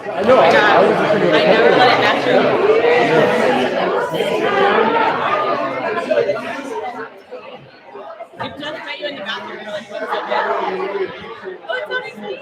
I know. I was just thinking. I never let it naturally. It just met you in the bathroom. You're like, what's so good? Oh, it's so exciting.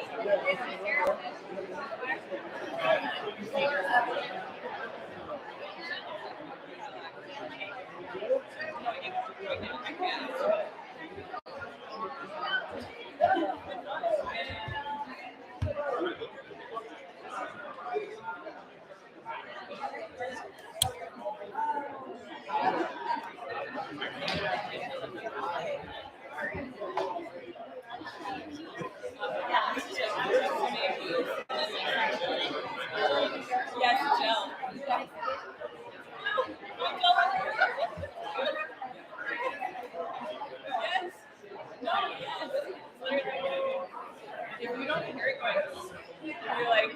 Yes, Jill. Yes. No, yes. If you don't hear it going, you're like, anyways,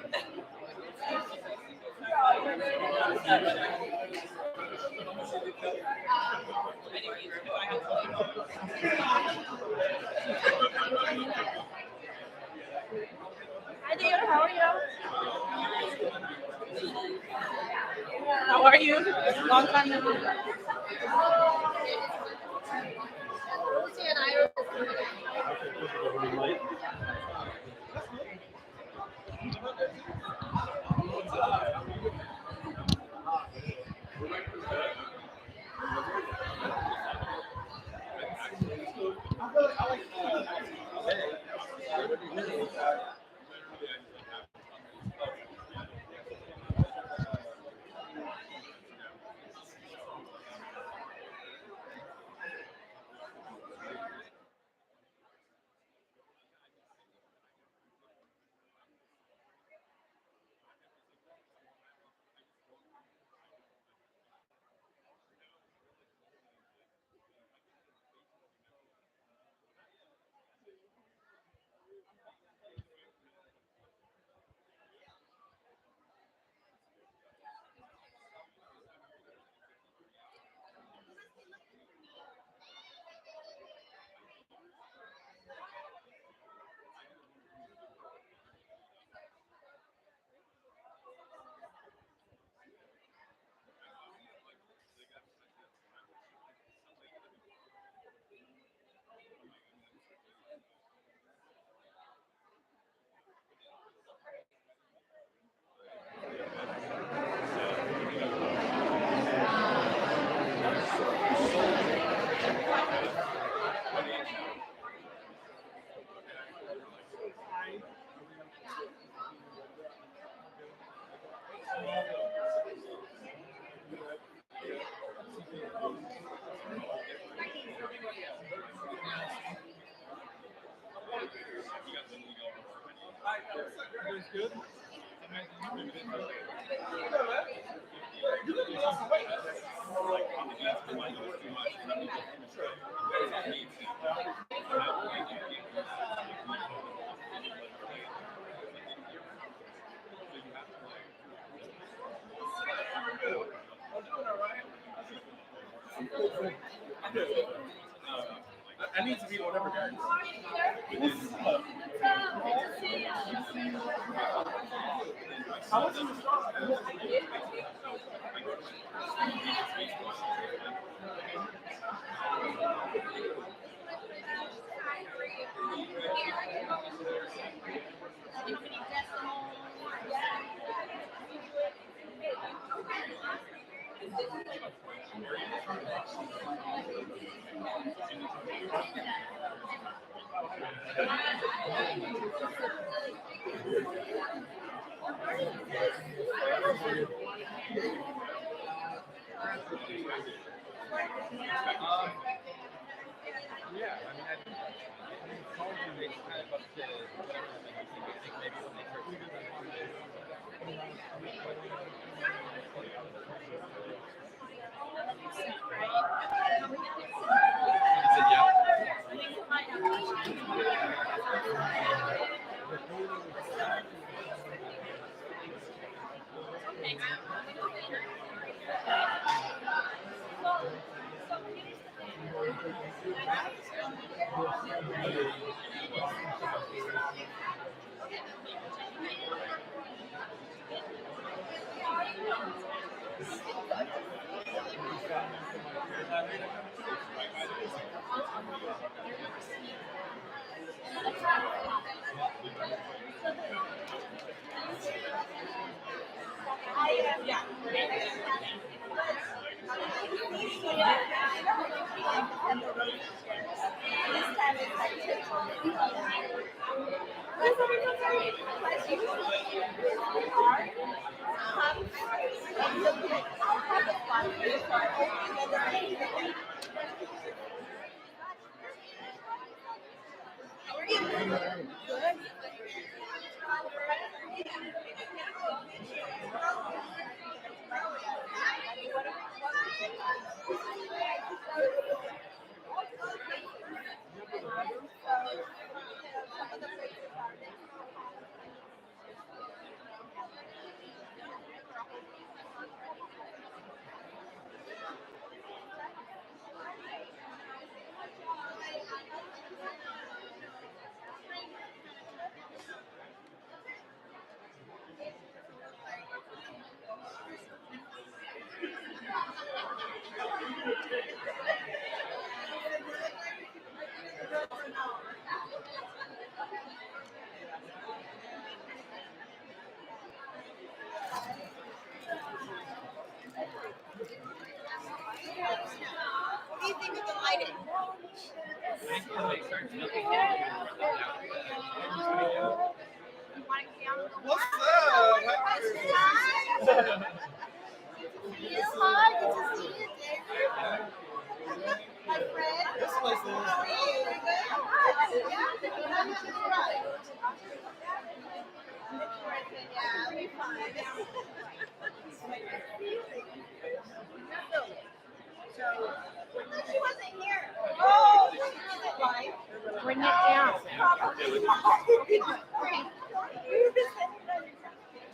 no, I have Hi, dear. How are you? How are you? Long time no see. I need to be whatever, guys. How much is the straw? What do you think of the lighting? What's up? Hi, good to see you, David. My friend. This place is. How are you? Yeah, I'll be fine. She wasn't here. Oh, is it live? Bring it down. Probably.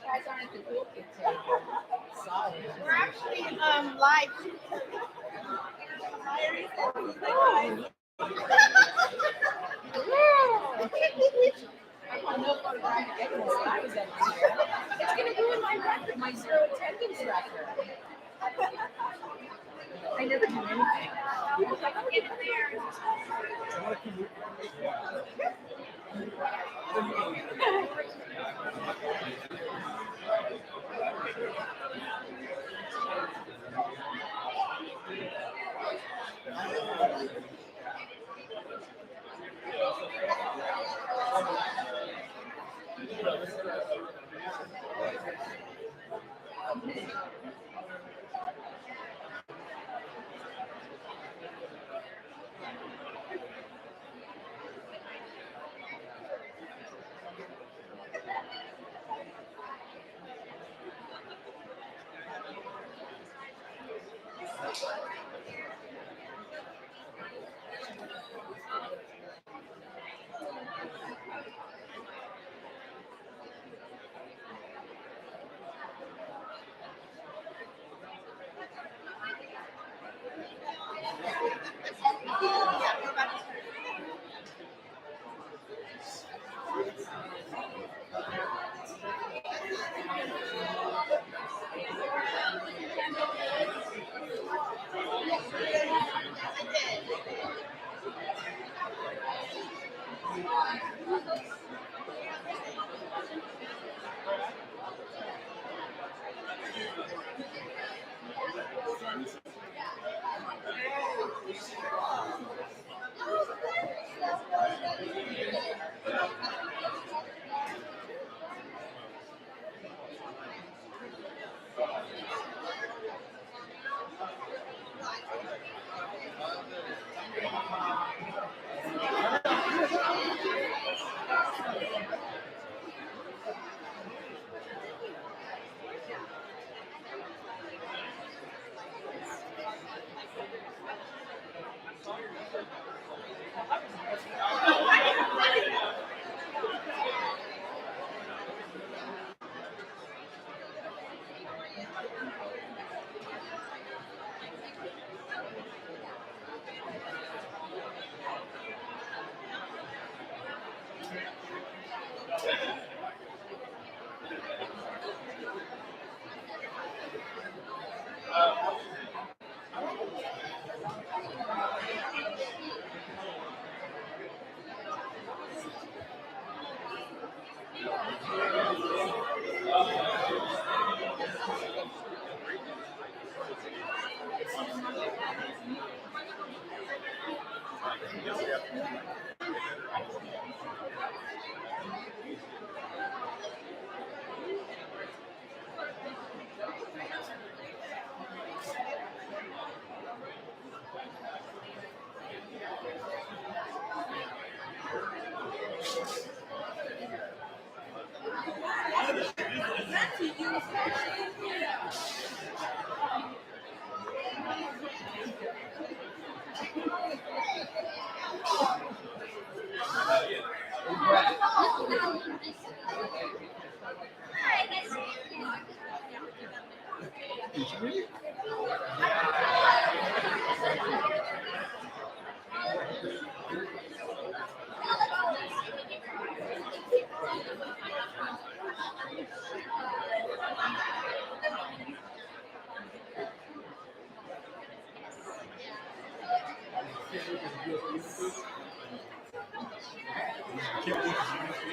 Guys aren't at the cool kid table. Sorry. We're actually live. I want no photographic evidence that I was ever here. It's going to ruin my record, my zero attendance record. I never do anything. People's like, oh, get in there.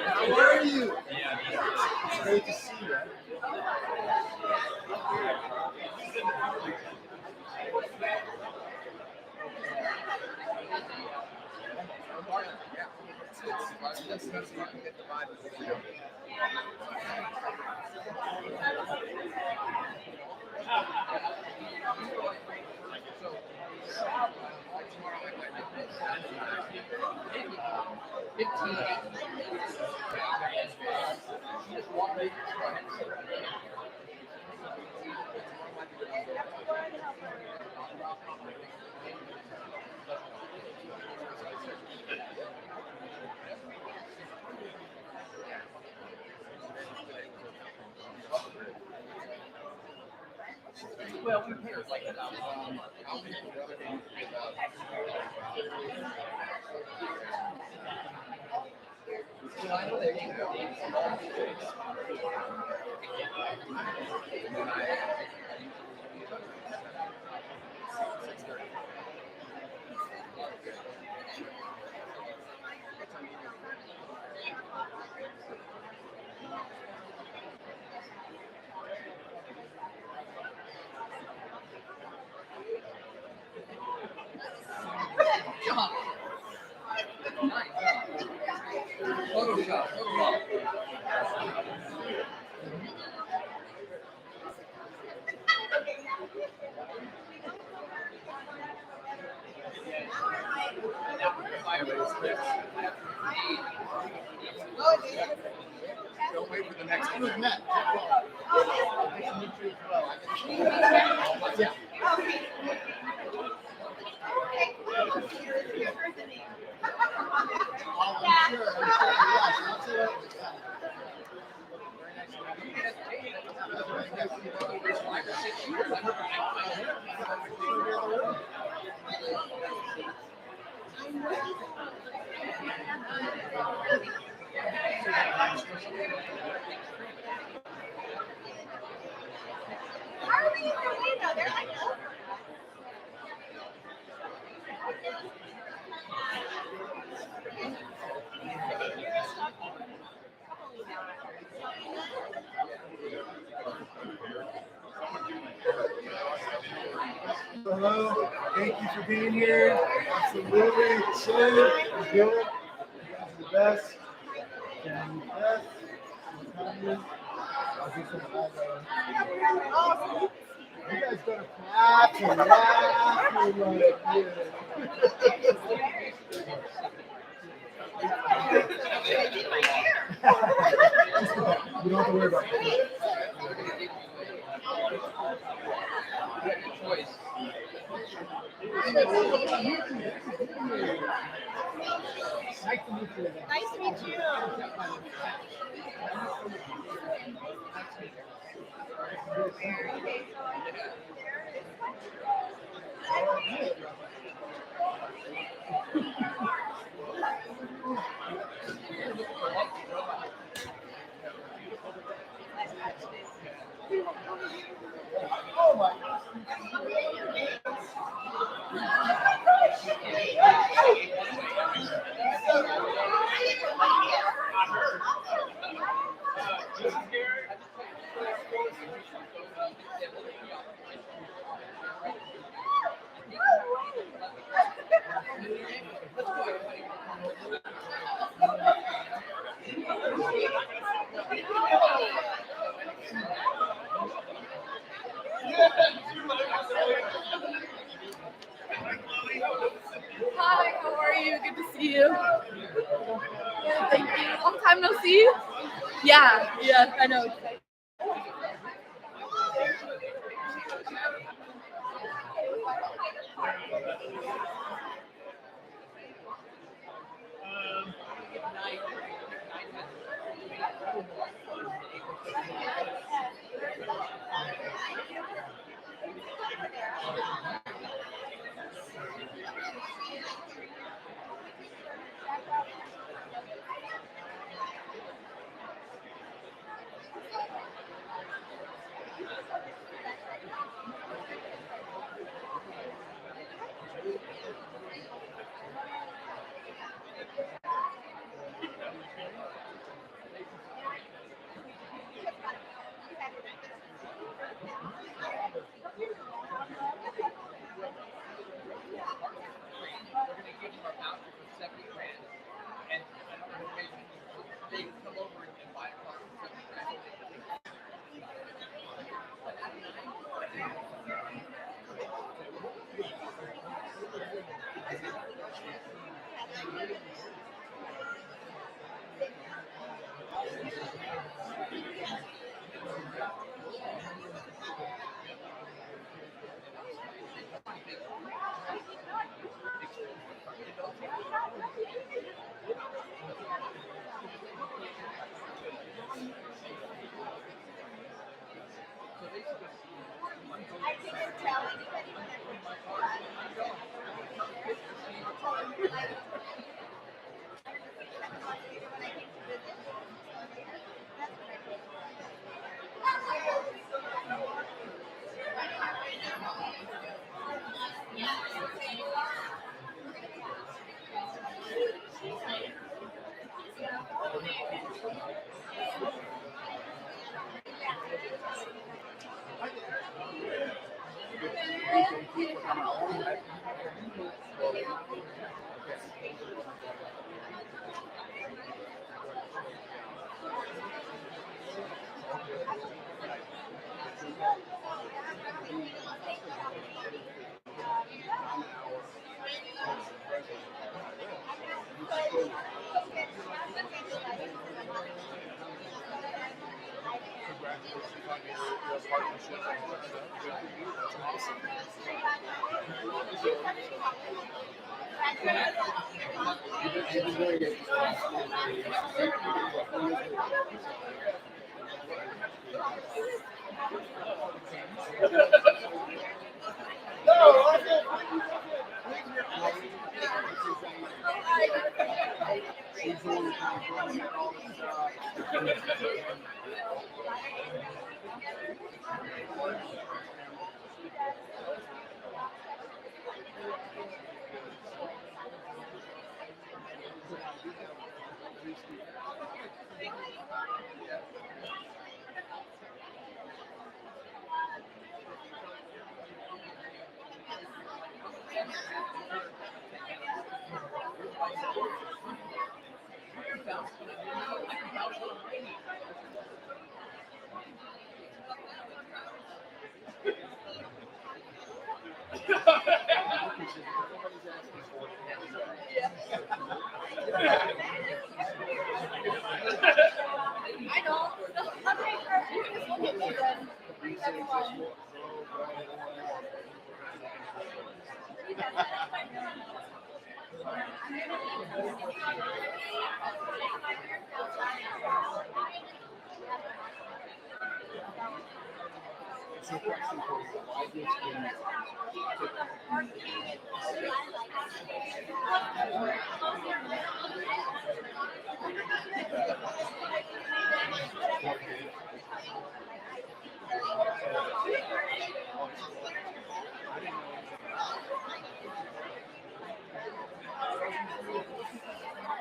How are you? It's great to see you. Don't wait for the next one. Good Matt. Nice to meet you as well. Yeah. Oh, I'm sure. Yes, absolutely. Hello, thank you for being here. Absolutely, chilling, good. You guys are the best. And the best. I'll do some you guys gotta clap and laugh and like, you don't have to worry about it. Nice to meet you. Oh my Yeah, I know. I know.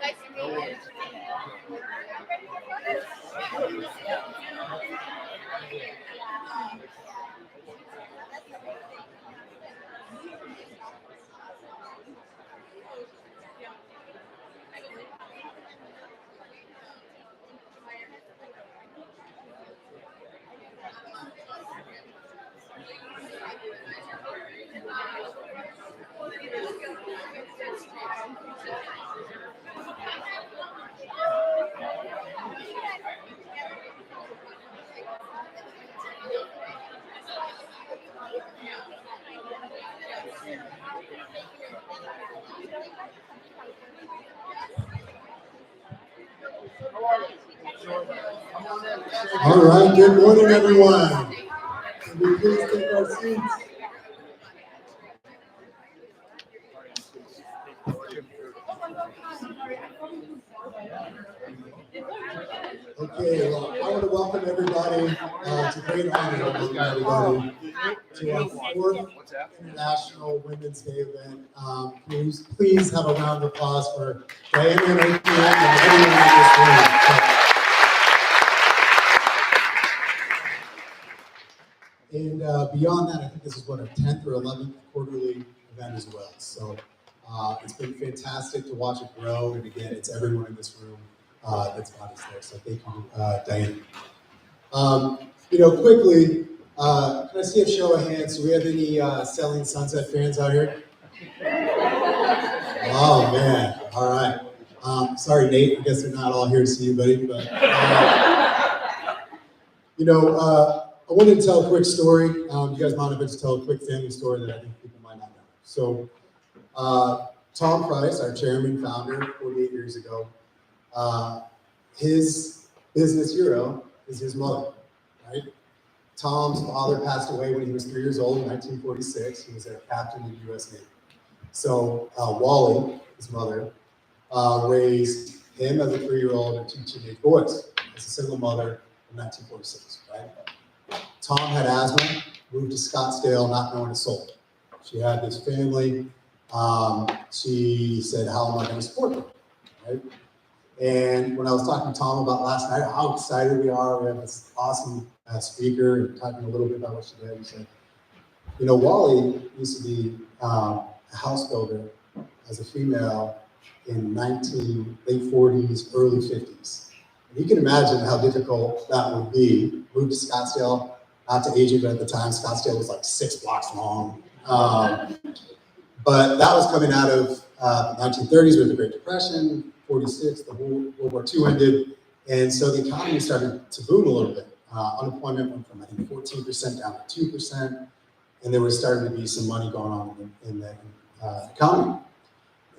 Nice to meet you. All right, good morning, everyone. Can we please take our seats? Okay, well, I want to welcome everybody. It's a great honor to welcome everybody to our fourth International Women's Day event. Please have a round of applause for Diana and APM and everyone in this room. And beyond that, I think this is what our 10th or 11th quarterly event as well. So it's been fantastic to watch it grow. And again, it's everyone in this room that's got us there. So thank you, Diane. Quickly, can I see a show of hands? Do we have any Selling Sunset fans out here? Oh, man. All right. Sorry, Nate. I guess they're not all here to see you, buddy. But, I wanted to tell a quick story. You guys mind if I just tell a quick family story that I think people might not know? So, Tom Price, our chairman, founder, 48 years ago, his business hero is his mother, right? Tom's father passed away when he was 3 years old in 1946. He was a captain in the U.S. Navy. So, Wally, his mother, raised him as a 3-year-old and 2 teenage boys as a single mother in 1946, right? Tom had asthma, moved to Scottsdale, not knowing a soul. She had this family. She said, how am I going to support them, right? And when I was talking to Tom about last night, how excited we are, we have this awesome speaker, and talking a little bit about what she did. He said, Wally used to be a house builder as a female in late 40s, early 50s. And you can imagine how difficult that would be. Moved to Scottsdale, not to age it, but at the time, Scottsdale was like 6 blocks long. But that was coming out of the 1930s with the Great Depression, 46, the World War II ended. And so the economy started to boom a little bit. Unemployment went from, I think, 14% down to 2%. And there was starting to be some money going on in the economy.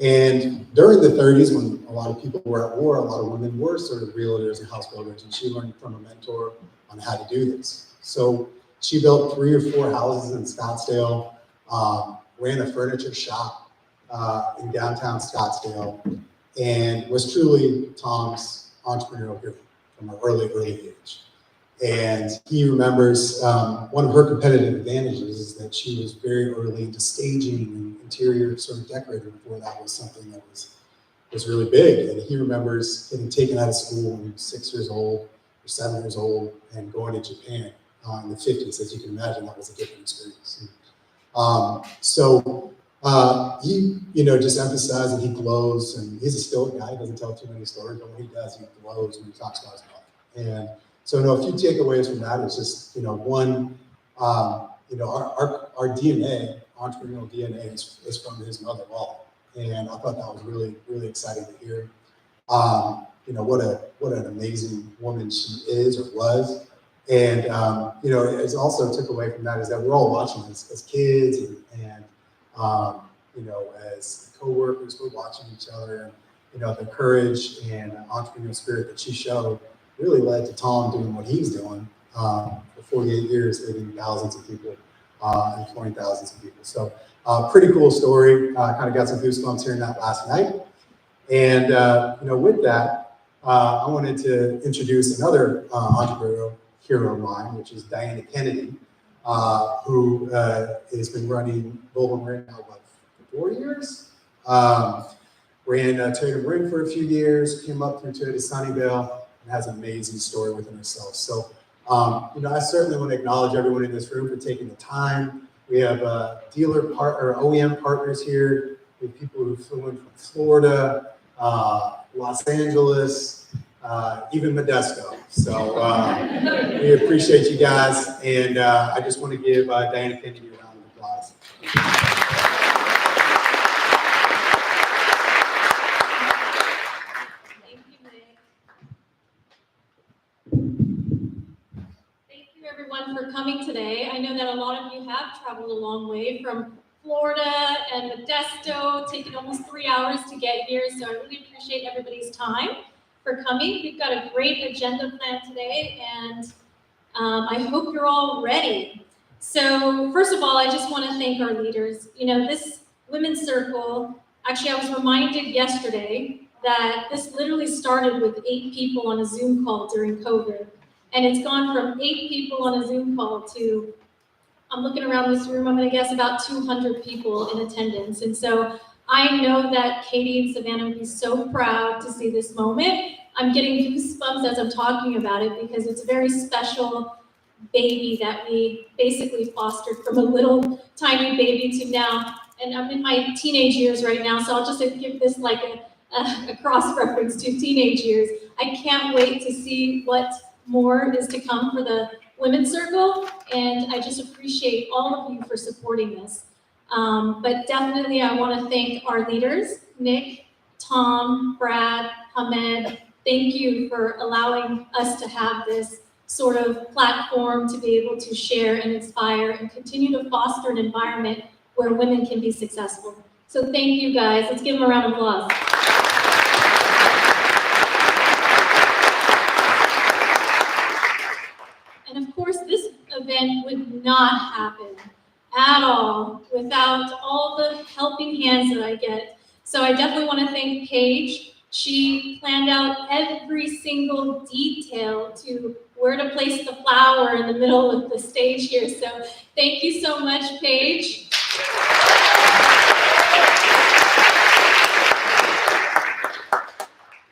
And during the 30s, when a lot of people were at war, a lot of women were sort of realtors and house builders, and she learned from a mentor on how to do this. So she built 3 or 4 houses in Scottsdale, ran a furniture shop in downtown Scottsdale, and was truly Tom's entrepreneurial hero from an early age. And he remembers one of her competitive advantages is that she was very early into staging and interior sort of decorating before that was something that was really big. And he remembers getting taken out of school when he was 6 years old or 7 years old and going to Japan in the 50s. As you can imagine, that was a different experience. He, just emphasized that he glows, and he's a still guy. He doesn't tell too many stories, but when he does, he glows when he talks about his mother. And so, a few takeaways from that is just, one, our DNA, entrepreneurial DNA, is from his mother, Wally. And I thought that was really, really exciting to hear. What an amazing woman she is or was. And, it also took away from that is that we're all watching this as kids and as co-workers, we're watching each other. And, the courage and entrepreneurial spirit that she showed really led to Tom doing what he's doing for 48 years, leading thousands of people and 20,000 of people. So pretty cool story. Kind of got some goosebumps hearing that last night. And, with that, I wanted to introduce another entrepreneurial hero of mine, which is Diana Kennedy, who has been running Golden Ring now about 4 years. Ran Toyota Marin for a few years, came up through Toyota Sunnyvale, and has an amazing story within herself. So, I certainly want to acknowledge everyone in this room for taking the time. We have OEM partners here. We have people who flew in from Florida, Los Angeles, even Modesto. So we appreciate you guys, and I just want to give Diana Kennedy a round of applause. Thank you, Nick. Thank you, everyone, for coming today. I know that a lot of you have traveled a long way from Florida and Modesto, taking almost 3 hours to get here, so I really appreciate everybody's time. for coming. We've got a great agenda planned today, and I hope you're all ready. So first of all, I just want to thank our leaders. You know, this Women's Circle, actually I was reminded yesterday that this literally started with 8 people on a Zoom call during COVID. And it's gone from 8 people on a Zoom call to, I'm looking around this room, I'm gonna guess about 200 people in attendance. And so I know that Katie and Savannah would be so proud to see this moment. I'm getting goosebumps as I'm talking about it because it's a very special baby that we basically fostered from a little tiny baby to now. And I'm in my teenage years right now, so I'll just give this like a cross-reference to teenage years. I can't wait to see what more is to come for the Women's Circle, and I just appreciate all of you for supporting this. But definitely I want to thank our leaders, Nick, Tom, Brad, Hamed. Thank you for allowing us to have this sort of platform to be able to share and inspire and continue to foster an environment where women can be successful. So thank you guys. Let's give them a round of applause. And of course, this event would not happen at all without all the helping hands that I get. So I definitely want to thank Paige. She planned out every single detail to where to place the flower in the middle of the stage here. So thank you so much, Paige.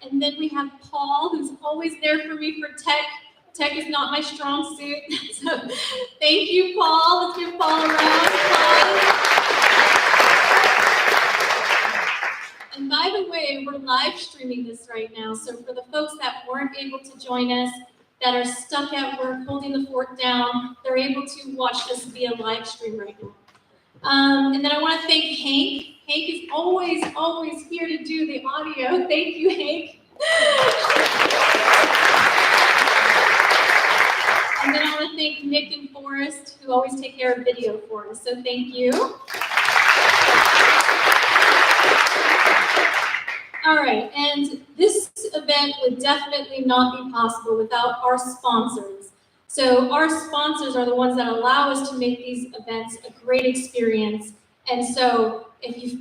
And then we have Paul, who's always there for me for tech. Tech is not my strong suit. So thank you, Paul. Let's give Paul a round of applause. And by the way, we're live streaming this right now. So for the folks that weren't able to join us, that are stuck at work holding the fort down, they're able to watch this via live stream right now. And then I want to thank Hank. Hank is always here to do the audio. Thank you, Hank. And then I want to thank Nick and Forrest, who always take care of video for us. So thank you. All right, and this event would definitely not be possible without our sponsors. So our sponsors are the ones that allow us to make these events a great experience. And so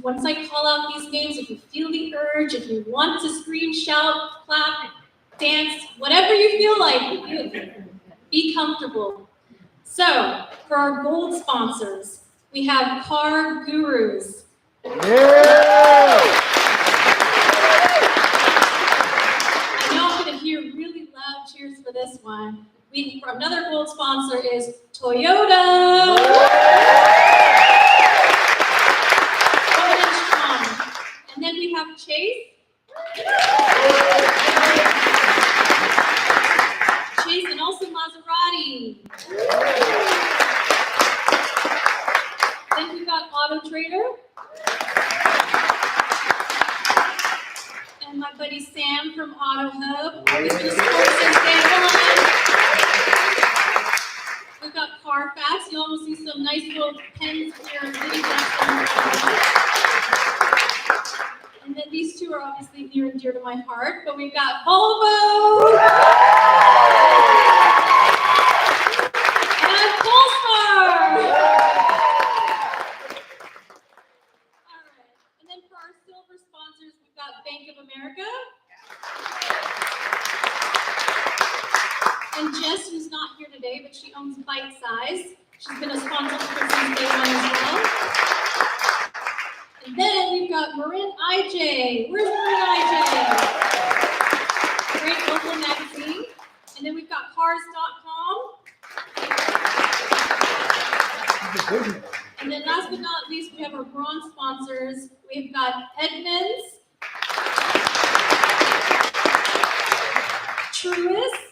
once I call out these names, if you feel the urge, if you want to scream, shout, clap, dance, whatever you feel like, be comfortable. So for our gold sponsors, we have Car Gurus. Yeah! Really loud cheers for this one. Another gold sponsor is Toyota. And then we have Chase. Chase and also Maserati. Then we got Auto Trader. And my buddy Sam from Auto Hub, always going to support since day one. We've got Carfax. You all will see some nice little pens here. And then these two are obviously near and dear to my heart, but we've got Volvo and Polestar. All right. And then for our silver sponsors, we've got Bank of America. And Jess, who's not here today, but she owns Bite Size. She's been a sponsor since day one as well. And then we've got Marin IJ. Where's Marin IJ? Great local magazine. And then we've got Cars.com. And then last but not least, we have our bronze sponsors. We've got Edmunds, Truist,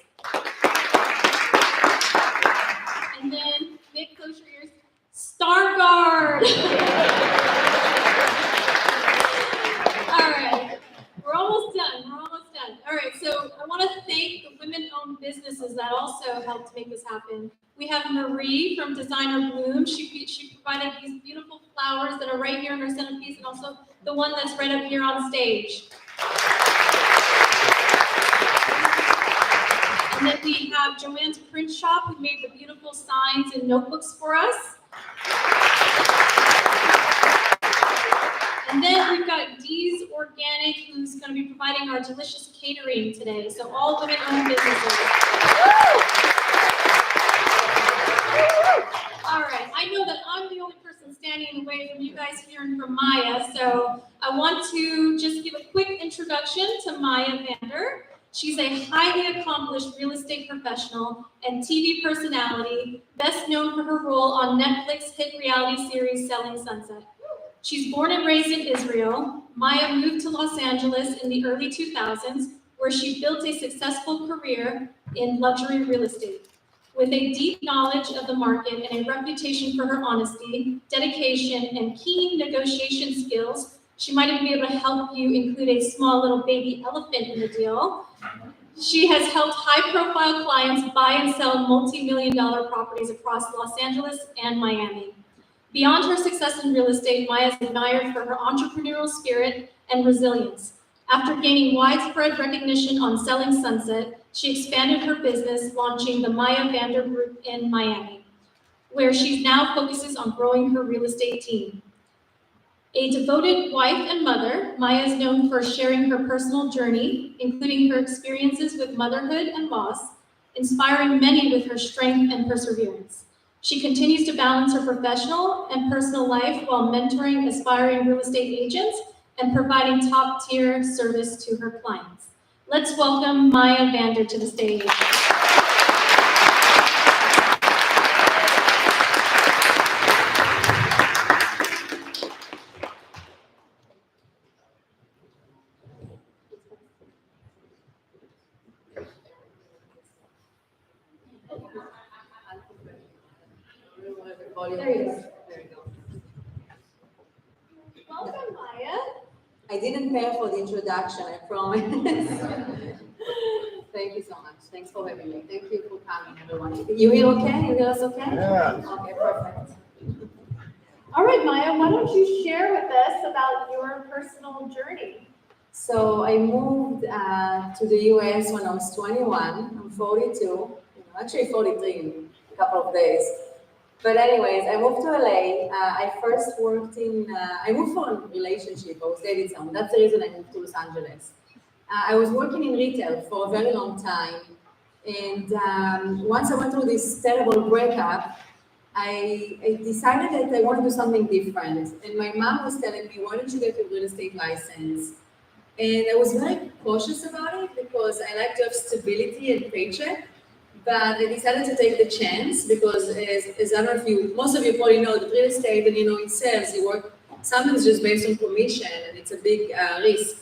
and then, Nick, close your ears, Starguard. All right, we're almost done. All right, so I want to thank the women-owned businesses that also helped make this happen. We have Marie from Designer Bloom. She provided these beautiful flowers that are right here in our centerpiece, and also the one that's right up here on stage. And then we have Joanne's Print Shop, who made the beautiful signs and notebooks for us. And then we've got Dee's Organic, who's going to be providing our delicious catering today. So all women-owned businesses. All right, I know that I'm the only person standing in the way from you guys hearing from Maya, so I want to just give a quick introduction to Maya Vander. She's a highly accomplished real estate professional and TV personality, best known for her role on Netflix hit reality series Selling Sunset. She's born and raised in Israel. Maya moved to Los Angeles in the early 2000s, where she built a successful career in luxury real estate. With a deep knowledge of the market and a reputation for her honesty, dedication, and keen negotiation skills, she might even be able to help you include a small little baby elephant in the deal. She has helped high-profile clients buy and sell multi-million-dollar properties across Los Angeles and Miami. Beyond her success in real estate, Maya is admired for her entrepreneurial spirit and resilience. After gaining widespread recognition on Selling Sunset, she expanded her business, launching the Maya Vander Group in Miami, where she now focuses on growing her real estate team. A devoted wife and mother, Maya is known for sharing her personal journey, including her experiences with motherhood and loss, inspiring many with her strength and perseverance. She continues to balance her professional and personal life while mentoring aspiring real estate agents and providing top-tier service to her clients. Let's welcome Maya Vander to the stage. There you go. Welcome, Maya. I didn't pay for the introduction, I promise. Thank you so much. Thanks for having me. Thank you for coming, everyone. You hear okay? You hear us okay? Yeah. Okay, perfect. All right, Maya, why don't you share with us about your personal journey? So I moved to the US when I was 21. I'm 42, actually 43 in a couple of days. But anyways, I moved to LA. I first worked I moved for a relationship. I was dating someone. That's the reason I moved to Los Angeles. I was working in retail for a very long time. And once I went through this terrible breakup, I decided that I want to do something different. And my mom was telling me, why don't you get a real estate license? And I was very cautious about it because I like to have stability and paycheck. But I decided to take the chance because, as I don't know if most of you probably know, that real estate and in sales, you work sometimes just based on commission, and it's a big risk.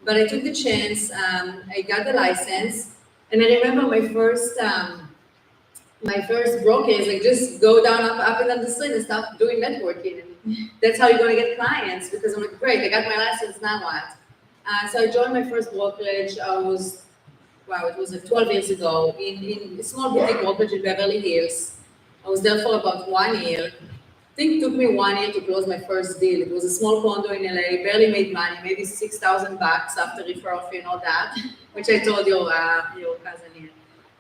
But I took the chance. I got the license, and I remember my first broker is like just go down up and down the street and start doing networking, and that's how you're gonna get clients. Because I'm like, great, I got my license, now what? So I joined my first brokerage. It was like 12 years ago in a small boutique brokerage in Beverly Hills. I was there for about 1 year. I think it took me 1 year to close my first deal. It was a small condo in LA, barely made money, maybe $6,000 after referral fee and all that, which I told your cousin here.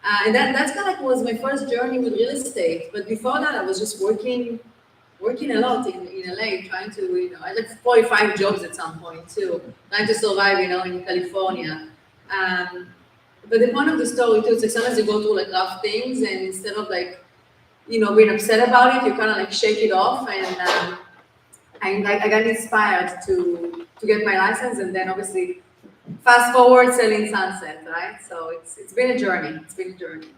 And that's kind of like was my first journey with real estate. But before that, I was just working a lot in LA, trying to, I had 45 jobs at some point too, trying to survive, in California. But the point of the story too, is like sometimes you go through like rough things, and instead of like, being upset about it, you kind of like shake it off. And I got inspired to get my license, and then obviously fast forward Selling Sunset, right? So it's been a journey. It's been a journey.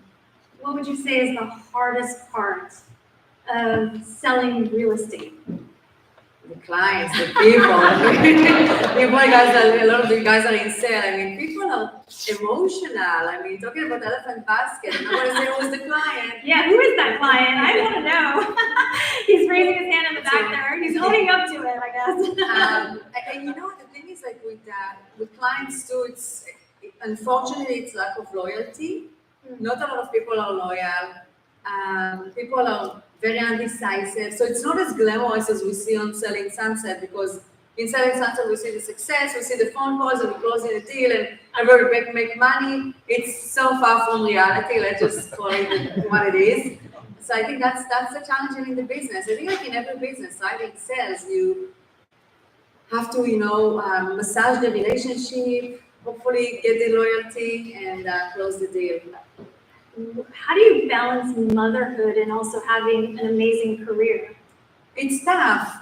What would you say is the hardest part of selling real estate? The clients, the people. A lot of the guys are in sale. I mean, people are emotional. I mean, talking about elephant basket, and I want to say, who's the client? Yeah, who is that client? I want to know. He's raising his hand in the back there. He's holding up to it, I guess. And the thing is, like with clients too, unfortunately, it's lack of loyalty. Not a lot of people are loyal. People are very undecisive. So it's not as glamorous as we see on Selling Sunset, because In Selling Sunset, we see the success, we see the phone calls, and we close in a deal, and everybody make money. It's so far from reality. Let's just call it what it is. So I think that's the challenge in the business. I think like in every business, right? In sales, you have to, massage the relationship, hopefully get the loyalty, and close the deal. How do you balance motherhood and also having an amazing career? It's tough.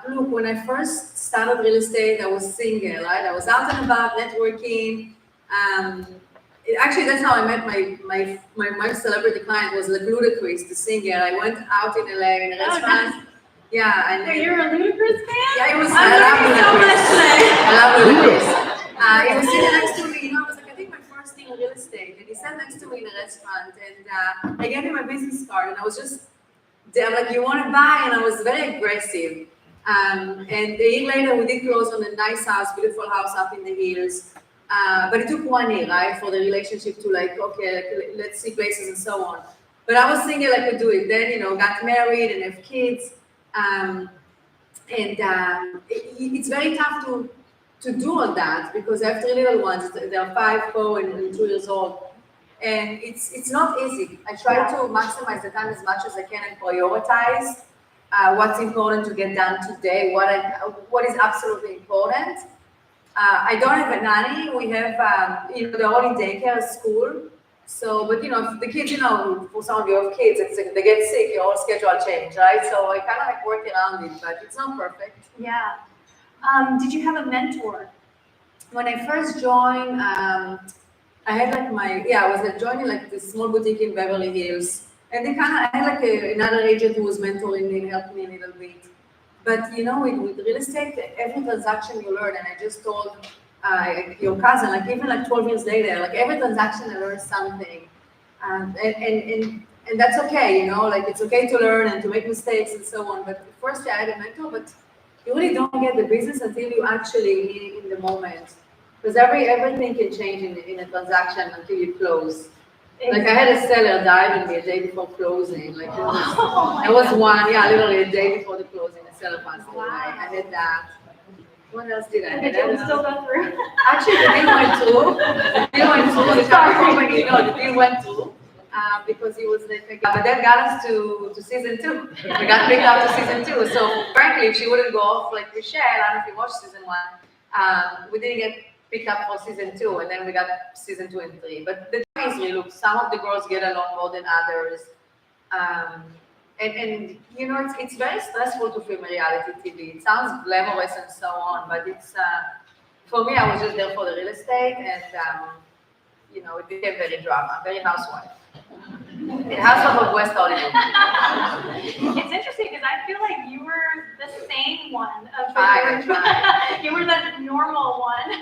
Look, when I first started real estate, I was single, right? I was out and about networking. Actually, that's how I met my celebrity client was like Ludacris, the singer. I went out in LA in a restaurant. Yeah, and So you're a Ludacris fan? yeah, it was. I'm learning so much today. I love Ludacris. He was sitting next to me. I was like, I think my first thing in real estate, and he sat next to me in a restaurant, and I gave him my business card, and I was just. They're like, you want to buy? And I was very aggressive. And a year later, we did close on a nice house, beautiful house up in the hills. But it took 1 year, right, for the relationship to like, okay, let's see places and so on. But I was thinking I could do it. Then, got married and have kids. It's very tough to do all that because I have 3 little ones. They're 5, 4, and 2 years old. And it's not easy. I try to maximize the time as much as I can and prioritize what's important to get done today, what is absolutely important. I don't have a nanny. We have, they're all in daycare school. So, but if the kids, for some of you have kids, it's like they get sick, your whole schedule change, right? So I kind of like work around it, but it's not perfect. Yeah. Did you have a mentor? When I first joined, I had like I was like joining like this small boutique in Beverly Hills, and I had like another agent who was mentoring me and helped me a little bit. But with real estate, every transaction you learn, and I just told your cousin, like even like 12 years later, like every transaction I learned something, and that's okay, like it's okay to learn and to make mistakes and so on. But first I had a mentor, but you really don't get the business until you actually need it in the moment. Because everything can change in a transaction until you close. Like I had a seller die on me a day before closing. Like there was one, literally a day before the closing, a seller passed away. I had that. What else did I have? The deal still got through? Actually, the deal went through. The deal went through because he was like, but that got us to season 2. We got picked up to season 2. So frankly, if she wouldn't go off like Michelle, I don't know if you watched season 1, we didn't get picked up for season 2, and then we got season 2 and 3. But the thing is, look, some of the girls get along more than others, and it's very stressful to film reality TV. It sounds glamorous and so on, but it's for me, I was just there for the real estate, and it became very drama, very housewife. Housewife of West Hollywood. It's interesting because I feel like you were the sane one of I tried. You were the normal one.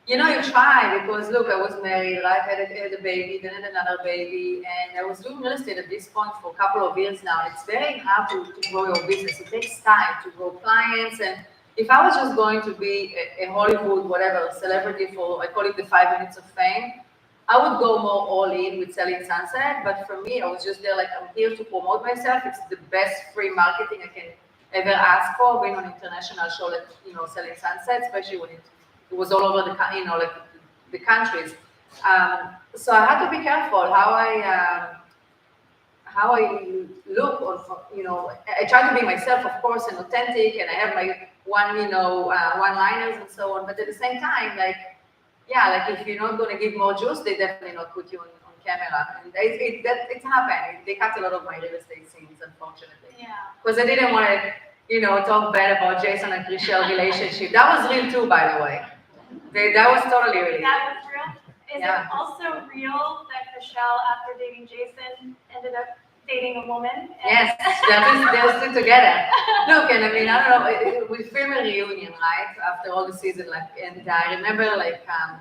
You try because look, I was married, right? I had a baby, then had another baby, and I was doing real estate at this point for a couple of years now. It's very hard to grow your business. It takes time to grow clients, and if I was just going to be a Hollywood, whatever, celebrity I call it the 5 minutes of fame, I would go more all in with Selling Sunset, but for me, I was just there like, I'm here to promote myself. It's the best free marketing I can ever ask for, being on an international show like, Selling Sunset, especially when it was all over the countries. So I had to be careful how I look, or, I try to be myself, of course, and authentic, and I have my one-liners and so on, but at the same time, like if you're not going to give more juice, they definitely not put you on camera. And it's happened. They cut a lot of my real estate scenes, unfortunately. Yeah. Because I didn't want to, talk bad about Jason and Chriselle relationship. That was real too, by the way. That was totally real. That was real? Is it also real that Chriselle, after dating Jason, ended up dating a woman? Yes, they're still together. Look, and I mean, I don't know, we filmed a reunion, right, after all the season, and I remember,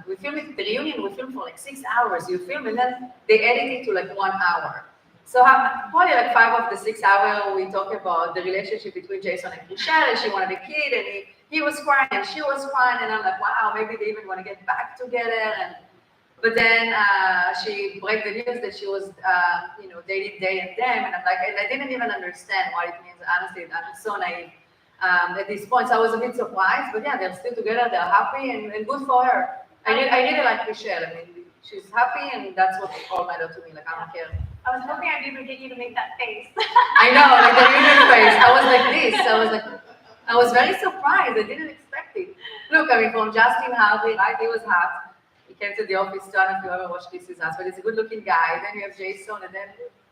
we filmed the reunion, we filmed for 6 hours. You film, and then they edit it to 1 hour. So probably 5 of the 6 hours, we talk about the relationship between Jason and Chriselle, and she wanted a kid, and he was crying, and she was crying, and I'm like, wow, maybe they even want to get back together. But then she break the news that she was, dating they and them, and I'm like, and I didn't even understand what it means. Honestly, I'm so naive. at this point. So I was a bit surprised, but yeah, they're still together, they're happy, and good for her. I really like Michelle. I mean, she's happy, and that's what all matter to me. Like, I don't care. I was hoping I'd be able to get you to make that face. I know, like the human face. I was like this. I was very surprised. I didn't expect it. Look, I mean, from Justin Harvey, right? He was hot. He came to the office too. I don't know if you ever watched This Is Us, but he's a good-looking guy. Then you have Jason, and then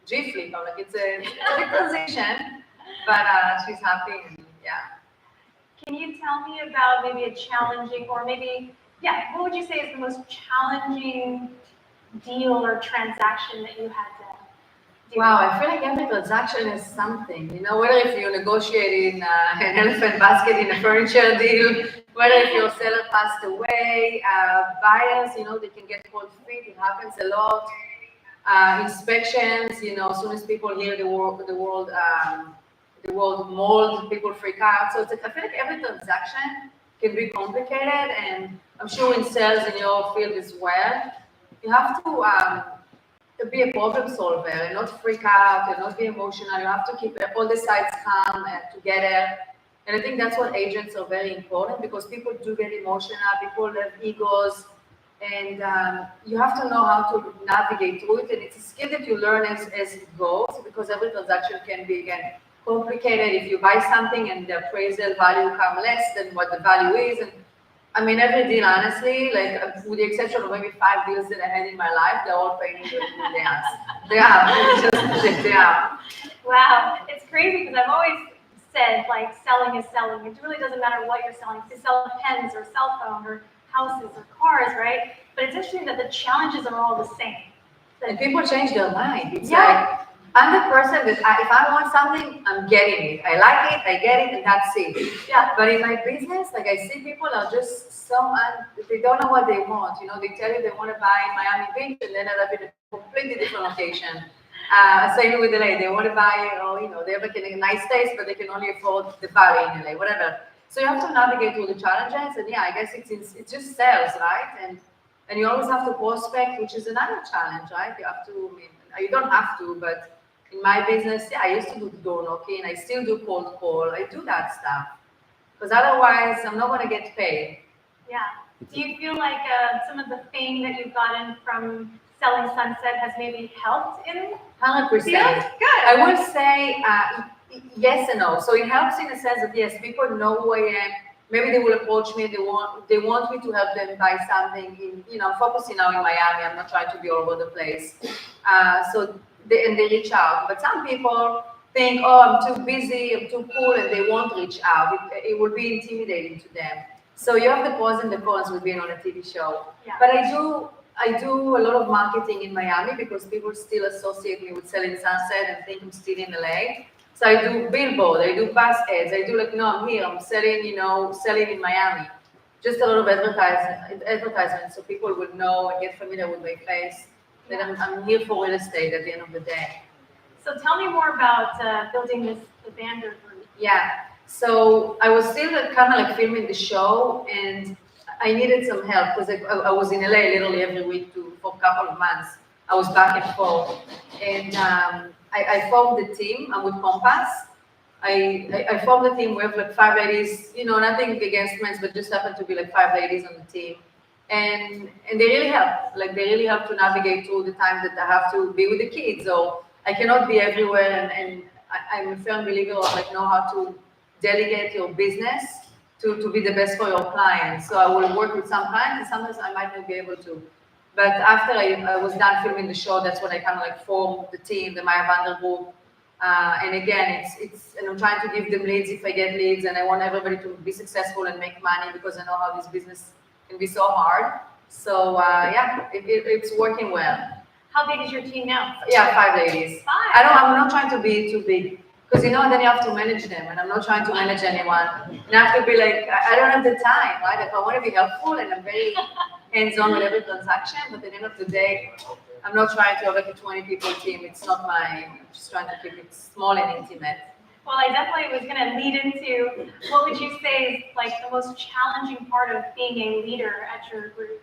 G-Flip. I'm like, it's a big transition, but she's happy, and yeah. Can you tell me about maybe a challenging, or maybe, yeah, what would you say is the most challenging deal or transaction that you had to do? Wow, I feel like every transaction is something. You know, whether if you're negotiating an elephant basket in a furniture deal, whether if your seller passed away, buyers, you know, they can get cold feet. It happens a lot. Inspections, you know, as soon as people hear the word mold, people freak out. So I feel like every transaction can be complicated, and I'm sure in sales in your field as well, you have to be a problem solver and not freak out and not be emotional. You have to keep all the sides calm and together. And I think that's what agents are very important, because people do get emotional, people have egos, and you have to know how to navigate through it. And it's a skill that you learn as it goes, because every transaction can be, again, complicated. If you buy something and the appraisal value come less than what the value is, and I mean, every deal, honestly, like with the exception of maybe 5 deals that I had in my life, they're all paying me in the ass. They are. Wow, it's crazy because I've always said, like, selling is selling. It really doesn't matter what you're selling. If you sell pens or cell phone or houses or cars, right? But it's interesting that the challenges are all the same. And people change their mind. It's Yeah. like, I'm the person that if I want something, I'm getting it. I like it, I get it, and that's it. Yeah. But in my business, like, I see people are just they don't know what they want. You know, they tell you they want to buy Miami Beach, and then end up in a completely different location. Same with LA. They want to buy, you know, they have like a nice taste, but they can only afford the Bali in LA, whatever. So you have to navigate through the challenges, and yeah, I guess it's just sales, right? And you always have to prospect, which is another challenge, right? You have to, I mean, you don't have to, but in my business, yeah, I used to do door knocking. I still do cold call. I do that stuff, because otherwise I'm not going to get paid. Yeah. Do you feel like some of the fame that you've gotten from selling Sunset has maybe helped in 100%. Good. I would say yes and no. So it helps in the sense that yes, people know who I am. Maybe they will approach me. They want me to help them buy something. I'm focusing now in Miami. I'm not trying to be all over the place. So they reach out. But some people think, oh, I'm too busy, I'm too cool, and they won't reach out. It will be intimidating to them. So you have the pros and the cons with being on a TV show. Yeah. But I do a lot of marketing in Miami, because people still associate me with selling Sunset and think I'm still in LA. So I do billboard, I do bus ads, I do I'm here, I'm selling in Miami. Just a lot of advertisements, so people would know and get familiar with my face. That I'm here for real estate at the end of the day. So tell me more about building the Vander group. Yeah. So I was still kind of like filming the show, and I needed some help because I was in LA literally every week for a couple of months. I was back and forth, and I formed the team. I'm with Compass. I formed the team. We have like 5 ladies. Nothing against men, but just happened to be like 5 ladies on the team, and they really help. Like they really help to navigate through the time that I have to be with the kids, or I cannot be everywhere. And I'm a firm believer of like know how to delegate your business to be the best for your clients. So I will work with some clients, and sometimes I might not be able to. But after I was done filming the show, that's when I kind of like formed the team, the Vander group. And again, and I'm trying to give them leads if I get leads, and I want everybody to be successful and make money, because I know how this business can be so hard. So it's working well. How big is your team now? Yeah, 5 ladies. 5. I'm not trying to be too big, because then you have to manage them, and I'm not trying to manage anyone. And I have to be like, I don't have the time, right? If I want to be helpful, and I'm very hands-on with every transaction, but at the end of the day, I'm not trying to have like a 20 people team. It's not I'm just trying to keep it small and intimate. Well, I definitely was going to lead into what would you say is like the most challenging part of being a leader at your group?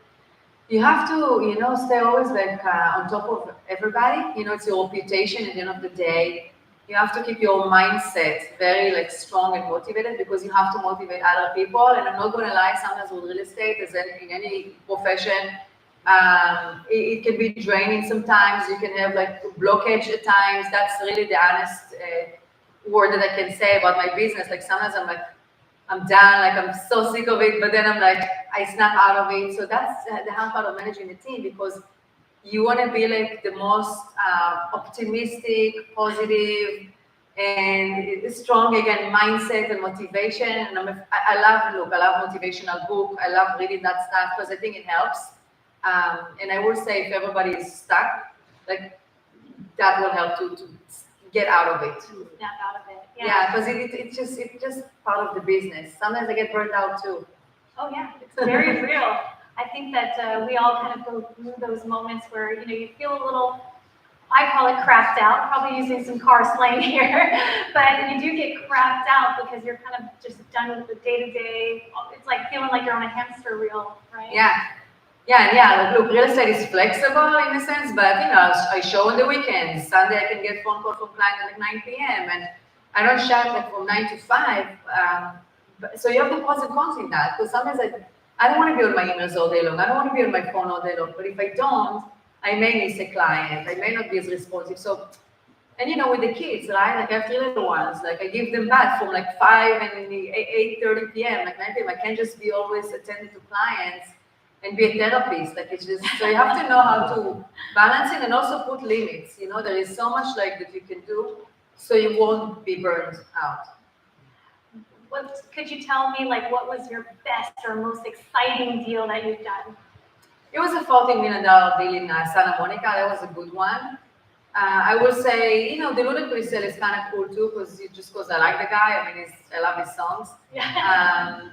You have to, stay always like on top of everybody. It's your reputation at the end of the day. you have to keep your mindset very like strong and motivated, because you have to motivate other people. And I'm not going to lie, sometimes with real estate, as in any profession, it can be draining sometimes. You can have like blockage at times. That's really the honest word that I can say about my business. Like sometimes I'm like, I'm done, like I'm so sick of it, but then I'm like, I snap out of it. So that's the hard part of managing the team, because you want to be like the most optimistic, positive, and strong again mindset and motivation. And I love motivational book. I love reading that stuff because I think it helps. And I will say, if everybody is stuck, like that will help to get out of it. Snap out of it. Yeah, because it's just part of the business. Sometimes I get burnt out too. Oh yeah, it's very real. I think that we all kind of go through those moments where you feel a little, I call it crapped out, probably using some car slang here, but you do get crapped out because you're kind of just done with the day-to-day. It's like feeling like you're on a hamster wheel, right? Yeah. Look, real estate is flexible in a sense, but I show on the weekends. Sunday I can get phone call from clients at like 9 p.m. and I don't shut like from 9 to 5. So you have the pros and cons in that, because sometimes I don't want to be on my emails all day long. I don't want to be on my phone all day long. But if I don't, I may miss a client. I may not be as responsive. So, and with the kids, right? Like I have 3 little ones. Like I give them back from like 5 and 8:30 p.m. Like 9 p.m. I can't just be always attending to clients and be a therapist. Like it's just, so you have to know how to balance it and also put limits. There is so much like that you can do, so you won't be burned out. Could you tell me, like, what was your best or most exciting deal that you've done? It was a $14 million deal in Santa Monica. That was a good one. I will say, the Ludacris sale is kind of cool too, because I like the guy. I mean, I love his songs. Yeah.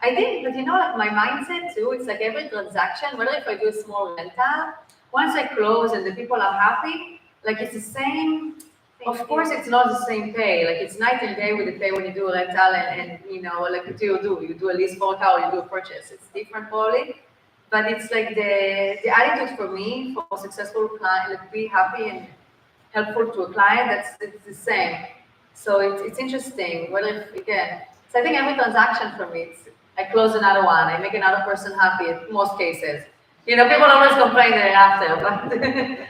I think, but like my mindset too, it's like every transaction, whether if I do a small rental, once I close and the people are happy, like it's the same. Of course, it's not the same pay. Like it's night and day with the pay when you do a rental and like what do? You do a lease for a car, or you do a purchase. It's different probably, but it's like the attitude for me for a successful client, like be happy and helpful to a client. It's the same. So it's interesting. So I think every transaction for me, I close another one. I make another person happy in most cases. People always complain thereafter, but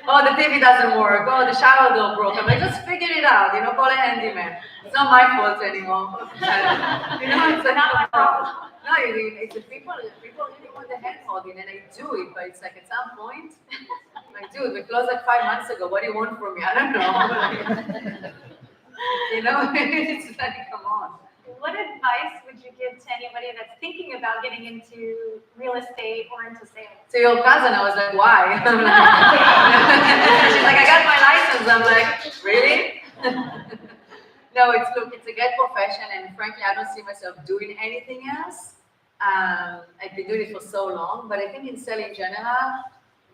oh, the TV doesn't work, oh, the shower door broke. I'm like, just figure it out, call a handyman. It's not my fault anymore. It's not my problem. No, it's the people really want the hand holding, and I do it, but it's like at some point, like, dude, we closed like 5 months ago. What do you want from me? I don't know. It's like, come on. What advice would you give to anybody that's thinking about getting into real estate or into sales? To your cousin, I was like, why? She's like, I got my license. I'm like, really? No, it's a great profession, and frankly, I don't see myself doing anything else. I've been doing it for so long, but I think in selling in general,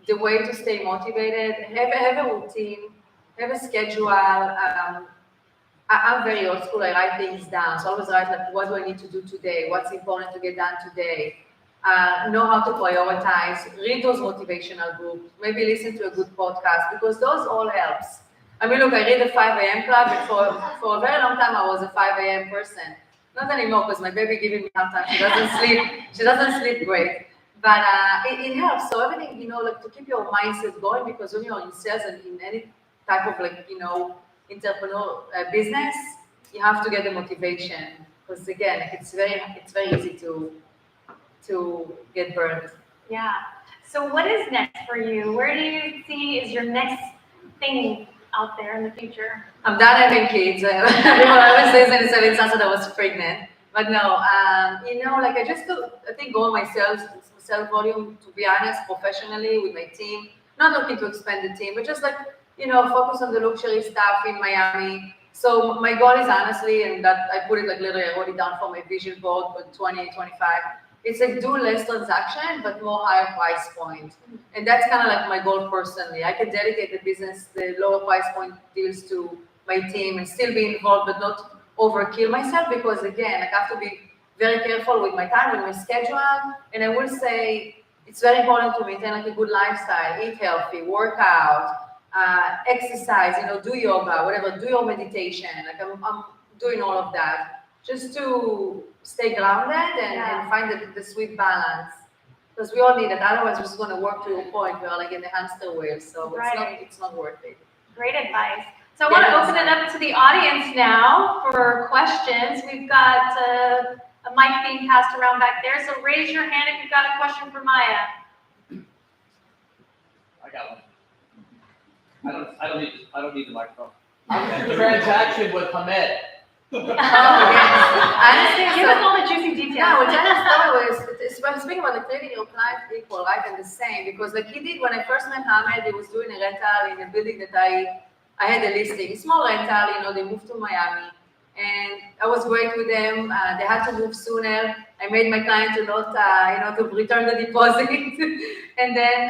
the way to stay motivated, have a routine, have a schedule. I'm very old school. I write things down. So I always write like, what do I need to do today? What's important to get done today? Know how to prioritize. Read those motivational books. Maybe listen to a good podcast, because those all helps. I mean, look, I read the 5 a.m. club, and for a very long time I was a 5 a.m. person. Not anymore, because my baby giving me hard time. She doesn't sleep. She doesn't sleep great. But it helps. So everything, like to keep your mindset going, because when you're in sales and in any type of entrepreneur business, you have to get the motivation, because again, it's very easy to get burned. Yeah. So what is next for you? Where do you see is your next thing out there in the future? I'm done having kids. I always say since I was pregnant, but no. Like I think go on my sales volume, to be honest, professionally with my team. Not looking to expand the team, but just like focus on the luxury stuff in Miami. So my goal is honestly, and that I put it like literally, I wrote it down for my vision board for 2025. It's like do less transaction, but more higher price point. And that's kind of like my goal personally. I can dedicate the business, the lower price point deals to my team and still be involved, but not overkill myself, because again, I have to be very careful with my time, with my schedule. And I will say it's very important to maintain like a good lifestyle, eat healthy, work out, exercise, do yoga, whatever, do your meditation. Like I'm doing all of that just to stay grounded and find the sweet balance. Because we all need it. Otherwise, we're just going to work to a point where we're like in the hamster wheel. So it's not worth it. Great advice. So I want to open it up to the audience now for questions. We've got a mic being passed around back there. So raise your hand if you've got a question for Maya. I got one. I don't need the microphone. Transaction with Hamed. Honestly, Give us all the juicy details. Yeah, well, Jenna's story was speaking about the treating your clients equal, right, and the same, because like he did when I first met Hamed, he was doing a rental in a building that I had a listing, small rental, they moved to Miami, and I was great with them. They had to move sooner. I made my client to not, to return the deposit, and then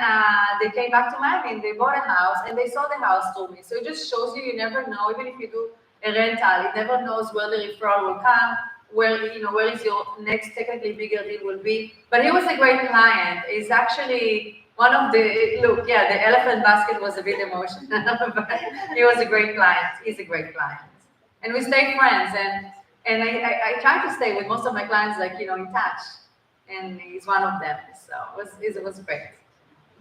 they came back to Miami and they bought a house and they sold the house to me. So it just shows you never know, even if you do a rental, it never knows where the referral will come, where is your next technically bigger deal will be. But he was a great client. He's actually one of the elephant basket was a bit emotional, but he was a great client. He's a great client. And we stay friends, and I try to stay with most of my clients, like, in touch, and he's one of them. So it was great.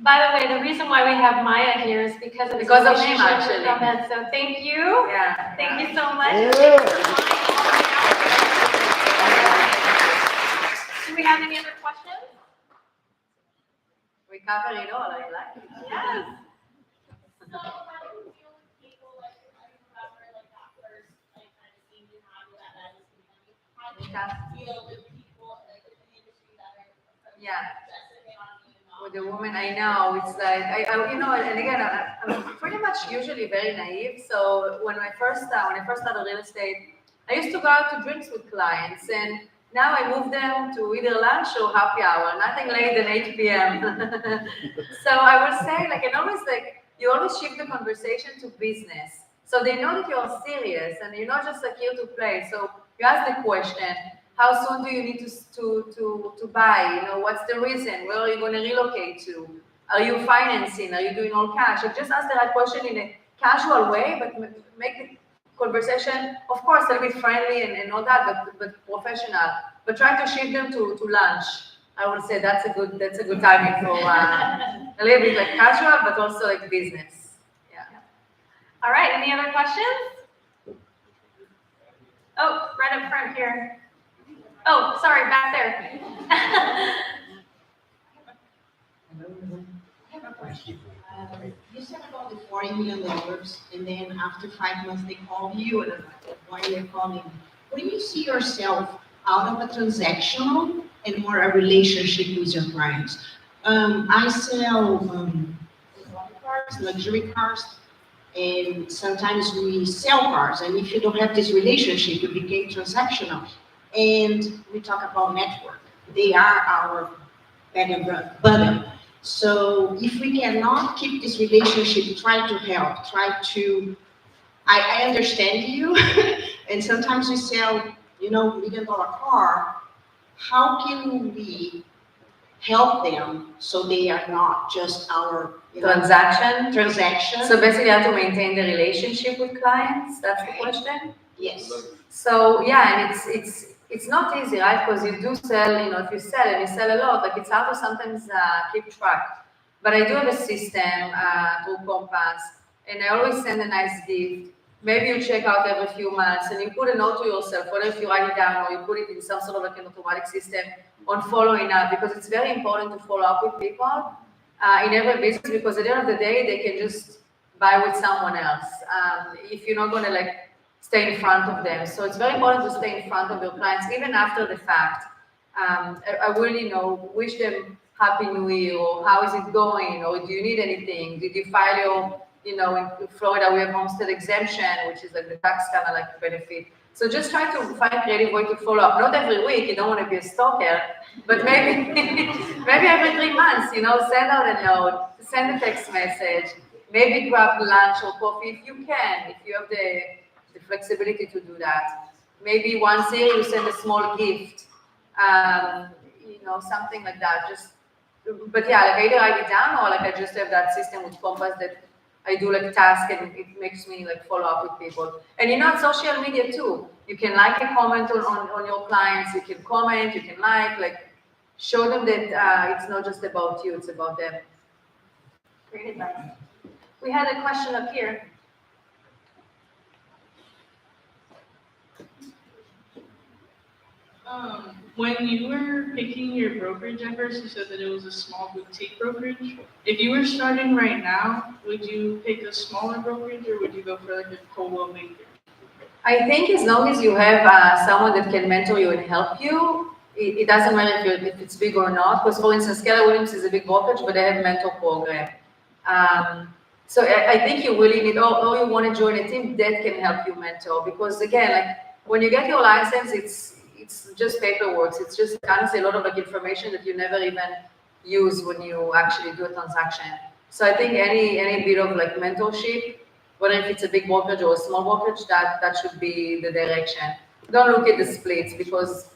By the way, the reason why we have Maya here is because of him, actually. actually. So thank you. Yeah. Thank you so much. Yeah. Do we have any other questions? We cover it all. I like it. Yes. So how do you feel with people, like, I remember, like, that first, like, kind of scene you had with that medicine company. How do you feel with people, like, in the industry that are just sitting on you? With the woman, I know, it's like, and again, I'm pretty much usually very naive. So when I first started real estate, I used to go out to drinks with clients, and now I move them to either lunch or happy hour, nothing later than 8 p.m. So I would say, you always shift the conversation to business. So they know that you're serious and you're not just here to play. So you ask the question, how soon do you need to buy? What's the reason? Where are you going to relocate to? Are you financing? Are you doing all cash? And just ask the right question in a casual way, but make the conversation, of course, a little bit friendly and all that, but professional. But try to shift them to lunch. I would say that's a good timing for a little bit like casual, but also like business. Yeah. All right. Any other questions? Oh, right up front here. Oh, sorry, back there. You said about the $40 million, and then after 5 months they call you, and why they're calling. When you see yourself out of a transactional and more a relationship with your clients, I sell cars, luxury cars, and sometimes we sell cars. And if you don't have this relationship, you became transactional. And we talk about network. They are our bread and butter. So if we cannot keep this relationship, try to help, I understand you, and sometimes we sell, $1 million car. How can we help them so they are not just our transaction? So basically, you have to maintain the relationship with clients. That's the question. Yes. So and it's not easy, right? Because you do sell, if you sell and you sell a lot, like it's hard to sometimes keep track. But I do have a system through Compass, and I always send a nice gift. Maybe you check out every few months, and you put a note to yourself, whether if you write it down or you put it in some sort of like an automatic system on following up, because it's very important to follow up with people in every business, because at the end of the day, they can just buy with someone else if you're not going to stay in front of them. So it's very important to stay in front of your clients, even after the fact. I really wish them Happy New Year, or how is it going, or do you need anything? Did you file your, in Florida, we have homestead exemption, which is like the tax kind of like benefit. So just try to find a creative way to follow up. Not every week, you don't want to be a stalker, but maybe maybe every 3 months, send out a note, send a text message, maybe grab lunch or coffee if you can, if you have the flexibility to do that. Maybe once a year you send a small gift, something like that. But either write it down, or I just have that system with Compass that I do like tasks, and it makes me like follow up with people. And on social media too, you can like and comment on your clients. You can comment, you can like show them that it's not just about you, it's about them. Great advice. We had a question up here. When you were picking your brokerage at first, you said that it was a small boutique brokerage. If you were starting right now, would you pick a smaller brokerage or would you go for like a co-maker? I think as long as you have someone that can mentor you and help you, it doesn't matter if it's big or not. Because for instance, Keller Williams is a big brokerage, but they have a mentor program. So I think you really need, or you want to join a team that can help you mentor. Because again, like when you get your license, it's just paperwork. It's just honestly a lot of like information that you never even use when you actually do a transaction. So I think any bit of like mentorship, whether if it's a big brokerage or a small brokerage, that should be the direction. Don't look at the splits because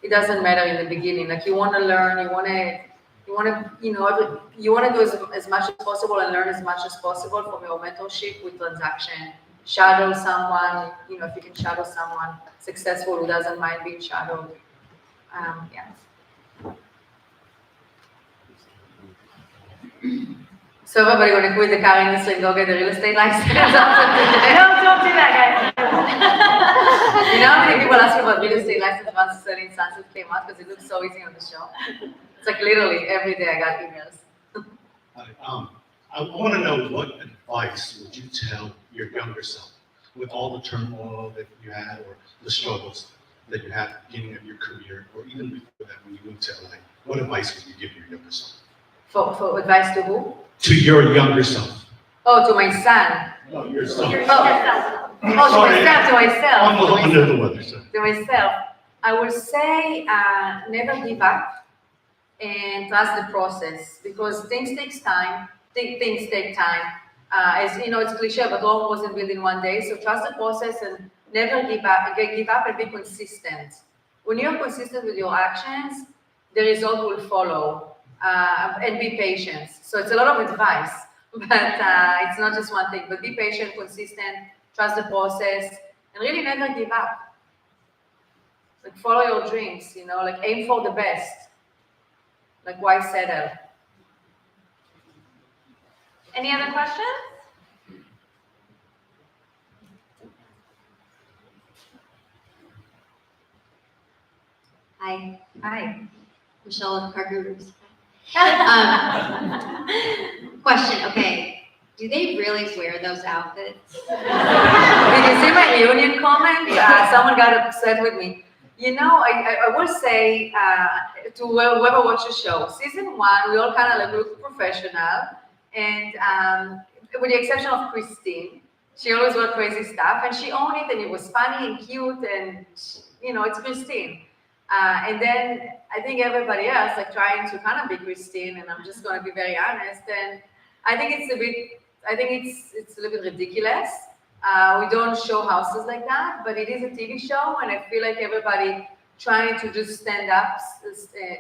it doesn't matter in the beginning. Like you want to learn, you want to do as much as possible and learn as much as possible from your mentorship with transaction. Shadow someone, if you can shadow someone successful who doesn't mind being shadowed. Yeah. So everybody want to quit the car industry and go get a real estate license? No, don't do that, guys. You know how many people ask you about real estate license once selling Sunset came out because it looks so easy on the show? It's like literally every day I got emails. I want to know what advice would you tell your younger self with all the turmoil that you had or the struggles that you had at the beginning of your career or even before that when you moved to LA? What advice would you give your younger self? For advice to who? To your younger self. Oh, to my son. No, yourself. Yourself. To myself. I'm a little under the weather, so. To myself. I will say never give up and trust the process because things take time. Things take time. As you know, it's cliche, but Rome wasn't built in one day. So trust the process and never give up. Give up and be consistent. When you're consistent with your actions, the result will follow. And be patient. So it's a lot of advice, but it's not just one thing. But be patient, consistent, trust the process, and really never give up. Like follow your dreams, like aim for the best. Like why settle? Any other questions? Hi. Michelle of Parker Groups. Question, okay. Do they really wear those outfits? Did you see my reunion comment? Someone got upset with me. I will say to whoever watched the show, season 1, we all kind of look professional. And with the exception of Christine, she always wore crazy stuff and she owned it and it was funny and cute and, it's Christine. And then I think everybody else like trying to kind of be Christine, and I'm just going to be very honest. And I think it's a little bit ridiculous. We don't show houses like that, but it is a TV show, and I feel like everybody trying to just stand up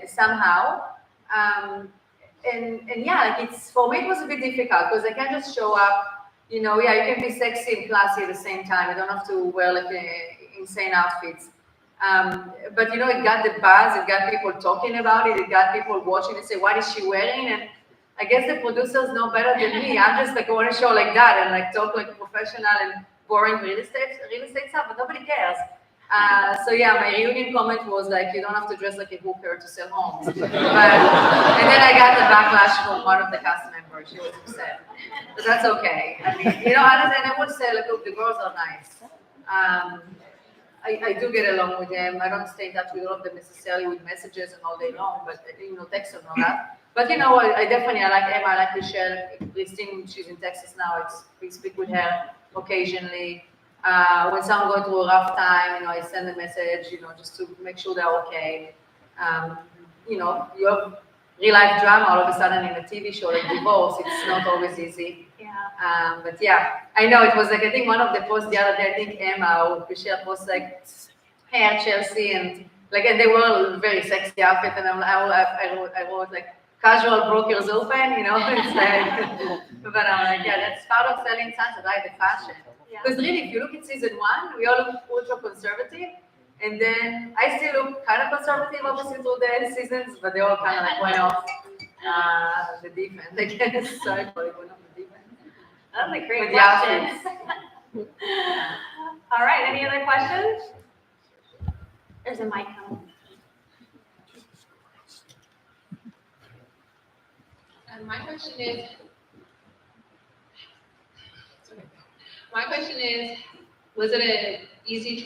somehow. And yeah, like for me it was a bit difficult because I can't just show up. You can be sexy and classy at the same time. You don't have to wear like insane outfits. But it got the buzz, it got people talking about it, it got people watching and say, what is she wearing? And I guess the producers know better than me. I'm just like, I want to show like that and like talk like a professional and boring real estate stuff, but nobody cares. So yeah, my reunion comment was like, you don't have to dress like a hooker to sell homes. And then I got the backlash from one of the cast members. She was upset. But that's okay. I mean, honestly, and I would say like, look, the girls are nice. I do get along with them. I don't stay in touch with all of them necessarily with messages and all day long, but text and all that. But I like Emma, I like Michelle, Christine, she's in Texas now. We speak with her occasionally. When someone going through a rough time, I send a message, just to make sure they're okay. You have real life drama all of a sudden in a TV show like divorce. It's not always easy. Yeah. But yeah, I know it was like, I think one of the posts the other day, I think Emma or Michelle posted like hair Chelsea and they were very sexy outfit, and I wrote like, casual brokers open, you know, it's like, but I'm like, yeah, that's part of selling sunset, right, the fashion. Yeah. Because really, if you look at season 1, we all look ultra conservative, and then I still look kind of conservative, obviously, through the end seasons, but they all kind of like went off the deep end, I guess. Sorry, but it went off the deep end. That's a great With the question. outfits. All right, any other questions? There's a mic coming. My question is, was it an easy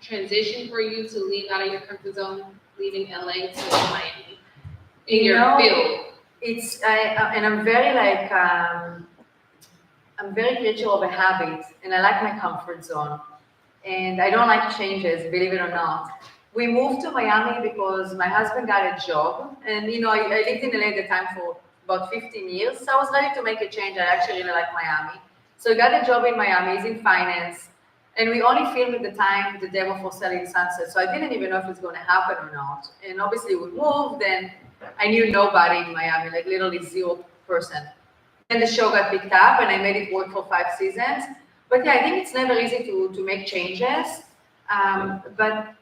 transition for you to leave out of your comfort zone, leaving LA to Miami in your field? It's and I'm very like I'm very creature of a habit, and I like my comfort zone, and I don't like changes, believe it or not. We moved to Miami because my husband got a job, and you know I lived in LA at the time for about 15 years, so I was ready to make a change. I actually really like Miami, so I got a job in Miami. He's in finance, and we only filmed at the time the demo for Selling Sunset, so I didn't even know if it's going to happen or not. And obviously we moved, and I knew nobody in Miami, like literally 0%. Then the show got picked up, and I made it work for 5 seasons. But yeah, I think it's never easy to make changes. But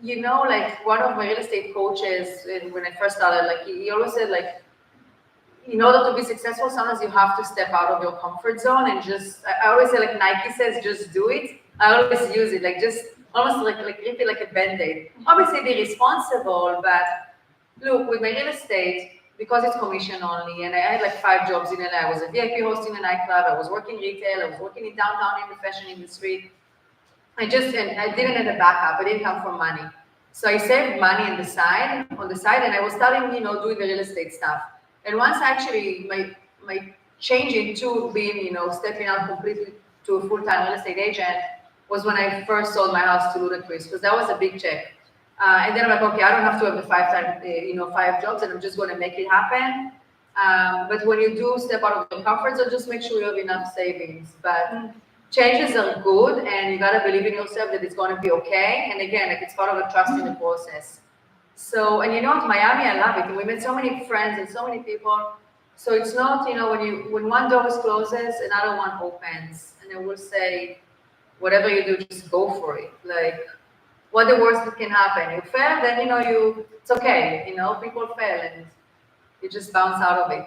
you know, like one of my real estate coaches, when I first started, like he always said, like, in order to be successful, sometimes you have to step out of your comfort zone and just, I always say, like Nike says, just do it. I always use it, like just almost like rip it like a Band-Aid. Obviously be responsible, but look, with my real estate, because it's commission only, and I had like 5 jobs in LA. I was a VIP host in a nightclub, I was working retail, I was working in downtown in the fashion industry. I didn't have a backup, I didn't come from money. So I saved money on the side, and I was starting, you know, doing the real estate stuff. And once actually my change into being, you know, stepping out completely to a full-time real estate agent was when I first sold my house to Ludacris, because that was a big check. And then I'm like, okay, I don't have to have the 5 jobs, and I'm just going to make it happen. But when you do step out of your comfort zone, just make sure you have enough savings. But changes are good, and you gotta believe in yourself that it's going to be okay. And again, like it's part of the trust in the process. So, and you know what, Miami, I love it. And we met so many friends and so many people. So it's not, you know, when one door closes, another one opens. And I will say, whatever you do, just go for it. Like, what the worst that can happen? You fail, then you know it's okay. You know, people fail, and you just bounce out of it.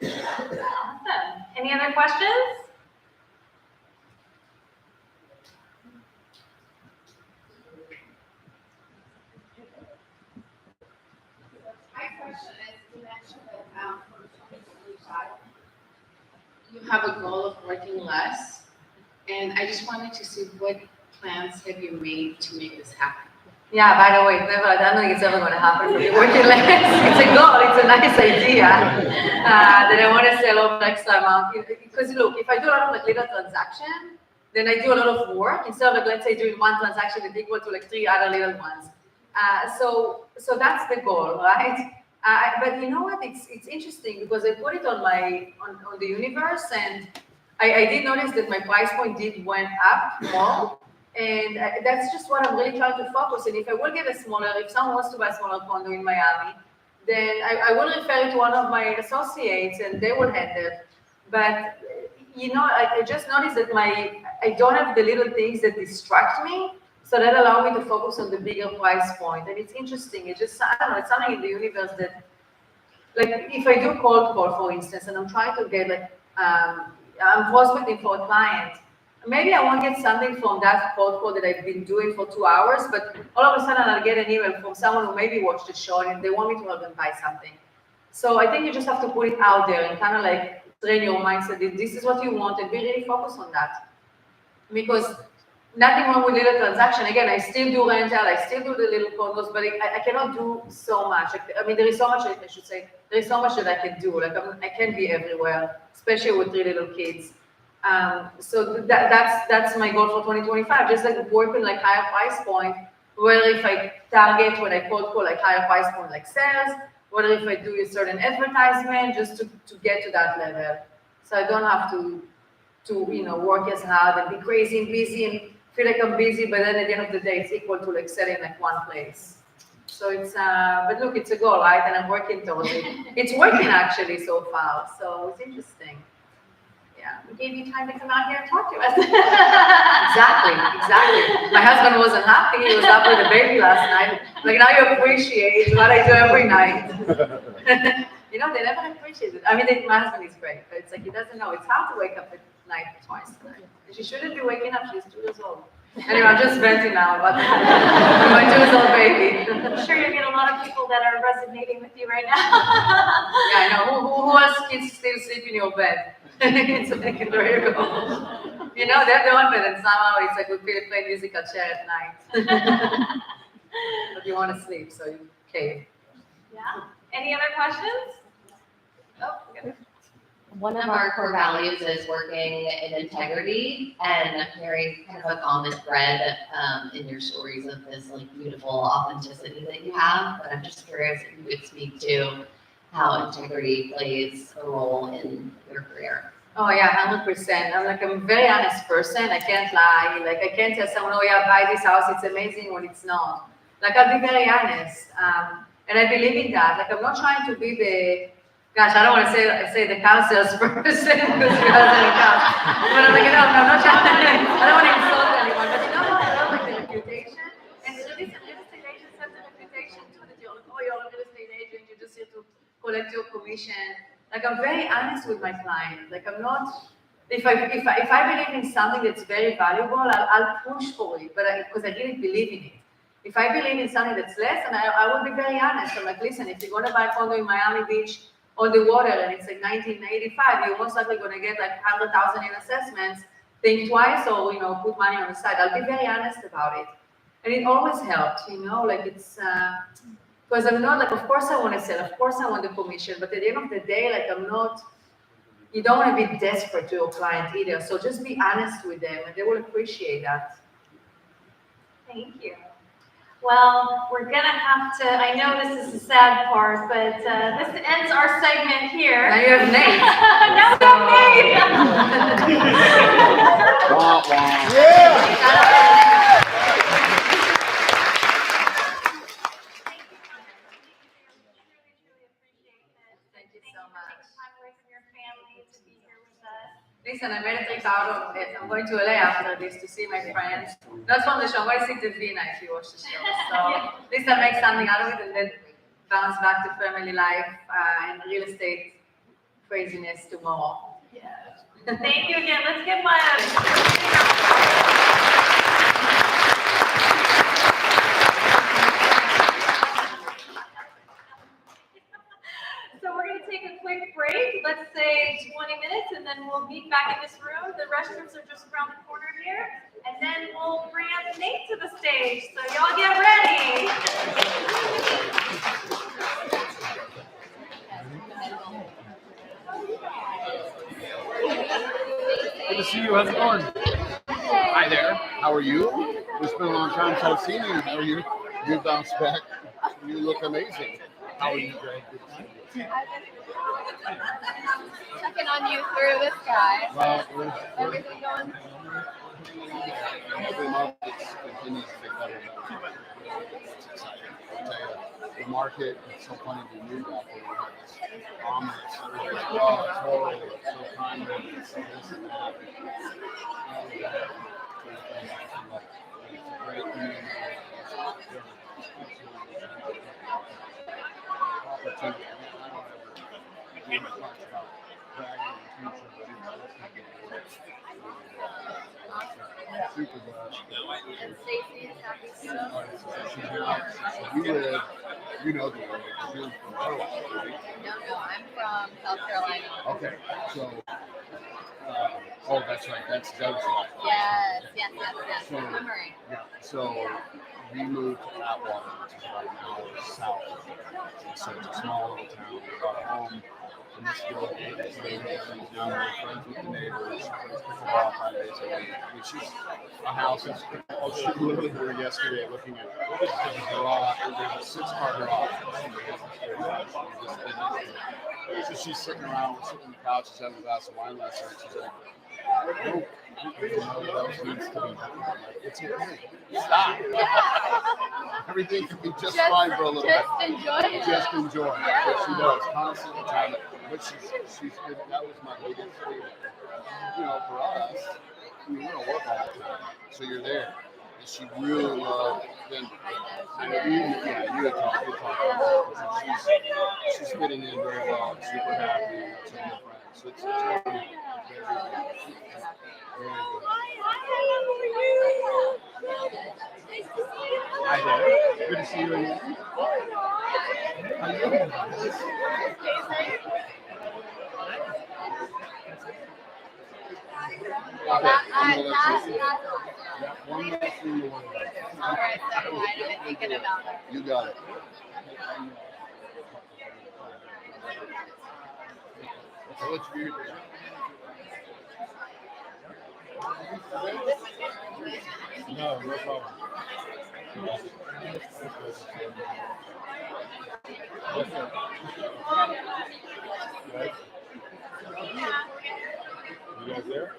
Awesome. Any other questions? My question is, you mentioned that for 2025, you have a goal of working less, and I just wanted to see what plans have you made to make this happen? Yeah, by the way, I don't think it's ever going to happen for me working less. It's a goal, it's a nice idea that I want to sell over extra amount. Because look, if I do a lot of like little transaction, then I do a lot of work instead of like, let's say doing one transaction that's equal to like 3 other little ones. So that's the goal, right? But you know what? It's interesting because I put it on the universe, and I did notice that my price point went up more. And that's just what I'm really trying to focus. And if I will get if someone wants to buy a smaller condo in Miami, then I will refer it to one of my associates, and they will handle it. But you know, I just noticed that I don't have the little things that distract me, so that allow me to focus on the bigger price point. And it's interesting. It's just, I don't know, it's something in the universe that, like, if I do cold call, for instance, and I'm trying to get like, I'm prospecting for a client. Maybe I won't get something from that cold call that I've been doing for 2 hours, but all of a sudden I'll get an email from someone who maybe watched the show and they want me to help them buy something. So I think you just have to put it out there and kind of like train your mindset. This is what you want, and be really focused on that. Because nothing wrong with little transaction. Again, I still do rental, I still do the little condos, but I cannot do so much. I mean, there is so much, I should say, there is so much that I can do. Like I can't be everywhere, especially with 3 little kids. So that's my goal for 2025. Just like working like higher price point. Whether if I target when I cold call like higher price point like sales, whether if I do a certain advertisement, just to get to that level. So I don't have to you know work as hard and be crazy and busy and feel like I'm busy, but then at the end of the day it's equal to like selling like one place. So it's, but look, it's a goal, right? And I'm working towards it. It's working actually so far, so it's interesting. Yeah. We gave you time to come out here and talk to us. Exactly. My husband wasn't happy. He was up with the baby last night. Like, now you appreciate what I do every night. You know, they never appreciate it. I mean, my husband is great, but it's like he doesn't know. It's hard to wake up at night twice a night. And she shouldn't be waking up. She's 2 years old. Anyway, I'm just venting now about my 2-year-old baby. I'm sure you'll get a lot of people that are resonating with you right now. Yeah, I know. Who else can still sleep in your bed? It's like a very cool. You know, they're the one, but then somehow it's like we play musical chair at night. But you want to sleep, so you cave. Yeah. Any other questions? Oh, we got it. One of our core values is working in integrity, and hearing kind of a common thread in your stories of this like beautiful authenticity that you have. But I'm just curious if you could speak to how integrity plays a role in your career. Oh yeah, 100%. I'm a very honest person. I can't lie. Like I can't tell someone, oh yeah, buy this house, it's amazing when it's not. Like I'll be very honest, and I believe in that. Like I'm not trying to be the, gosh, I don't want to say the car salesperson because you have any car. But I'm like, no, I'm not trying. I don't want to insult anyone. But you know what? I love like the reputation, and really some real estate agents have the reputation too that you're like, oh, you're a real estate agent, you're just here to collect your commission. Like I'm very honest with my client. Like I'm not. If I believe in something that's very valuable, I'll push for it, but because I really believe in it. If I believe in something that's less, and I will be very honest. I'm like, listen, if you're gonna buy a condo in Miami Beach on the water and it's like 1985, you're most likely gonna get like 100,000 in assessments. Think twice, or put money on the side. I'll be very honest about it, and it always helps. Like it's. Because I'm not like, of course I want to sell, of course I want the commission, but at the end of the day, like I'm not, you don't want to be desperate to your client either. So just be honest with them and they will appreciate that. Thank you. Well, we're gonna have to, I know this is the sad part, but this ends our segment here. Now you have Nate. Now we have Nate. Yeah. Listen, I made a trip out of it. I'm going to LA after this to see my friends. Not from the show, I'm going to see Davina if you watch the show. So at least I make something out of it and then bounce back to family life and real estate craziness tomorrow. Yeah. Thank you again. Let's give my So we're going to take a quick break, let's say 20 minutes, and then we'll meet back in this room. The restrooms are just around the corner here, and then we'll bring up Nate to the stage. So y'all get ready. Good to see you. How's it going? Hi there. How are you? It's been a long time since I've seen you. How are you? You bounced back. You look amazing. How are you, Greg? Checking on you through this guy. Well, Everything going? The market continues to get better. It's exciting. I'll tell you, the market, it's so funny to move out there. It's ominous. Everybody's like, oh, it's horrible. It's so primary. It's so this and that. It's a great community. Opportunity. I don't ever do much about bragging in the future, but it's super blessed. And Stacey is happy too. You live, you know the area, because you're from Carolina, right? No, I'm from South Carolina. Okay, so, oh, that's right, that's Doug's wife. Yes. So, Memory. yeah, so we moved to Atwater, which is about an hour south. So it's a small little town. We got a home in this building. She's down there, friends with the neighbors. She plays pickleball 5 days a week. I mean, she's a house. She literally were yesterday looking at the garage. There's a 6-car garage. So she's sitting around, we're sitting on the couch, she's having a glass of wine last night. She's like, I don't even know what else needs to be done. I'm like, it's okay. Stop. everything can be just fine for a little bit. Just enjoy it. Just enjoy it. Yeah. But she does constantly trying to. But she's that was my biggest thing. You know, for us, I mean, we're gonna work all the time, so you're there. And she really loved. Then I know you had talked about it. She's fitting in very well. And super happy. Got some good friends. So it's very good. Very good. Hi there. Good to see you again. How you doing? Well, that's One last thing you want to do. all right. So I'm thinking about it. You got it. So let's read it. No, no problem. You guys there?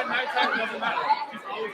Nighttime doesn't matter. She's always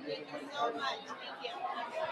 Thank you so much. Thank you.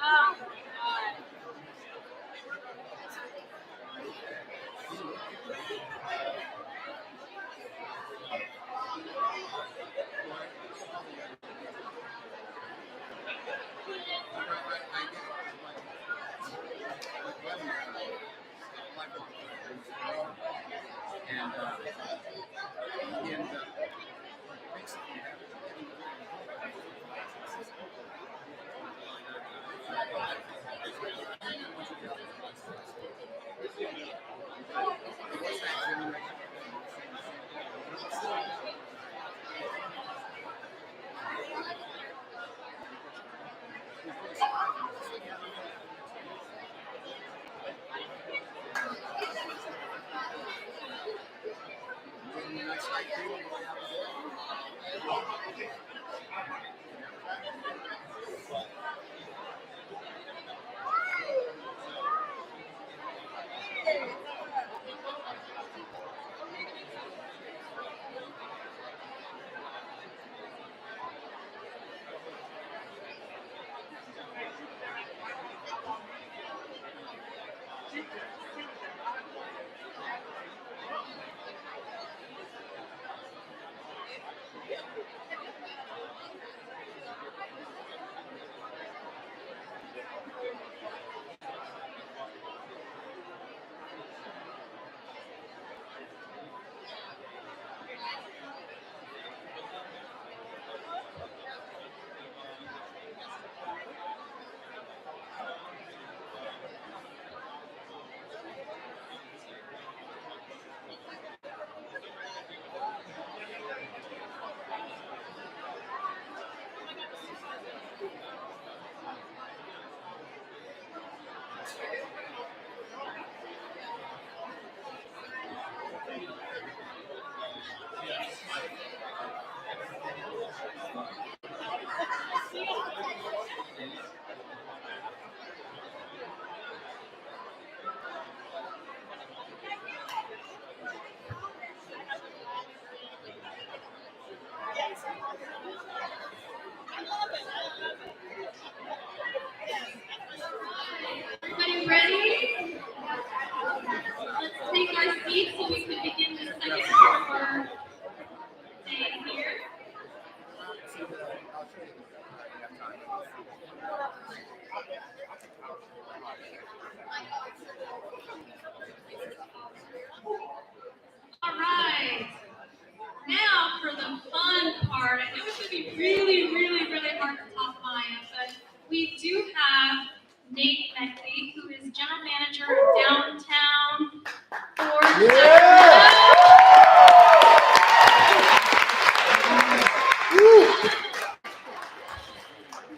Oh, God. Everybody ready? Let's take our seats so we can begin the second part of our day here. All right. Now for the fun part. I know it's going to be really hard to top mine, but we do have Nate Meckley, who is general manager of downtown for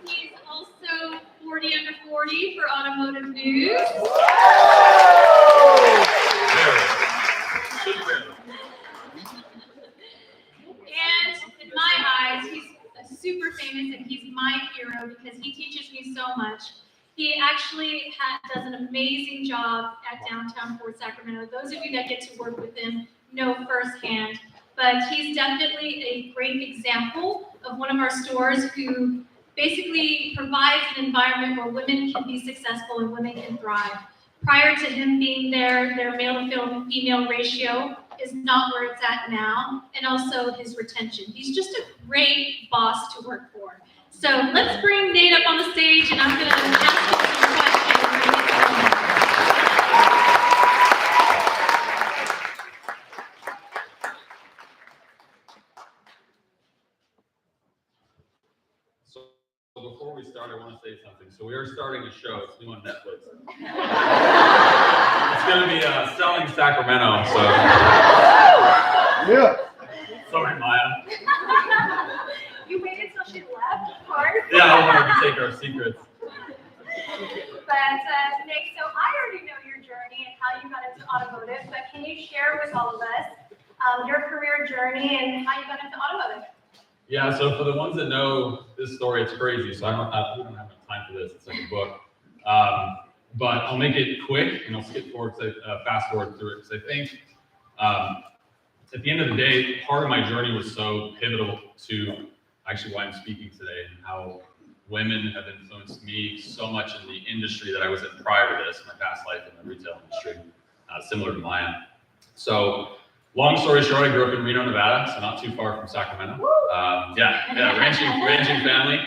He's also 40 under 40 for automotive news. And in my eyes, he's super famous and he's my hero because he teaches me so much. He actually does an amazing job at downtown Fort Sacramento. Those of you that get to work with him know firsthand. But he's definitely a great example of one of our stores who basically provides an environment where women can be successful and women can thrive. Prior to him being there, their male to female ratio is not where it's at now, and also his retention. He's just a great boss to work for. So let's bring Nate up on the stage, and I'm going to ask him some questions. So before we start, I want to say something. So we are starting a show. It's new on Netflix. It's going to be Selling Sacramento. So Yeah. Sorry, Maya. You waited till she left, of course. Yeah, I wanted to take our secrets. But Nick, so I already know your journey and how you got into automotive, but can you share with all of us your career journey and how you got into automotive? Yeah, so for the ones that know this story, it's crazy. So we don't have enough time for this. It's like a book. But I'll make it quick and I'll skip forward, fast forward through it. Because I think at the end of the day, part of my journey was so pivotal to actually why I'm speaking today and how women have influenced me so much in the industry that I was in prior to this, my past life in the retail industry, similar to mine. So long story short, I grew up in Reno, Nevada, so not too far from Sacramento. Ranching family.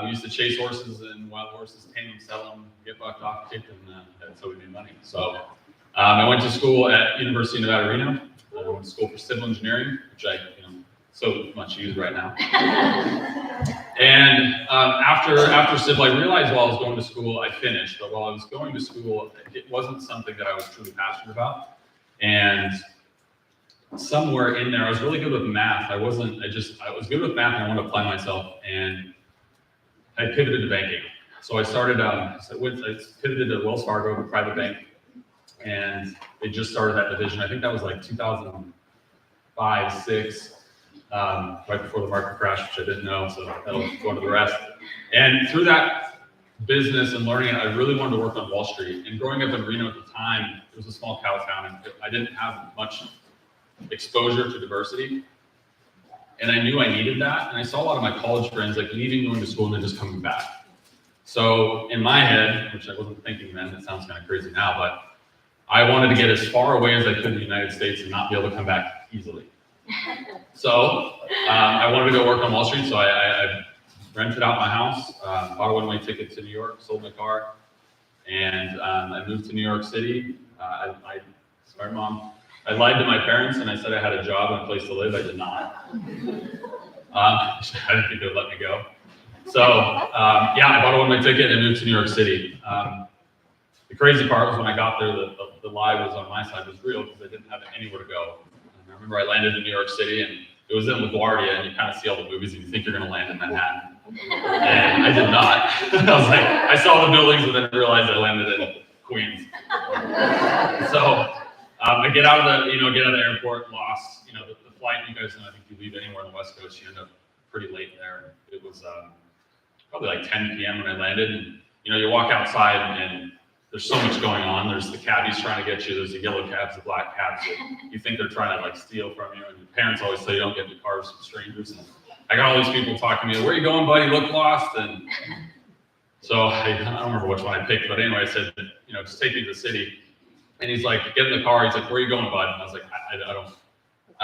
We used to chase horses and wild horses, tame them, sell them, get bucked off, kick them, and that's how we made money. So I went to school at University of Nevada, Reno. I went to school for civil engineering, which I so much use right now. And after civil, I realized while I was going to school, I finished, but while I was going to school, it wasn't something that I was truly passionate about. And somewhere in there, I was really good with math. I was good with math and I wanted to apply myself, and I pivoted to banking. So I started, I pivoted to Wells Fargo, a private bank, and they just started that division. I think that was like 2005, 6, right before the market crash, which I didn't know, so that'll go into the rest. And through that business and learning it, I really wanted to work on Wall Street. And growing up in Reno at the time, it was a small cow town, and I didn't have much exposure to diversity. And I knew I needed that. And I saw a lot of my college friends like leaving, going to school, and then just coming back. So in my head, which I wasn't thinking then, it sounds kind of crazy now, but I wanted to get as far away as I could in the United States and not be able to come back easily. So I wanted to go work on Wall Street. So I rented out my house, bought a one-way ticket to New York, sold my car, and I moved to New York City. Sorry, Mom. I lied to my parents and I said I had a job and a place to live. I did not. I didn't think they would let me go. So I bought a one-way ticket and moved to New York City. The crazy part was when I got there, the lie was on my side, was real because I didn't have anywhere to go. And I remember I landed in New York City and it was in LaGuardia, and you kind of see all the movies and you think you're going to land in Manhattan. And I did not. I was like, I saw the buildings and then realized I landed in Queens. So I get out of the airport, lost, the flight, you guys know, I think you leave anywhere on the West Coast, you end up pretty late there. It was probably like 10 p.m. when I landed, and you walk outside and there's so much going on. There's the cabbies trying to get you. There's the yellow cabs, the black cabs that you think they're trying to like steal from you. And your parents always say you don't get into cars with strangers. And I got all these people talking to me, where are you going, buddy? Look lost. And so I don't remember which one I picked, but anyway, I said, just take me to the city. And he's like, get in the car. He's like, where are you going, bud? And I was like, I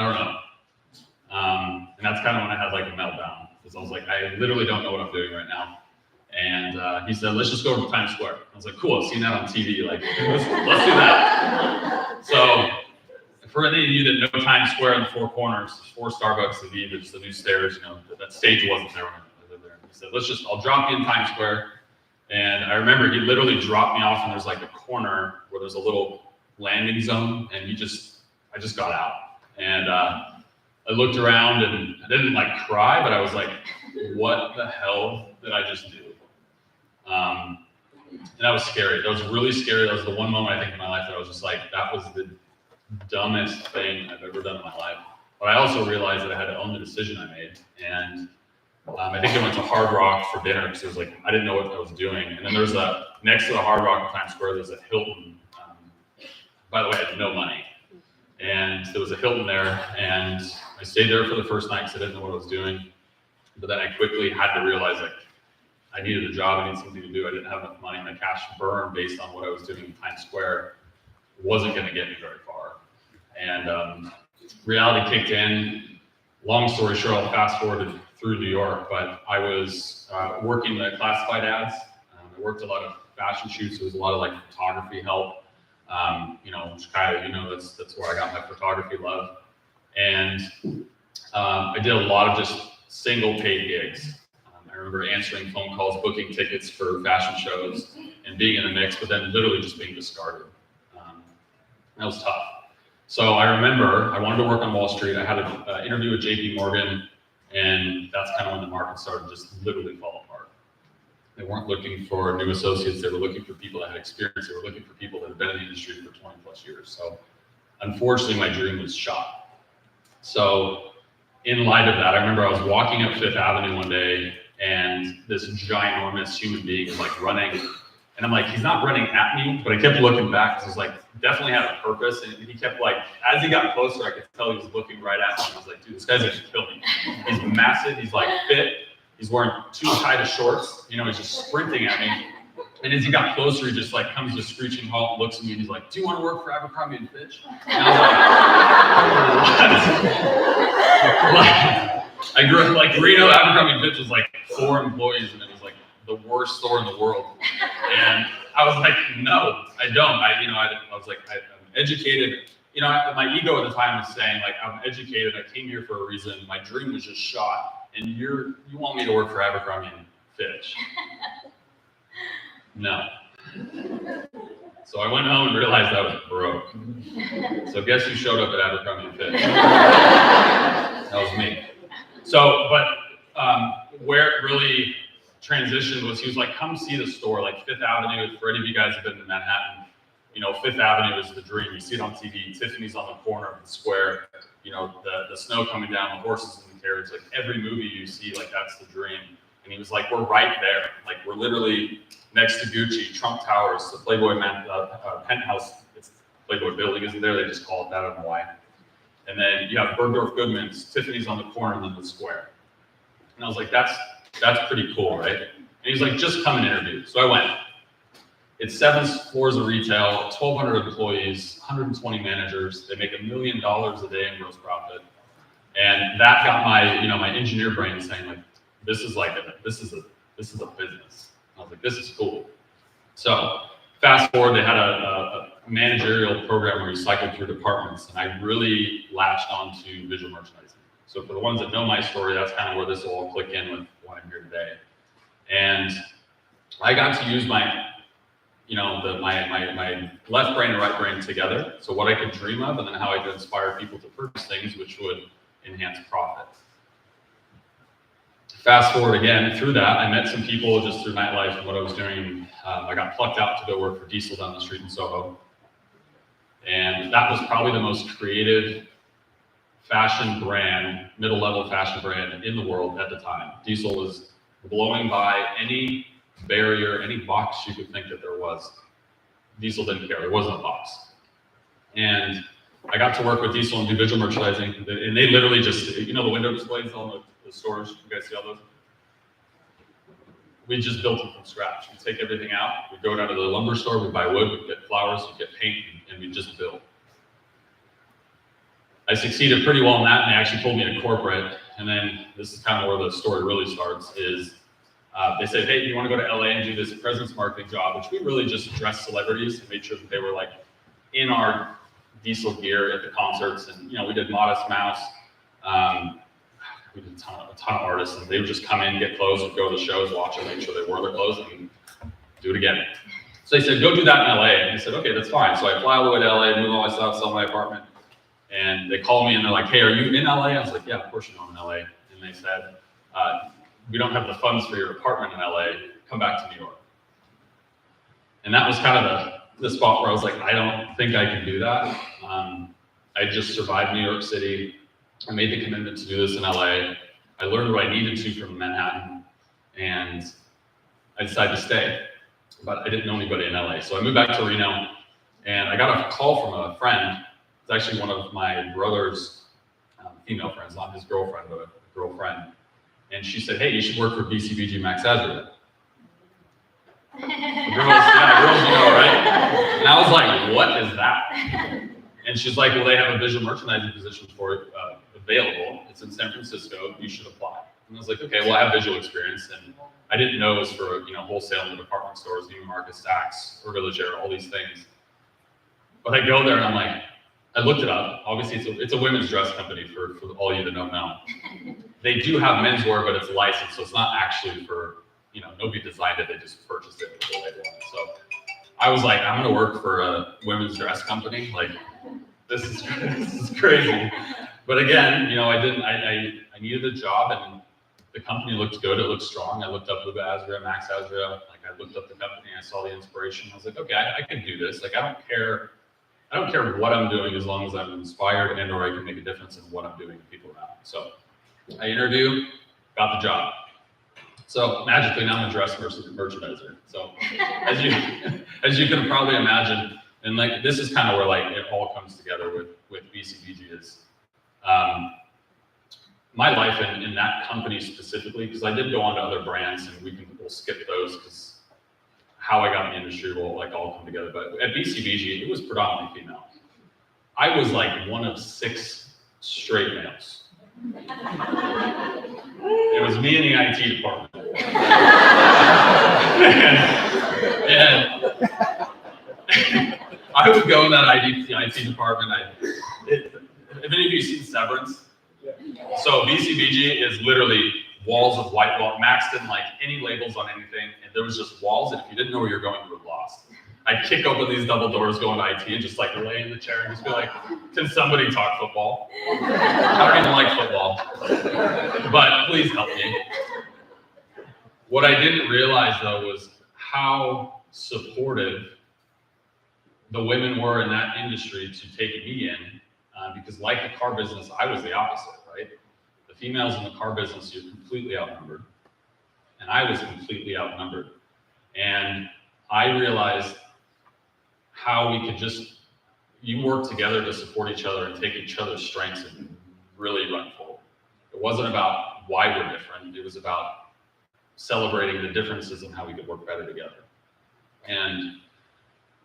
don't know. And that's kind of when I had like a meltdown, because I was like, I literally don't know what I'm doing right now. And he said, let's just go to Times Square. I was like, cool, I've seen that on TV. Like, let's do that. So for any of you that know Times Square in the Four Corners, there's 4 Starbucks, the V, there's the new stairs, that stage wasn't there when I lived there. He said, I'll drop you in Times Square. And I remember he literally dropped me off, and there's like a corner where there's a little landing zone, and I just got out. And I looked around, and I didn't like cry, but I was like, what the hell did I just do? And that was scary. That was really scary. That was the one moment I think in my life that I was just like, that was the dumbest thing I've ever done in my life. But I also realized that I had to own the decision I made. And I think I went to Hard Rock for dinner because it was like, I didn't know what I was doing. And then there's next to the Hard Rock in Times Square, there's a Hilton. By the way, I had no money. And there was a Hilton there, and I stayed there for the first night because I didn't know what I was doing. But then I quickly had to realize like I needed a job, I needed something to do. I didn't have enough money. My cash burn based on what I was doing in Times Square wasn't going to get me very far. And reality kicked in. Long story short, I'll fast forward through New York, but I was working the classified ads. I worked a lot of fashion shoots. There was a lot of like photography help. Chicago, that's where I got my photography love. And I did a lot of just single paid gigs. I remember answering phone calls, booking tickets for fashion shows, and being in the mix, but then literally just being discarded. That was tough. So I remember I wanted to work on Wall Street. I had an interview with JP Morgan, And that's kind of when the market started to just literally fall apart. They weren't looking for new associates. They were looking for people that had experience. They were looking for people that had been in the industry for 20 plus years. So unfortunately, my dream was shot. So in light of that, I remember I was walking up Fifth Avenue one day and this ginormous human being was like running. And I'm like, he's not running at me, but I kept looking back because it was like, definitely had a purpose. And he kept like, as he got closer, I could tell he was looking right at me. I was like, dude, this guy's gonna kill me. He's massive, he's like fit. He's wearing too tight of shorts, you know, he's just sprinting at me. And as he got closer, he just like comes to a screeching halt, looks at me, and he's like, "Do you want to work for Abercrombie and Fitch?" And I was like, I grew up like Reno, Abercrombie and Fitch was like 4 employees, and it was like the worst store in the world. And I was like, "No, I don't." I was like, I'm educated. You know, my ego at the time was saying like, "I'm educated. I came here for a reason. My dream was just shot, and you want me to work for Abercrombie and Fitch?" No. So I went home and realized I was broke. So guess who showed up at Abercrombie and Fitch? That was me. So, but where it really transitioned was he was like, "Come see the store." Like Fifth Avenue, for any of you guys who've been to Manhattan, you know, Fifth Avenue is the dream. You see it on TV. Tiffany's on the corner of the square. You know, the snow coming down, the horses in the carriage. Like every movie you see, like that's the dream. And he was like, "We're right there. Like we're literally next to Gucci, Trump Towers, the Playboy penthouse. It's Playboy building isn't there. They just call it that. I don't know why. And then you have Bergdorf Goodman's, Tiffany's on the corner, and then the square." And I was like, that's pretty cool, right? And he's like, "Just come and interview." So I went. It's 7 floors of retail, 1,200 employees, 120 managers. They make $1 million a day in gross profit. And that got my, you know, my engineer brain saying like, this is a business. I was like, this is cool. So fast forward, they had a managerial program where you cycled through departments, and I really latched onto visual merchandising. So for the ones that know my story, that's kind of where this will all click in with why I'm here today. And I got to use my, you know, my left brain and right brain together. So what I could dream of, and then how I could inspire people to purchase things which would enhance profit. Fast forward again, through that, I met some people just through nightlife and what I was doing. I got plucked out to go work for Diesel down the street in Soho. And that was probably the most creative fashion brand, middle-level fashion brand in the world at the time. Diesel was blowing by any barrier, any box you could think that there was. Diesel didn't care, there wasn't a box. And I got to work with Diesel and do visual merchandising, and they literally just, you know, the window displays on the stores, you guys see all those? We just built them from scratch. We take everything out, we go down to the lumber store, we buy wood, we get flowers, we get paint, and we just build. I succeeded pretty well in that, and they actually pulled me to corporate. And then this is kind of where the story really starts, is they said, "Hey, you want to go to LA and do this presence marketing job?" Which we really just dressed celebrities and made sure that they were like in our Diesel gear at the concerts. And, you know, we did Modest Mouse. We did a ton of artists, and they would just come in, get clothes, and go to the shows, watch them, make sure they wore their clothes, and do it again. So they said, "Go do that in LA." And I said, "Okay, that's fine." So I fly all the way to LA, move all my stuff, sell my apartment. And they called me and they're like, "Hey, are you in LA?" I was like, "Yeah, of course you know I'm in LA." And they said, "We don't have the funds for your apartment in LA. Come back to New York." And that was kind of the spot where I was like, I don't think I can do that. I just survived New York City. I made the commitment to do this in LA. I learned what I needed to from Manhattan, and I decided to stay. But I didn't know anybody in LA. So I moved back to Reno, and I got a call from a friend. It's actually one of my brother's female friends, not his girlfriend, but a girlfriend. And she said, "Hey, you should work for BCBG Max Azure." Girls, you know, right? And I was like, "What is that?" And she's like, "Well, they have a visual merchandising position for it available. It's in San Francisco. You should apply." And I was like, "Okay, well, I have visual experience." And I didn't know it was for, you know, wholesale in the department stores, Neiman Marcus, Saks, or Village Air, all these things. But I go there and I'm like, I looked it up. Obviously, it's a women's dress company for all you that don't know. They do have menswear, but it's licensed, so it's not actually for, you know, nobody designed it. They just purchased it for what they wanted. So I was like, I'm going to work for a women's dress company. Like, this is crazy. But again, you know, I needed a job, and the company looked good. It looked strong. I looked up Luba Azria, Max Azria. Like, I looked up the company. I saw the inspiration. I was like, okay, I can do this. Like, I don't care what I'm doing as long as I'm inspired and or I can make a difference in what I'm doing to people around me. So I interviewed, got the job. So magically now I'm a dress merchandiser. So as you can probably imagine, and like this is kind of where like it all comes together with BCBG is my life in that company specifically, because I did go on to other brands and we'll skip those because how I got in the industry will like all come together. But at BCBG, it was predominantly female. I was like one of 6 straight males. It was me in the IT department. and I would go in that IT department. Have any of you seen Severance? So BCBG is literally walls of white wall. Max didn't like any labels on anything, and there was just walls, and if you didn't know where you're going, you were lost. I'd kick open these double doors, go into IT, and just like lay in the chair and just be like, can somebody talk football? I don't even like football, but please help me. What I didn't realize though was how supportive the women were in that industry to taking me in, because like the car business, I was the opposite, right? The females in the car business, you're completely outnumbered, and I was completely outnumbered. And I realized how we could you work together to support each other and take each other's strengths and really run forward. It wasn't about why we're different. It was about celebrating the differences and how we could work better together. And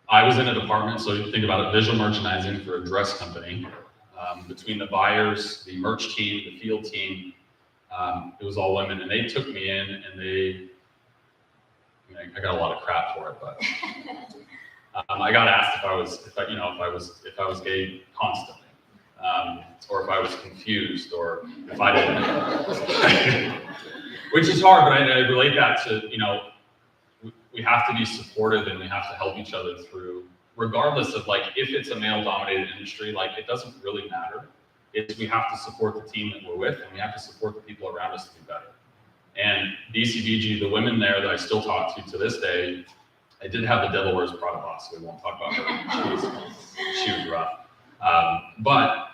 I was in a department, so you think about it, visual merchandising for a dress company. Between the buyers, the merch team, the field team, it was all women, and they took me in, and I got a lot of crap for it, but I got asked if I was gay constantly, or if I was confused, or if I didn't, which is hard, but I relate that to, we have to be supportive and we have to help each other through, regardless of like, if it's a male-dominated industry, like it doesn't really matter. We have to support the team that we're with, and we have to support the people around us to do better. And BCBG, the women there that I still talk to this day, I did have the Devil Wears Prada boss, so we won't talk about her. She was rough. But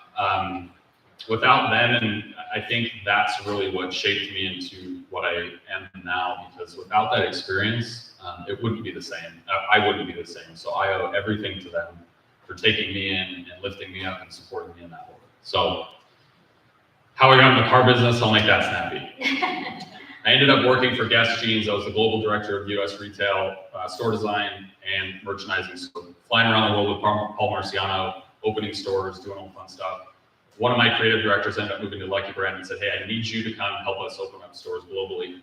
without them, and I think that's really what shaped me into what I am now, because without that experience, it wouldn't be the same. I wouldn't be the same. So I owe everything to them for taking me in and lifting me up and supporting me in that world. So how I got in the car business, I'll make that snappy. I ended up working for Guess Jeans. I was the global director of US retail, store design, and merchandising. So flying around the world with Paul Marciano, opening stores, doing all fun stuff. One of my creative directors ended up moving to Lucky Brand and said, hey, I need you to come help us open up stores globally.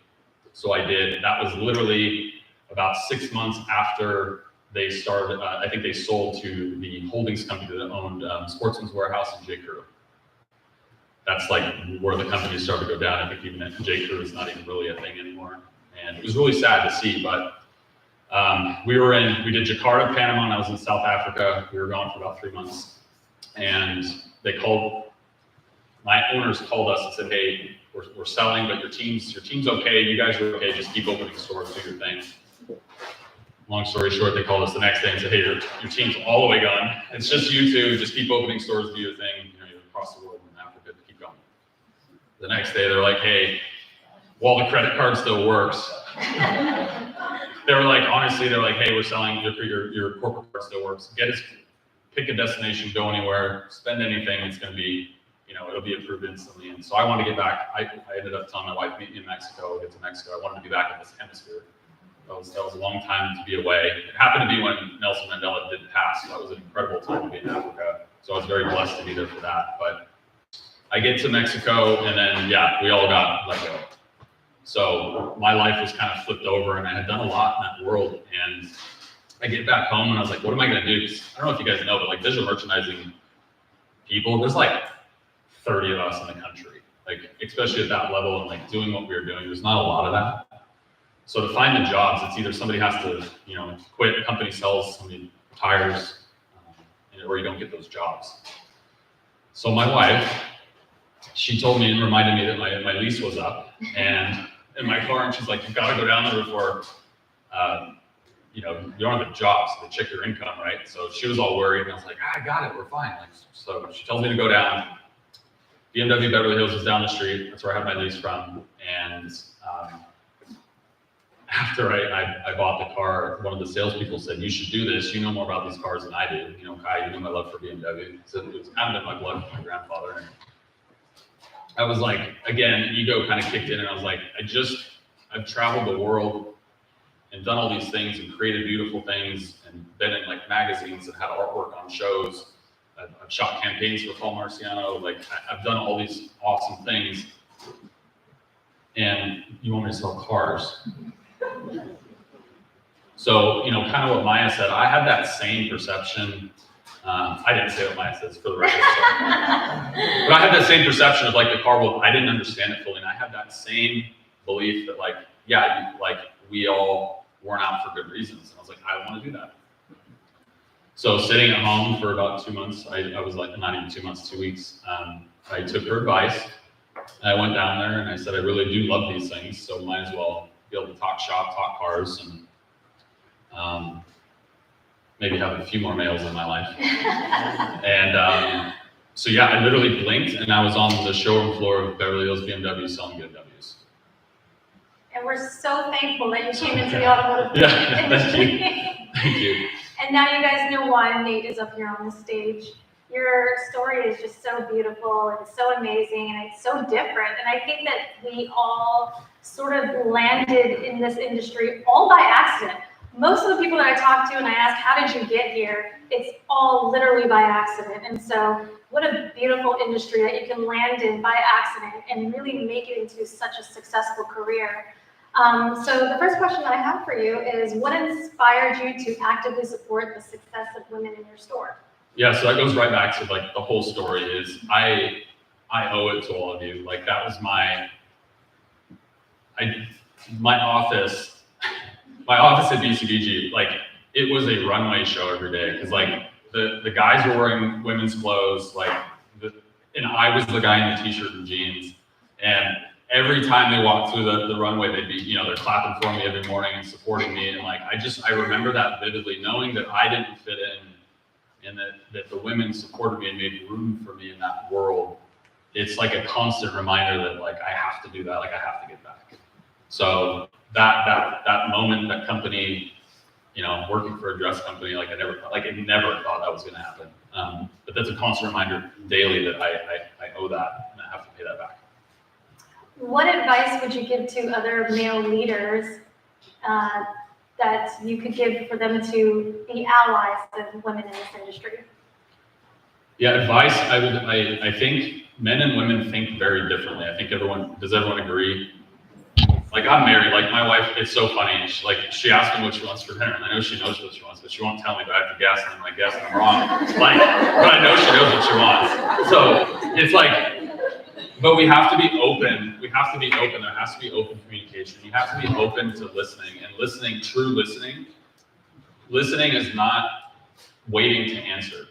So I did. That was literally about 6 months after they started. I think they sold to the holdings company that owned Sportsman's Warehouse and J. Crew. That's like where the company started to go down. I think even J. Crew is not even really a thing anymore. And it was really sad to see, but we did Jakarta, Panama, and I was in South Africa. We were gone for about 3 months. And my owners called us and said, hey, we're selling, but your team's okay. You guys are okay. Just keep opening stores, do your thing. Long story short, they called us the next day and said, hey, your team's all the way gone. It's just you two. Just keep opening stores, do your thing. You're across the world in Africa, keep going. The next day, they're like, hey, well, the credit card still works. They were like, honestly, they're like, hey, we're selling, your corporate card still works. Pick a destination, go anywhere, spend anything. It's going to be, it'll be approved instantly. And so I wanted to get back. I ended up telling my wife, meet me in Mexico, get to Mexico. I wanted to be back in this hemisphere. That was a long time to be away. It happened to be when Nelson Mandela didn't pass. So that was an incredible time to be in Africa. So I was very blessed to be there for that. But I get to Mexico, and then, we all got let go. So my life was kind of flipped over, and I had done a lot in that world. And I get back home, and I was like, what am I going to do? I don't know if you guys know, but like visual merchandising people, there's like 30 of us in the country, like especially at that level and like doing what we were doing. There's not a lot of that. So to find the jobs, it's either somebody has to, quit, a company sells, somebody retires, or you don't get those jobs. So my wife she told me and reminded me that my lease was up and in my car, and she's like, "You gotta go down there before, you don't have a job, so they check your income, right?" So she was all worried, and I was like, "I got it, we're fine." Like, so she tells me to go down. BMW Beverly Hills is down the street. That's where I have my lease from. And after I bought the car, one of the salespeople said, "You should do this. You know more about these cars than I do. Kai, you know my love for BMW." So it was kind of in my blood from my grandfather. And I was like, again, ego kind of kicked in, and I was like, I've traveled the world and done all these things and created beautiful things and been in like magazines and had artwork on shows. I've shot campaigns for Paul Marciano. Like I've done all these awesome things. And you want me to sell cars? So, kind of what Maya said, I had that same perception. I didn't say what Maya says for the record, sorry. But I had that same perception of like the car world. I didn't understand it fully. And I had that same belief that like, yeah, we all weren't out for good reasons. And I was like, I want to do that. So sitting at home for about 2 months, I was like, not even 2 months, 2 weeks. I took her advice. And I went down there and I said, I really do love these things. So might as well be able to talk shop, talk cars, and maybe have a few more males in my life. And so yeah, I literally blinked and I was on the showroom floor of Beverly Hills BMW selling BMWs. And we're so thankful that you came into the automotive Yeah, industry. Thank you. And now you guys know why Nate is up here on the stage. Your story is just so beautiful and so amazing and it's so different. And I think that we all sort of landed in this industry all by accident. Most of the people that I talk to and I ask, how did you get here? It's all literally by accident. And so what a beautiful industry that you can land in by accident and really make it into such a successful career. So the first question that I have for you is, what inspired you to actively support the success of women in your store? Yeah, so that goes right back to like the whole story is I owe it to all of you. Like that was my office at BCBG. Like it was a runway show every day because like the guys were wearing women's clothes, and I was the guy in the t-shirt and jeans, and every time they walked through the runway, they'd be, they're clapping for me every morning and supporting me. And like, I remember that vividly, knowing that I didn't fit in and that the women supported me and made room for me in that world. It's like a constant reminder that like, I have to do that. Like I have to get back. So that moment, that company, working for a dress company, I never thought that was going to happen. But that's a constant reminder daily that I owe that and I have to pay that back. What advice would you give to other male leaders that you could give for them to be allies of women in this industry? Yeah, advice, I think men and women think very differently. I think does everyone agree? Like I'm married, like my wife, it's so funny. She asked me what she wants for dinner, and I know she knows what she wants, but she won't tell me, but I have to guess, and I guess I'm wrong. But I know she knows what she wants. So it's like, but we have to be open. We have to be open. There has to be open communication. You have to be open to listening, and listening, true listening. Listening is not waiting to answer.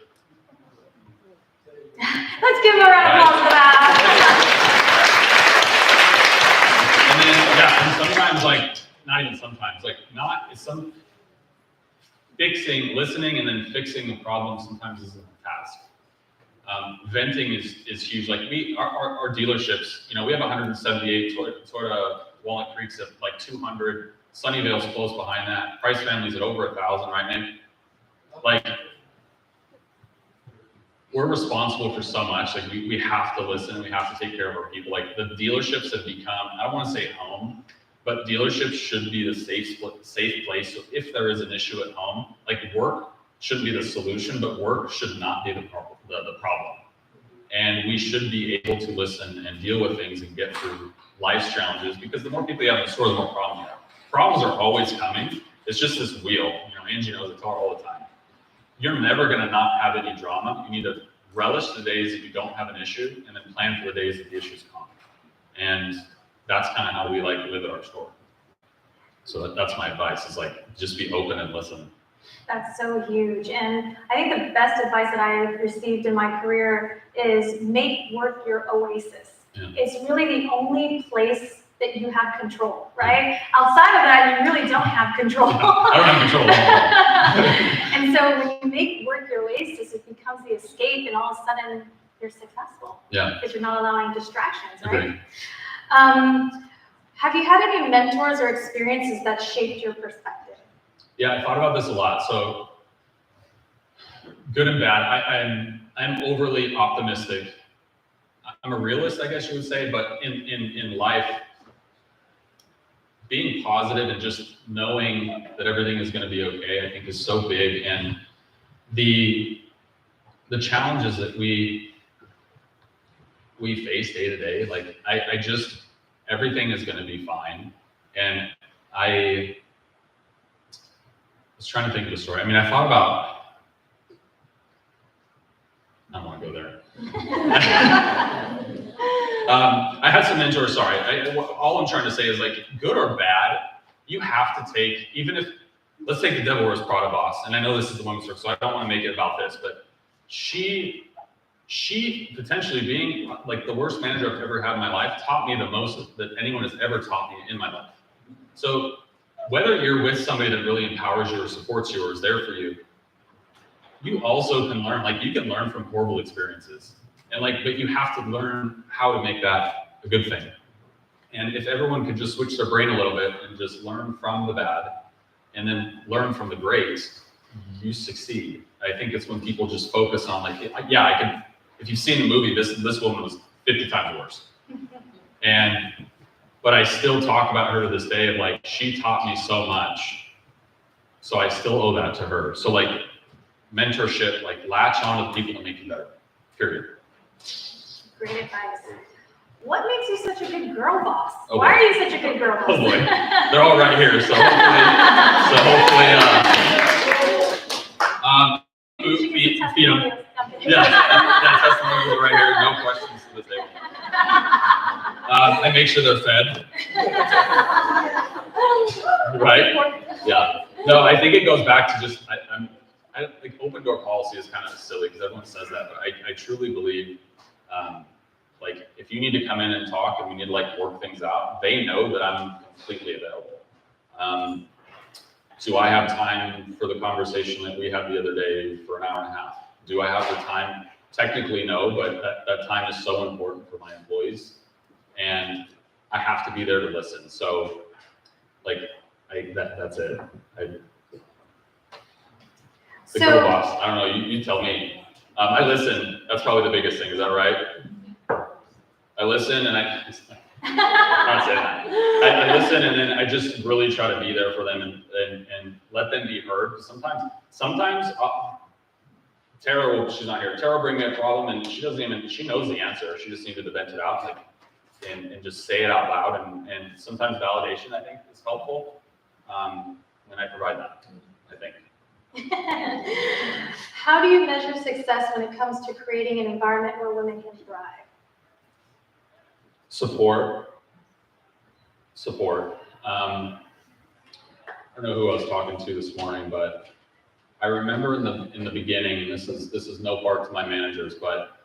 Let's give him a round of applause for that. And then, yeah, and sometimes, not even sometimes, listening and then fixing the problem sometimes isn't a task. Venting is huge. Like our dealerships, we have 178, Toyota Walnut Creek's at 200, Sunnyvale's close behind that, Price Family's at over 1,000, right, man? We're responsible for so much. We have to listen. We have to take care of our people. The dealerships have become, I don't want to say home, but dealerships should be the safe place. So if there is an issue at home, work shouldn't be the solution, but work should not be the problem. And we should be able to listen and deal with things and get through life's challenges, because the more people you have in the store, the more problems you have. Problems are always coming. It's just this wheel. Angie knows it's all the time. You're never going to not have any drama. You need to relish the days that you don't have an issue, and then plan for the days that the issues come. And that's kind of how we live at our store. So that's my advice, is just be open and listen. That's so huge. And I think the best advice that I've received in my career is make work your oasis. Yeah. It's really the only place that you have control, right? Outside of that, you really don't have control. I don't have control at all. And so when you make work your oasis, it becomes the escape, and all of a sudden you're successful. Yeah. Because you're not allowing distractions, right? Agreed. Have you had any mentors or experiences that shaped your perspective? Yeah, I thought about this a lot. So good and bad. I'm overly optimistic. I'm a realist, I guess you would say, but in life, being positive and just knowing that everything is going to be okay, I think is so big. And the challenges that we face day to day, like I just, everything is going to be fine. And I was trying to think of a story. I mean, I thought about, I don't want to go there. I had some mentors, sorry. All I'm trying to say is, like, good or bad, you have to take, even if, let's take the Devil Wears Prada boss, and I know this is the women's circle, so I don't want to make it about this, but she potentially being like the worst manager I've ever had in my life taught me the most that anyone has ever taught me in my life. So whether you're with somebody that really empowers you or supports you or is there for you, you also can learn, like, you can learn from horrible experiences. And like, but you have to learn how to make that a good thing. And if everyone could just switch their brain a little bit and just learn from the bad and then learn from the great, you succeed. I think it's when people just focus on, like, yeah, I can, if you've seen the movie, this woman was 50 times worse. But I still talk about her to this day of, like, she taught me so much. So I still owe that to her. So, like, mentorship, like, latch on to the people that make you better, period. Great advice. What makes you such a good girl boss? Oh, Why boy. are you such a good girl boss? Oh boy, they're all right here, so hopefully, feed them. Yeah, testimonials right here, no questions to the table. I make sure they're fed. Right? Yeah. No, I think it goes back to just, I think open door policy is kind of silly because everyone says that, but I truly believe, like, if you need to come in and talk and we need to, like, work things out, they know that I'm completely available. Do I have time for the conversation that we had the other day for an hour and a half? Do I have the time? Technically, no, but that time is so important for my employees, and I have to be there to listen. So, like, that's it. The girl boss, I don't know, you tell me. I listen, that's probably the biggest thing, is that right? I listen and I listen, and then I just really try to be there for them and let them be heard. Sometimes Tara she's not here. Tara will bring me a problem and she knows the answer. She just needed to vent it out, like, and just say it out loud. And sometimes validation, I think, is helpful. And I provide that, I think. How do you measure success when it comes to creating an environment where women can thrive? Support. I don't know who I was talking to this morning, but I remember in the beginning, and this is no part to my managers, but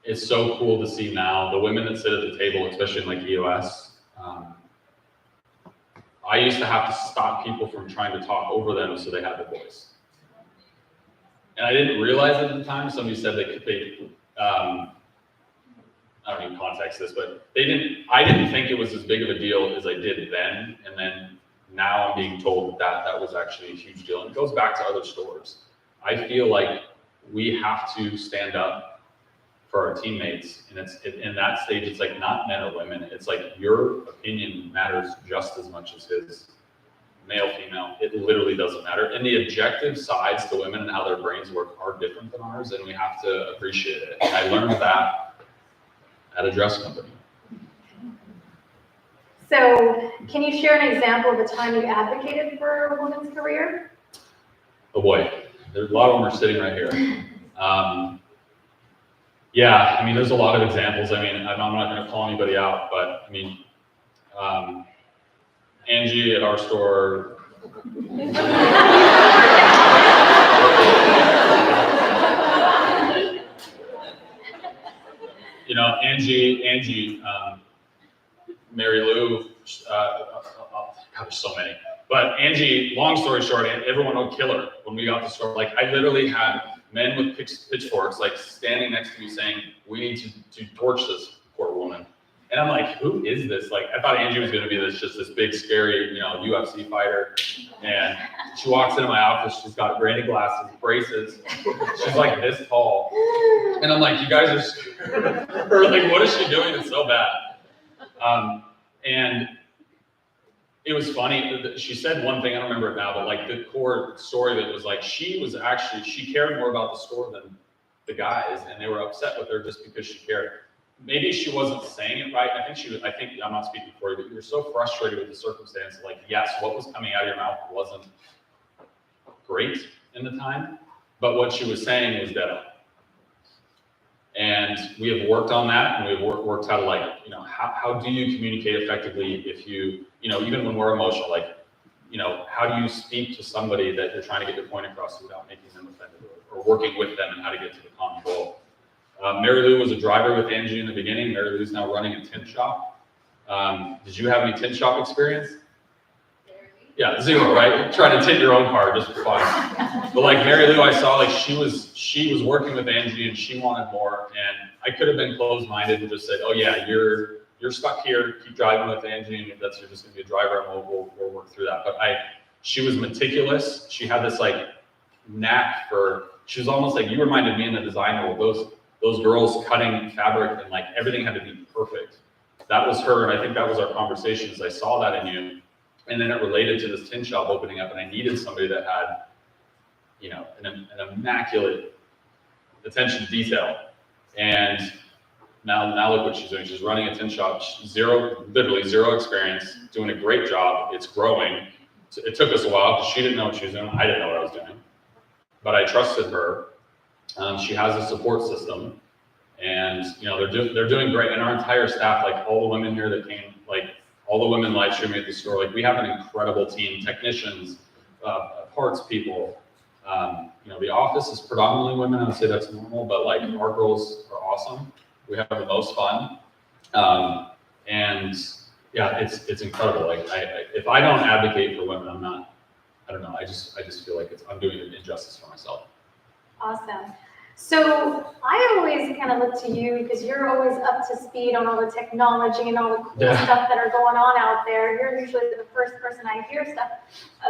it's so cool to see now the women that sit at the table, especially in, like, EOS. I used to have to stop people from trying to talk over them so they had the voice. And I didn't realize it at the time. Somebody said I don't even context this, but I didn't think it was as big of a deal as I did then. And then now I'm being told that was actually a huge deal. And it goes back to other stores. I feel like we have to stand up for our teammates. And in that stage, it's like not men or women. It's like your opinion matters just as much as his. Male, female, it literally doesn't matter. And the objective sides to women and how their brains work are different than ours, and we have to appreciate it. And I learned that at a dress company. So, can you share an example of a time you advocated for a woman's career? Oh boy, there's a lot of them are sitting right here. Yeah, I mean, there's a lot of examples. I mean, I'm not going to call anybody out, but I mean, Angie at our store, You know, Angie, Mary Lou, God, there's so many. But Angie, long story short, everyone would kill her when we got to the store. Like, I literally had men with pitchforks, like, standing next to me saying, we need to torch this poor woman. And I'm like, who is this? Like, I thought Angie was going to be just this big, scary, UFC fighter. And she walks into my office, she's got granny glasses, braces. She's like this tall. And I'm like, you guys are like, what is she doing that's so bad? And it was funny. She said one thing, I don't remember it now, but like the core story of it was like, she cared more about the store than the guys, and they were upset with her just because she cared. Maybe she wasn't saying it right. I think I'm not speaking for you, but you were so frustrated with the circumstance. Like, yes, what was coming out of your mouth wasn't great in the time, but what she was saying was dead on. And we have worked on that, and we've worked how to, like, how do you communicate effectively if you, even when we're emotional, like, how do you speak to somebody that you're trying to get your point across without making them offended, or working with them and how to get to the common goal. Mary Lou was a driver with Angie in the beginning. Mary Lou's now running a tint shop. Did you have any tint shop experience? Yeah, zero, right? Trying to tint your own car just for fun. But like Mary Lou, I saw like she was working with Angie and she wanted more. And I could have been closed-minded and just said, oh yeah, you're stuck here. Keep driving with Angie, and if you're just gonna be a driver, and we'll work through that. But she was meticulous. She had this like knack for. She was almost like, you reminded me in the design role, those girls cutting fabric, and like everything had to be perfect. That was her, and I think that was our conversations. I saw that in you, and then it related to this tin shop opening up, and I needed somebody that had, an immaculate attention to detail. And now look what she's doing. She's running a tin shop, literally zero experience, doing a great job. It's growing. It took us a while because she didn't know what she was doing. I didn't know what I was doing, but I trusted her. She has a support system, and they're doing great. And our entire staff, like all the women here that came, like all the women live streaming at the store, like we have an incredible team, technicians, parts people. The office is predominantly women. I would say that's normal, but like our girls are awesome. We have the most fun, and yeah, it's incredible. Like if I don't advocate for women, I'm not. I don't know. I just feel like I'm doing an injustice for myself. Awesome. So I always kind of look to you because you're always up to speed on all the technology and all the cool stuff that are going on out there. You're usually the first person I hear stuff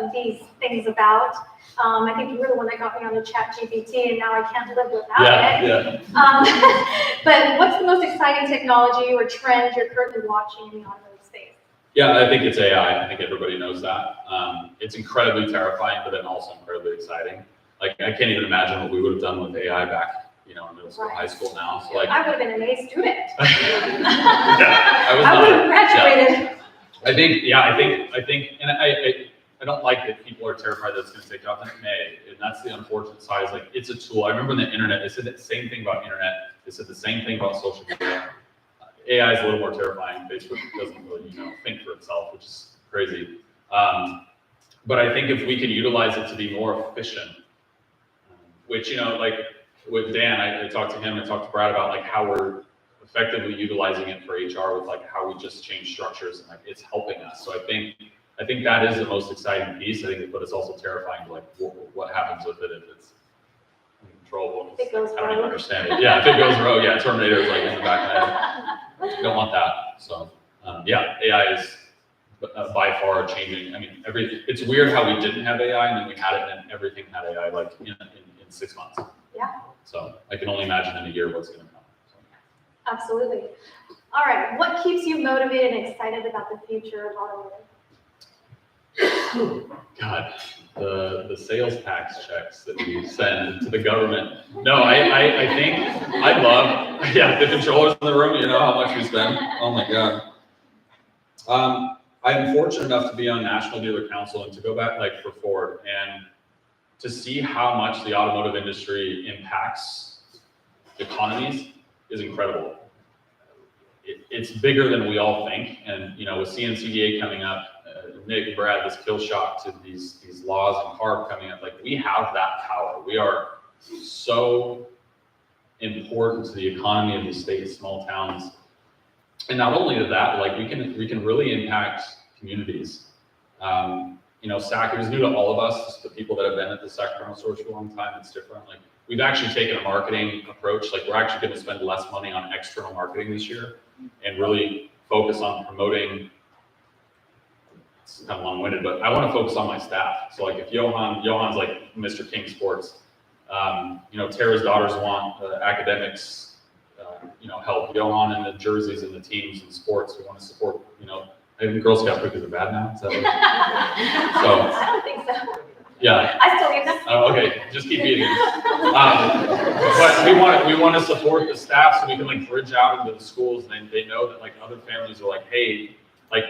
of these things about. I think you were the one that got me on the ChatGPT, and now I can't live without it. Yeah. But what's the most exciting technology or trend you're currently watching in the automotive space? Yeah, I think it's AI. I think everybody knows that. It's incredibly terrifying, but then also incredibly exciting. Like, I can't even imagine what we would have done with AI back, in middle school, high school now. So like, I would have been an A student. I would have graduated. Yeah. I think, and I don't like that people are terrified that it's going to take jobs, and it may, and that's the unfortunate side. Is like, it's a tool. I remember on the internet, they said the same thing about internet. They said the same thing about social media. AI is a little more terrifying. Facebook doesn't really, think for itself, which is crazy. But I think if we can utilize it to be more efficient, which, like with Dan, I talked to him, I talked to Brad about like how we're effectively utilizing it for HR with like how we just change structures, and like it's helping us. So I think that is the most exciting piece. I think, but it's also terrifying to like what happens with it if it's uncontrollable. I don't even understand it. Yeah, if it goes rogue, yeah, Terminator's like in the back of the head. You don't want that. So yeah, AI is by far changing. I mean, it's weird how we didn't have AI and then we had it and everything had AI like in 6 months. Yeah. So I can only imagine in a year what's going to come. So. Absolutely. All right. What keeps you motivated and excited about the future of automotive? God, the sales tax checks that we send to the government. No, I think I love, the controllers in the room, you know how much we spend. Oh my God. I'm fortunate enough to be on National Dealer Council and to go back like for Ford and to see how much the automotive industry impacts economies is incredible. It's bigger than we all think. And, with CNCDA coming up, Nick and Brad, this kill shot to these laws and CARB coming up, like we have that power. We are so important to the economy of the state, small towns. And not only that, like we can really impact communities. You know, SAC is new to all of us, the people that have been at the Sacramento store for a long time. It's different. Like we've actually taken a marketing approach. Like we're actually going to spend less money on external marketing this year and really focus on promoting. It's kind of long-winded, but I want to focus on my staff. So like if Johan's like Mr. King Sports, you know, Tara's daughters want academics, you know, help. Johan and the jerseys and the teams and sports. We want to support, you know, I think Girl Scout cookies are bad now. Is that what? I don't think so. Yeah. I still eat them. Oh, okay. Just keep eating. But we want to support the staff so we can like bridge out into the schools, and they know that like other families are like, hey, like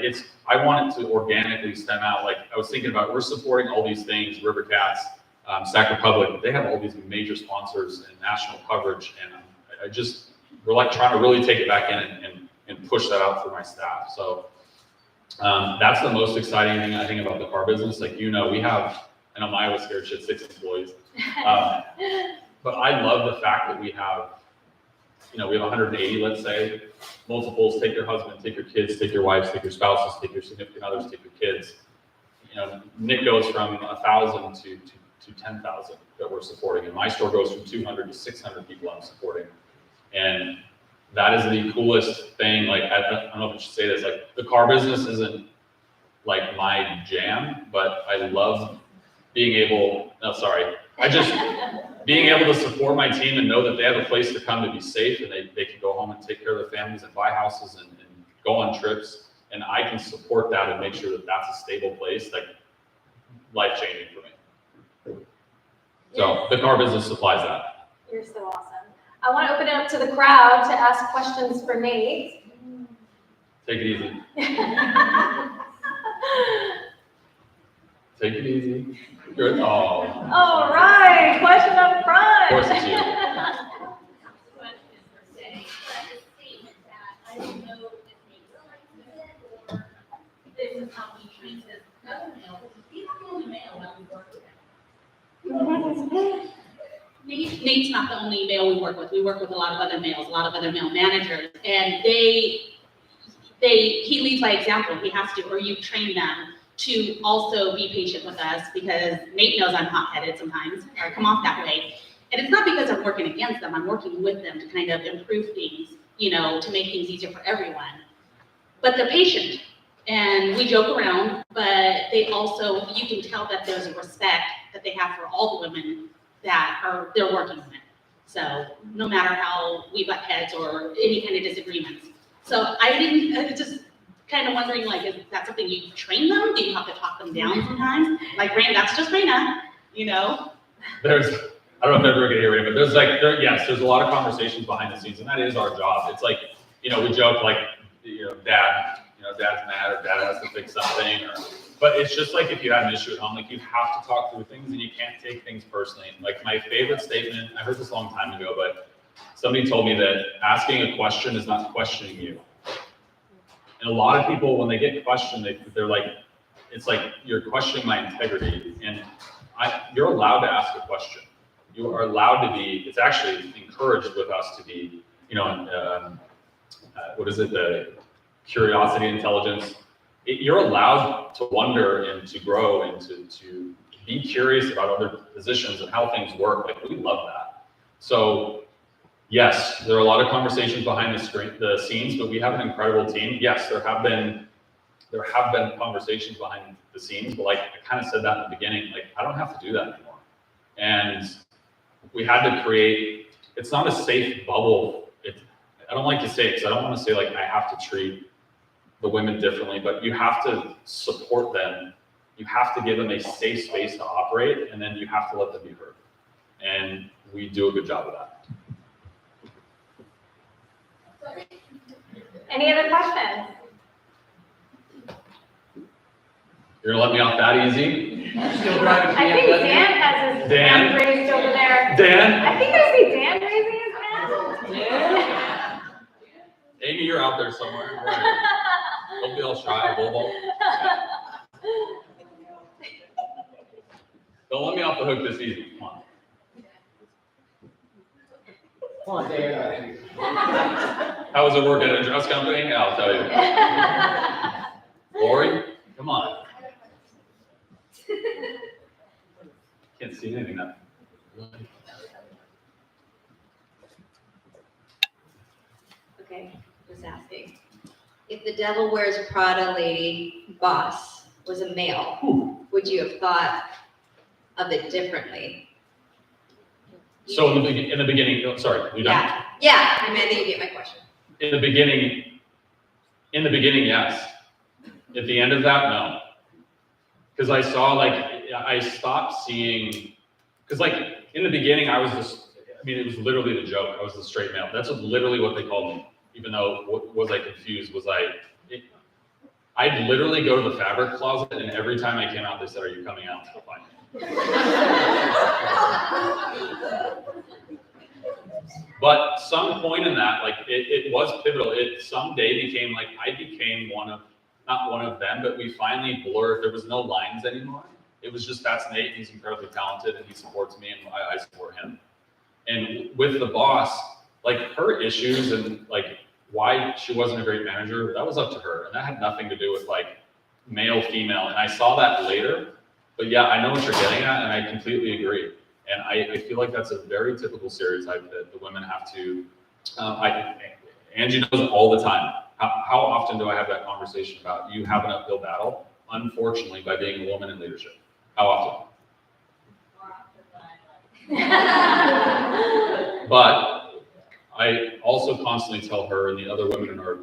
I want it to organically stem out. Like I was thinking about, we're supporting all these things, River Cats, Sac Republic, they have all these major sponsors and national coverage, and we're like trying to really take it back in and push that out for my staff. So that's the most exciting thing I think about the car business. Like, you know, we have, I know Maya was scared, she had 6 employees. But I love the fact that we have, you know, we have 180, let's say, multiples. Take your husband, take your kids, take your wives, take your spouses, take your significant others, take your kids. You know, Nick goes from 1,000 to 10,000 that we're supporting, and my store goes from 200 to 600 people I'm supporting. And that is the coolest thing. Like, I don't know if I should say this, like the car business isn't like my jam, but I love being able, being able to support my team and know that they have a place to come to be safe, and they can go home and take care of their families and buy houses and go on trips. And I can support that and make sure that that's a stable place, like life-changing for me. So the car business supplies that. You're so awesome. I want to open it up to the crowd to ask questions for Nate. Take it easy. Take it easy. Good. Oh. All right, question up front. Of course it's you. I don't know if Nate's like or this is how he treats his other male. He's the only male that we work with. Nate's not the only male we work with. We work with a lot of other males, a lot of other male managers, and he leads by example. He has to, or you train them to also be patient with us, because Nate knows I'm hot-headed sometimes, or come off that way. And it's not because I'm working against them. I'm working with them to kind of improve things, you know, to make things easier for everyone. But they're patient, and we joke around, but they also, you can tell that there's a respect that they have for all the women that they're working with. So no matter how we butt heads or any kind of disagreements. So I was just kind of wondering, like, is that something you train them? Do you have to talk them down sometimes? Like, Rain, that's just Raina, you know? I don't know if everyone can hear me, but there's a lot of conversations behind the scenes, and that is our job. It's like, you know, we joke like, you know, dad's mad, or dad has to fix something, but it's just like if you had an issue at home, like you have to talk through things, and you can't take things personally. Like my favorite statement, I heard this a long time ago, but somebody told me that asking a question is not questioning you. And a lot of people, when they get questioned, they're like, it's like you're questioning my integrity. And you're allowed to ask a question. You are allowed to be. It's actually encouraged with us to be, you know, what is it? The curiosity, intelligence. You're allowed to wonder and to grow and to be curious about other positions and how things work. Like, we love that. So yes, there are a lot of conversations behind the scenes, but we have an incredible team. Yes, there have been conversations behind the scenes, but like I kind of said that in the beginning, like I don't have to do that anymore. And we had to create, it's not a safe bubble. I don't like to say it because I don't want to say like I have to treat the women differently, but you have to support them. You have to give them a safe space to operate, and then you have to let them be heard. And we do a good job of that. Any other questions? You're gonna let me off that easy? I think Dan has his hand raised over there. Dan? I think I see Dan raising his hand. Yeah. Amy, you're out there somewhere. Right. Don't be all shy, Bobo. Don't let me off the hook this easy. Come on. Come on, Dave. How was it working at a dress company? Yeah, I'll tell you. Lori, come on. Can't see anything now. Okay, just asking. If the Devil Wears Prada lady boss was a male, would you have thought of it differently? So in the beginning, oh, sorry, you done? Yeah, I mean, I think you get my question. In the beginning, yes. At the end of that, no. Because I saw, like, I stopped seeing, because, like, in the beginning, I was just, I mean, it was literally the joke. I was the straight male. That's literally what they called me. Even though, was I confused? I'd literally go to the fabric closet, and every time I came out, they said, "Are you coming out?" I'm fine. But some point in that, like, it was pivotal. It someday became like, I became not one of them, but we finally blurred. There was no lines anymore. It was just, that's Nate. He's incredibly talented, and he supports me, and I support him. And with the boss, like, her issues and, like, why she wasn't a great manager, that was up to her. And that had nothing to do with, like, male, female. And I saw that later. But yeah, I know what you're getting at, and I completely agree. And I feel like that's a very typical stereotype that the women have to, Angie knows it all the time. How often do I have that conversation about you have an uphill battle, unfortunately, by being a woman in leadership? How often? But I also constantly tell her and the other women in our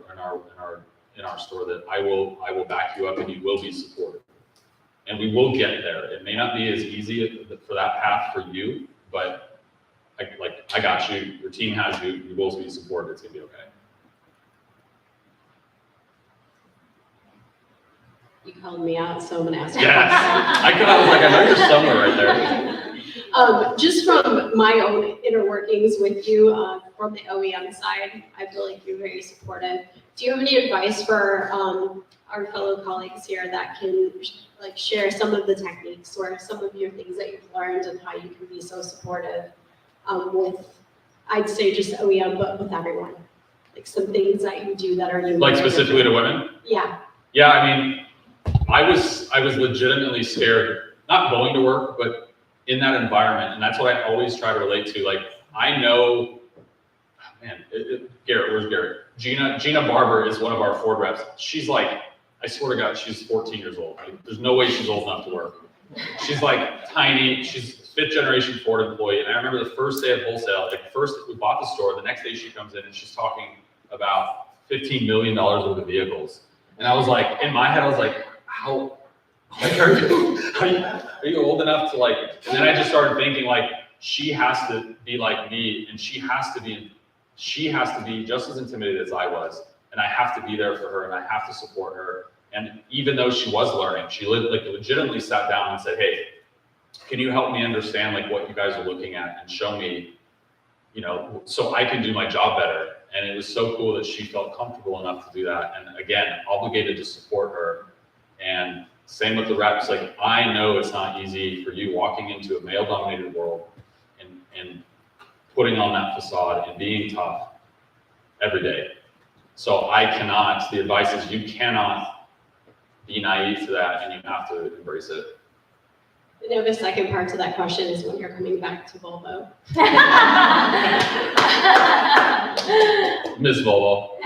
store that I will back you up and you will be supported. And we will get there. It may not be as easy for that path for you, but I got you. Your team has you. You will be supported. It's gonna be okay. You called me out, so I'm gonna ask you. Yes. I was like, I know you're somewhere right there. Just from my own inner workings with you, from the OEM side, I feel like you're very supportive. Do you have any advice for our fellow colleagues here that can share some of the techniques or some of your things that you've learned and how you can be so supportive with, I'd say just OEM, but with everyone? Like some things that you do that are unique. Like specifically to women? Yeah. Yeah, I mean, I was legitimately scared, not going to work, but in that environment. And that's what I always try to relate to. Like, I know, man, Garrett, where's Garrett? Gina Barber is one of our Ford reps. She's like, I swear to God, she's 14 years old. Like, there's no way she's old enough to work. She's like tiny. She's fifth generation Ford employee. And I remember the first day of wholesale, like first we bought the store, the next day she comes in and she's talking about $15 million worth of vehicles. And I was like, in my head, I was like, how are you old enough to like, and then I just started thinking like, she has to be like me and she has to be just as intimidated as I was. And I have to be there for her and I have to support her. And even though she was learning, she legitimately sat down and said, hey, can you help me understand like what you guys are looking at and show me, so I can do my job better. And it was so cool that she felt comfortable enough to do that. And again, obligated to support her. And same with the reps. Like, I know it's not easy for you walking into a male-dominated world and putting on that facade and being tough every day. So the advice is you cannot be naive to that and you have to embrace it. I know the second part to that question is when you're coming back to Volvo. Miss Volvo.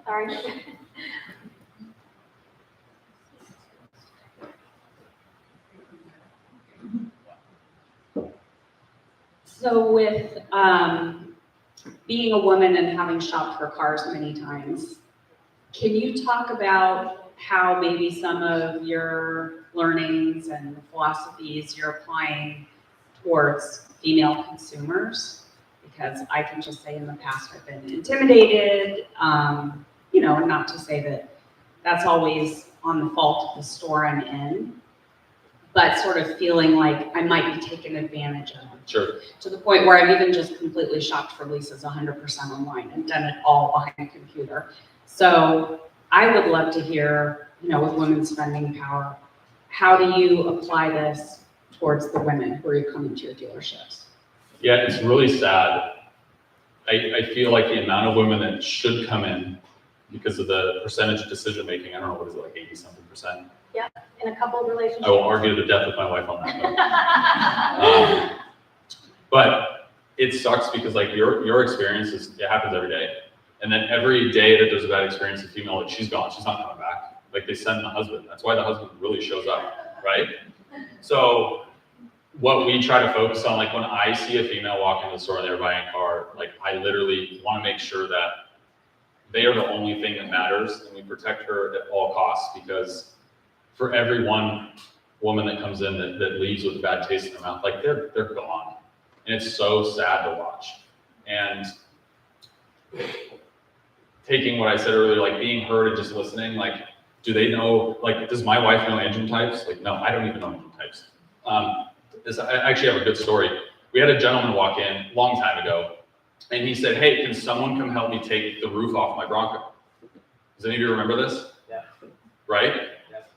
Sorry. So with being a woman and having shopped for cars many times, can you talk about how maybe some of your learnings and philosophies you're applying towards female consumers? Because I can just say in the past I've been intimidated, not to say that that's always on the fault of the store I'm in, but sort of feeling like I might be taken advantage of. Sure. To the point where I've even just completely shopped for leases 100% online and done it all behind a computer. So I would love to hear, with women's spending power, how do you apply this towards the women who are coming to your dealerships? Yeah, it's really sad. I feel like the amount of women that should come in because of the percentage of decision making, I don't know, what is it, like 80-something percent? Yeah, in a couple of relationships. I will argue to the death with my wife on that. But it sucks because like your experience it happens every day. And then every day that there's a bad experience with female, like she's gone, she's not coming back. Like they send the husband. That's why the husband really shows up, right? So what we try to focus on, like when I see a female walk into the store and they're buying a car, like I literally want to make sure that they are the only thing that matters and we protect her at all costs, because for every one woman that comes in that leaves with a bad taste in their mouth, like they're gone. And it's so sad to watch. And taking what I said earlier, like being heard and just listening, like, do they know, like, does my wife know engine types? Like, no, I don't even know engine types. I actually have a good story. We had a gentleman walk in a long time ago, and he said, hey, can someone come help me take the roof off my Bronco? Does any of you remember this? Yeah. Right? Yes.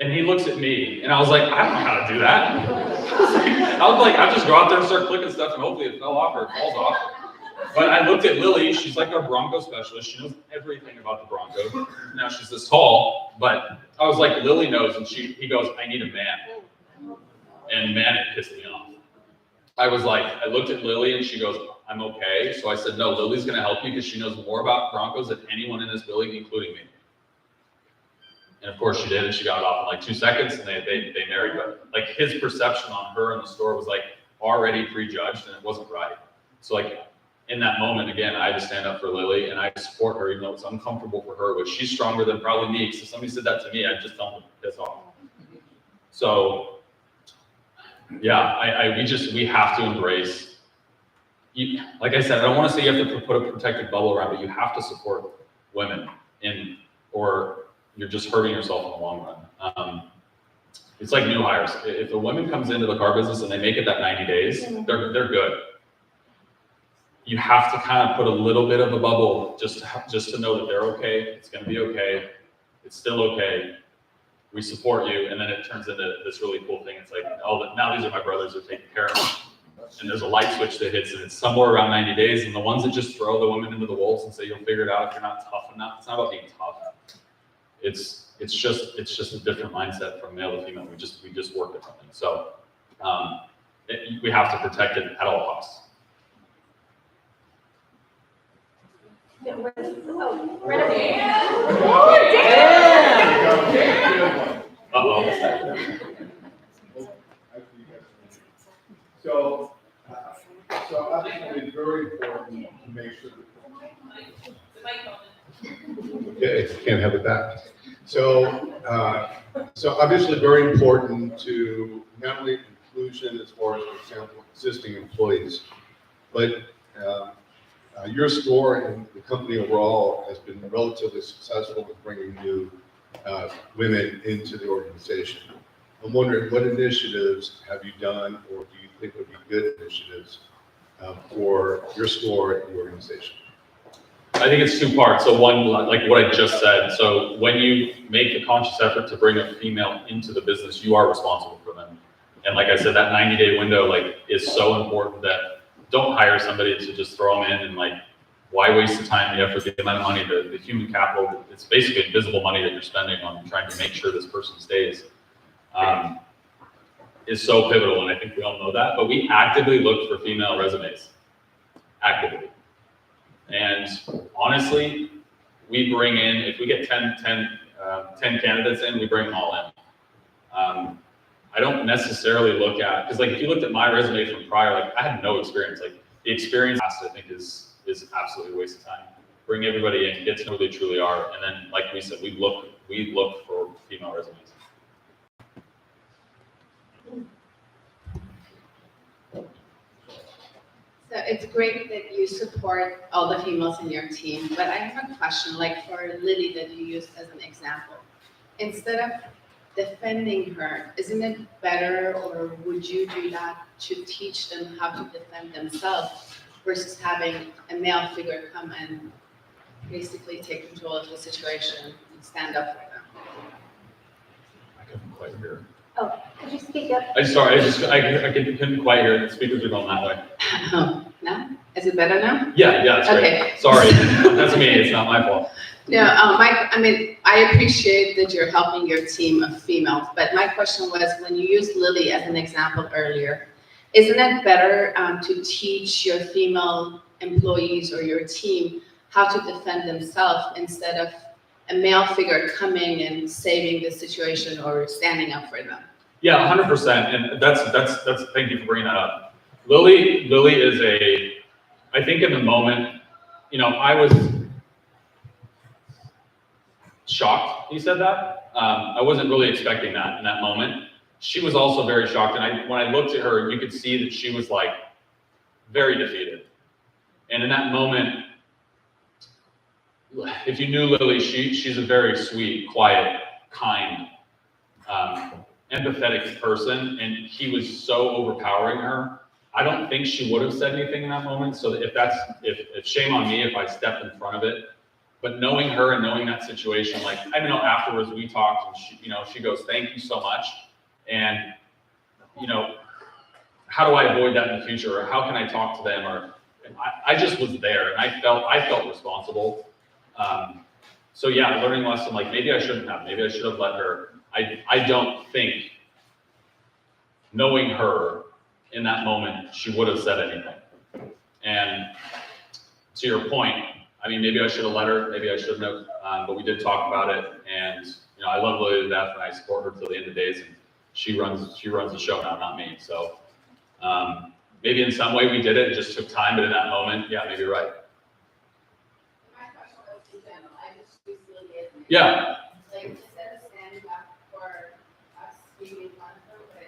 And he looks at me, and I was like, I don't know how to do that. I was like, I just go out there and start clicking stuff, and hopefully it fell off or it falls off. But I looked at Lily, she's like our Bronco specialist. She knows everything about the Bronco. Now she's this tall, but I was like, Lily knows, and he goes, I need a man. And man, it pissed me off. I was like, I looked at Lily and she goes, I'm okay. So I said, no, Lily's gonna help you because she knows more about Broncos than anyone in this building, including me. And of course she did, and she got it off in like 2 seconds, and they married. But like his perception on her in the store was like already prejudged, and it wasn't right. So like in that moment, again, I had to stand up for Lily and I support her, even though it's uncomfortable for her, but she's stronger than probably me. So if somebody said that to me, I'd just tell them to piss off. So yeah, we have to embrace, like I said, I don't want to say you have to put a protective bubble around, but you have to support women or you're just hurting yourself in the long run. It's like new hires. If a woman comes into the car business and they make it that 90 days, they're good. You have to kind of put a little bit of a bubble just to know that they're okay. It's going to be okay. It's still okay. We support you, and then it turns into this really cool thing. It's like, oh, now these are my brothers who are taking care of me. And there's a light switch that hits, and it's somewhere around 90 days. And the ones that just throw the women into the wolves and say you'll figure it out if you're not tough enough. It's not about being tough. It's just a different mindset from male to female. We just work differently. So we have to protect it at all costs. Yeah, right over here. Uh-oh. So I think it's very important to make sure. Okay, can't have it back. So obviously very important to not only inclusion as far as, for example, existing employees, but your store and the company overall has been relatively successful with bringing new women into the organization. I'm wondering what initiatives have you done, or do you think would be good initiatives for your store and the organization? I think it's two parts. So one, like what I just said. So when you make a conscious effort to bring a female into the business, you are responsible for them. And like I said, that 90-day window is so important that don't hire somebody to just throw them in and why waste the time, the effort, the amount of money, the human capital. It's basically invisible money that you're spending on trying to make sure this person stays. Is so pivotal, and I think we all know that. But we actively look for female resumes, actively. And honestly, we bring in, if we get 10 candidates in, we bring them all in. I don't necessarily look at, because if you looked at my resume from prior, I had no experience. The experience, I think, is absolutely a waste of time. Bring everybody in, get to know who they truly are, and then, like we said, we look for female resumes. So it's great that you support all the females in your team, but I have a question, like for Lily that you used as an example. Instead of defending her, isn't it better, or would you do that to teach them how to defend themselves versus having a male figure come and basically take control of the situation and stand up for them? I couldn't quite hear. Oh, could you speak up? I couldn't quite hear. The speakers are going that way. No? Is it better now? Yeah, it's great. Okay. Sorry, that's me. It's not my fault. No, I appreciate that you're helping your team of females, but my question was, when you used Lily as an example earlier, isn't it better to teach your female employees or your team how to defend themselves instead of a male figure coming and saving the situation or standing up for them? Yeah, 100%. And that's thank you for bringing that up. Lily is I think in the moment, I was shocked he said that. I wasn't really expecting that in that moment. She was also very shocked, and when I looked at her, you could see that she was like very defeated. And in that moment, if you knew Lily, she's a very sweet, quiet, kind, empathetic person, and he was so overpowering her. I don't think she would have said anything in that moment. So if shame on me if I stepped in front of it. But knowing her and knowing that situation, like I know afterwards we talked, and she goes, "Thank you so much," and how do I avoid that in the future, or how can I talk to them, or I just was there, and I felt responsible. So yeah, learning a lesson, like maybe I shouldn't have, maybe I should have let her. I don't think, knowing her in that moment, she would have said anything. And to your point, maybe I should have let her, maybe I shouldn't have, but we did talk about it, and I love Lily to death, and I support her till the end of days, and she runs the show now, not me. So maybe in some way we did it just took time, but in that moment, yeah, maybe you're right. My question was in general, I just recently did. Yeah. Like, instead of standing up for us being in front of her, but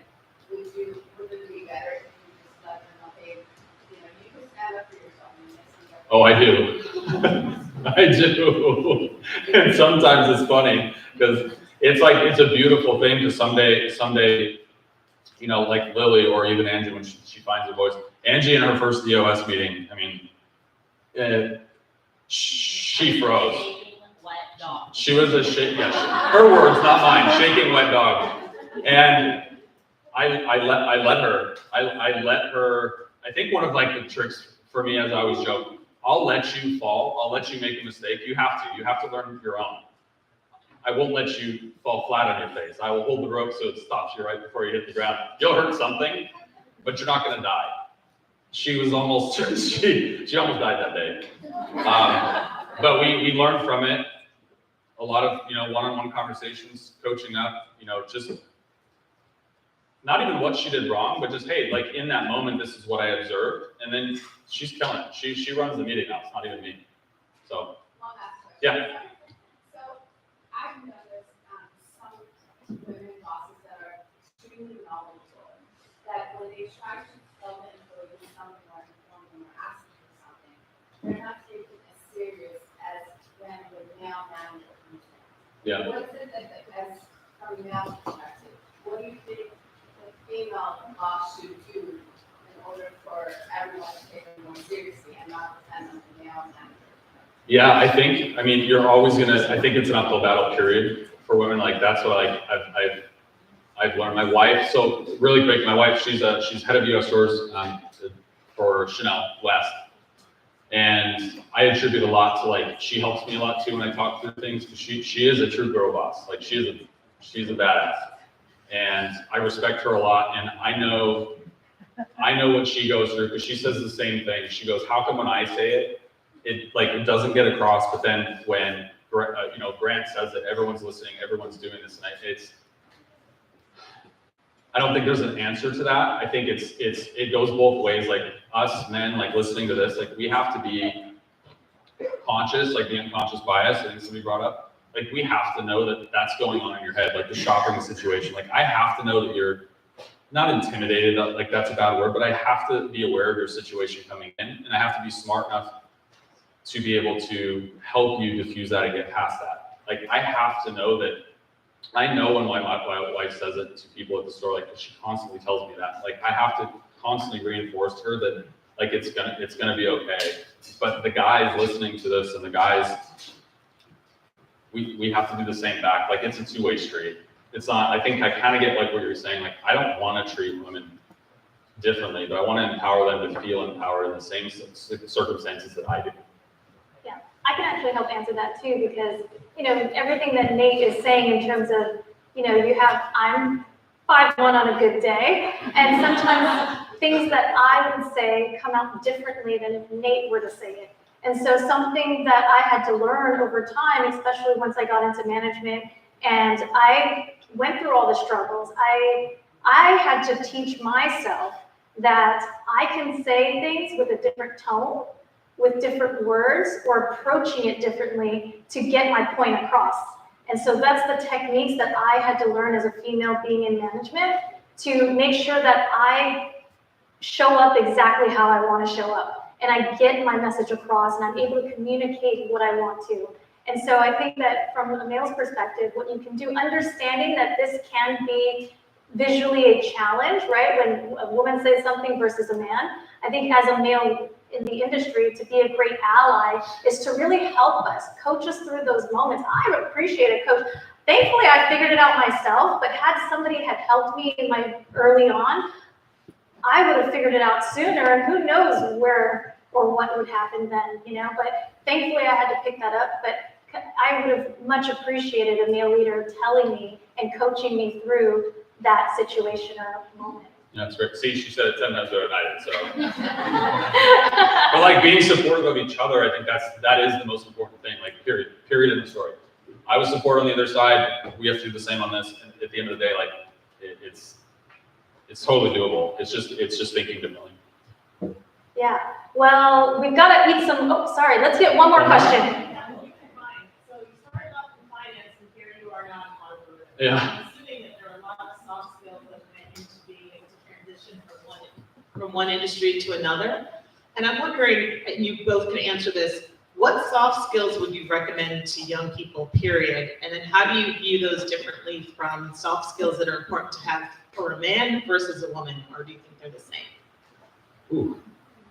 would it be better if you just let them know, hey, you can stand up for yourself and listen to Oh, I do. I do. And sometimes it's funny because it's a beautiful thing to someday, like Lily or even Angie when she finds her voice. Angie in her first EOS meeting, she froze. She was her words, not mine, shaking wet dog. And I let her, I think one of the tricks for me, as I always joke, I'll let you fall, I'll let you make a mistake. You have to learn your own. I won't let you fall flat on your face. I will hold the rope so it stops you right before you hit the ground. You'll hurt something, but you're not gonna die. She almost died that day. But we learned from it. A lot of, one-on-one conversations, coaching up, just not even what she did wrong, but just, hey, in that moment, this is what I observed. And then she's killing it. She runs the meeting now. It's not even me. So, yeah. So I've noticed some women bosses that are extremely knowledgeable, that when they try to tell the employees something or inform them or ask them for something, they're not taken as serious as when the male manager comes in. Yeah. What is it that as from a male perspective, what do you think the female boss should do in order for everyone to take it more seriously and not depend on the male manager? Yeah, I think, you're always I think it's an uphill battle, period, for women. That's what I've learned. My wife, so really quick, my wife, she's head of US stores for Chanel West. And I attribute a lot to she helps me a lot too when I talk through things. She is a true girl boss. She's a badass. And I respect her a lot. And I know what she goes through, because she says the same thing. She goes, how come when I say it, it doesn't get across, but then when Grant says it, everyone's listening, everyone's doing this, and I don't think there's an answer to that. I think it goes both ways. Us men, listening to this, we have to be conscious, the unconscious bias. I think somebody brought up. We have to know that that's going on in your head, the shopping situation. I have to know that you're not intimidated, that's a bad word, but I have to be aware of your situation coming in, and I have to be smart enough to be able to help you diffuse that and get past that. I have to know that I know when my wife says it to people at the store, like, 'cause she constantly tells me that, like, I have to constantly reinforce to her that, like, it's gonna be okay. But the guys listening to this and the guys, we have to do the same back. Like, it's a two-way street. It's not, I think I kind of get like what you're saying, like, I don't want to treat women differently, but I want to empower them to feel empowered in the same circumstances that I do. Yeah, I can actually help answer that too, because, you know, everything that Nate is saying in terms of, you know, I'm 5'1" on a good day, and sometimes things that I would say come out differently than if Nate were to say it. And so something that I had to learn over time, especially once I got into management, and I went through all the struggles, I had to teach myself that I can say things with a different tone, with different words, or approaching it differently to get my point across. And so that's the techniques that I had to learn as a female being in management to make sure that I show up exactly how I want to show up. And I get my message across and I'm able to communicate what I want to. And so I think that from a male's perspective, what you can do, understanding that this can be visually a challenge, right? When a woman says something versus a man, I think as a male in the industry, to be a great ally is to really help us, coach us through those moments. I appreciate a coach. Thankfully, I figured it out myself, but had somebody had helped me in my early on, I would have figured it out sooner, and who knows where or what would happen then, you know? But thankfully, I had to pick that up, but I would have much appreciated a male leader telling me and coaching me through that situation or moment. Yeah, that's great. See, she said it 10 times better than I did, so. But like being supportive of each other, I think that is the most important thing, like period in the story. I was supportive on the other side, we have to do the same on this, and at the end of the day, like, it's totally doable. It's just thinking differently. Yeah, well, we've got to eat some, oh, sorry, let's get one more question. So you started off in finance and here you are now in Hollywood. Yeah. I'm assuming that there are a lot of soft skills that went into being able to transition from one industry to another. And I'm wondering, and you both can answer this, what soft skills would you recommend to young people, period? And then how do you view those differently from soft skills that are important to have for a man versus a woman, or do you think they're the same? Ooh.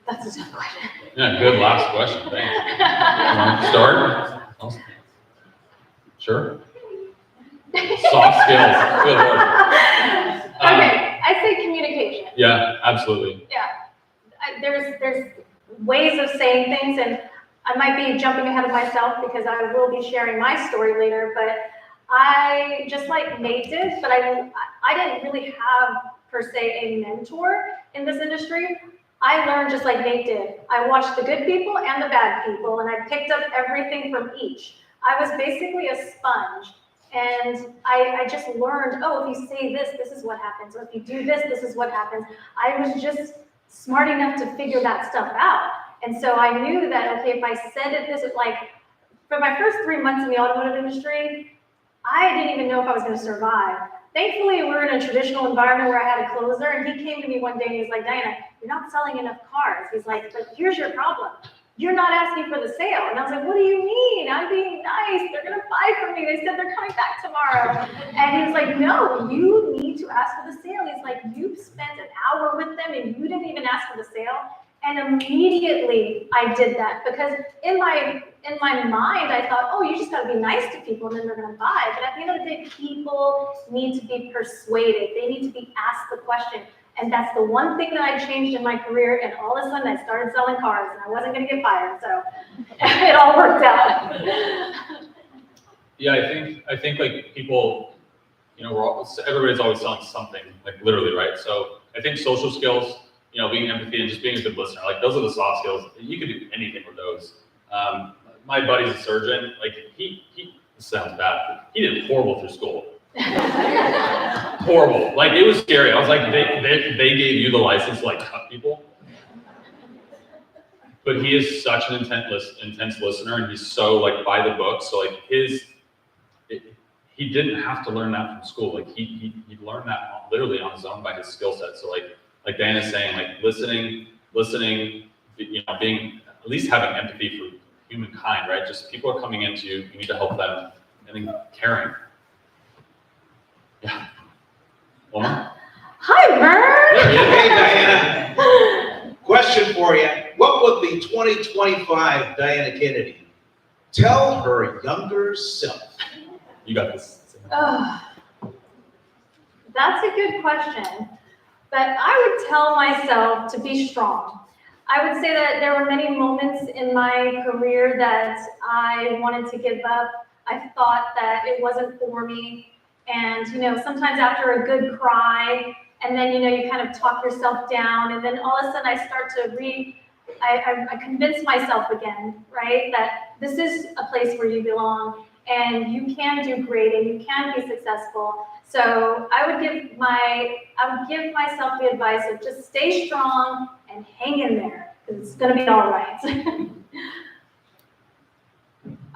That's a tough question. Yeah, good last question, thanks. You want to start? Sure. Soft skills, good word. Okay, I say communication. Yeah, absolutely. Yeah, there's ways of saying things, and I might be jumping ahead of myself because I will be sharing my story later, but I, just like Nate did, but I didn't really have, per se, a mentor in this industry. I learned just like Nate did. I watched the good people and the bad people, and I picked up everything from each. I was basically a sponge, and I just learned, oh, if you say this, this is what happens, or if you do this, this is what happens. I was just smart enough to figure that stuff out. And so I knew that, okay, if I said it this, like, for my first 3 months in the automotive industry, I didn't even know if I was going to survive. Thankfully, we were in a traditional environment where I had a closer, and he came to me one day and he's like, Diana, you're not selling enough cars. He's like, but here's your problem. You're not asking for the sale. And I was like, what do you mean? I'm being nice. They're going to buy from me. They said they're coming back tomorrow. And he was like, no, you need to ask for the sale. He's like, you spent an hour with them and you didn't even ask for the sale. And immediately I did that because in my mind, I thought, oh, you just got to be nice to people and then they're going to buy. But at the end of the day, people need to be persuaded. They need to be asked the question. And that's the one thing that I changed in my career. And all of a sudden I started selling cars and I wasn't going to get fired. So it all worked out. Yeah, I think like people, you know, everybody's always selling something, like literally, right? So I think social skills, you know, being empathy and just being a good listener, like those are the soft skills. You can do anything with those. My buddy's a surgeon. Like he this sounds bad. He did horrible through school. Horrible. Like it was scary. I was like, they gave you the license to like cut people. But he is such an intense listener, and he's so like by the book. So like he didn't have to learn that from school. Like he learned that literally on his own by his skill set. So like Diana's saying, like listening, you know, being at least having empathy for humankind, right? Just people are coming into you, you need to help them, and then caring. Well, Hi, Vern. Hey, Diana. Question for you. What would the 2025 Diana Kennedy tell her younger self? you got this. Ugh. That's a good question. But I would tell myself to be strong. I would say that there were many moments in my career that I wanted to give up. I thought that it wasn't for me. And, sometimes after a good cry, and then, you kind of talk yourself down, and then all of a sudden I start to I convince myself again, right, that this is a place where you belong, and you can do great, and you can be successful. So I would give myself the advice of just stay strong and hang in there, because it's going to be all right.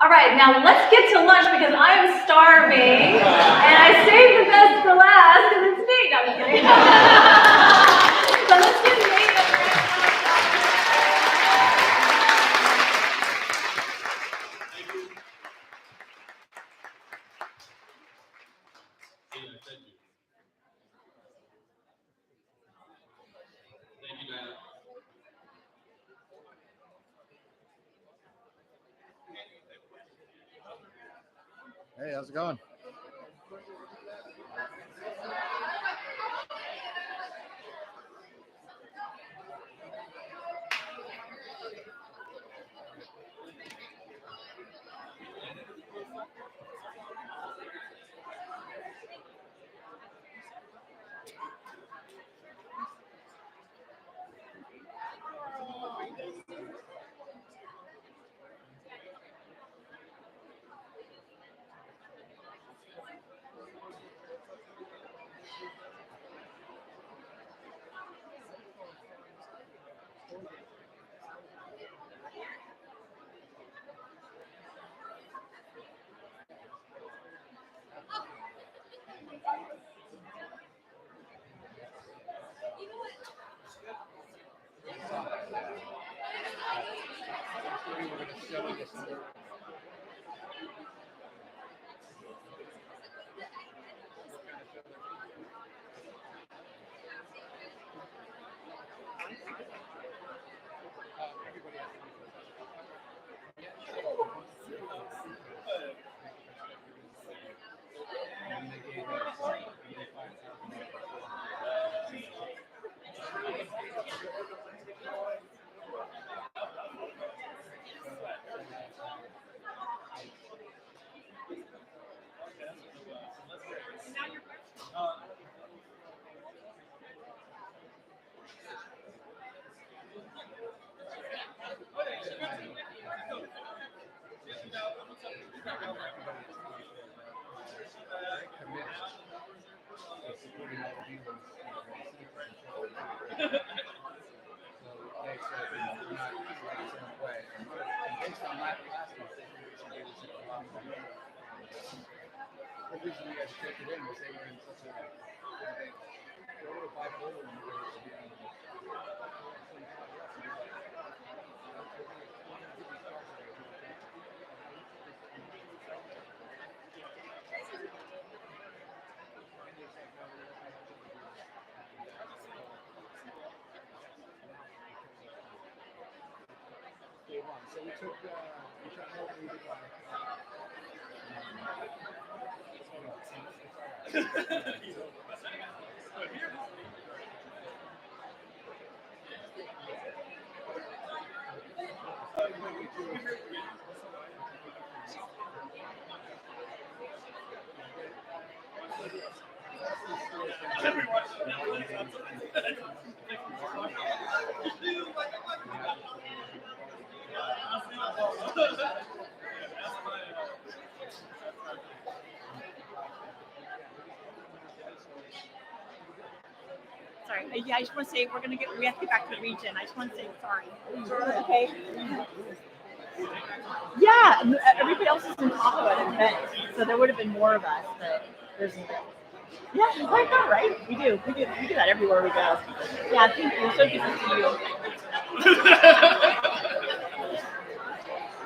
All right, now let's get to lunch because I am starving, and I saved the best for last, and it's Nate. No, I'm kidding. So let's give Nate a great Hey, how's it going? So we took Sorry, yeah, I just want to say we have to get back to the region. I just want to say sorry. Okay. Yeah, everybody else is in Tahoe at an event, so there would have been more of us, but there's. Yeah, I know, right? We do that everywhere we go. Yeah, thank you. So good to see you.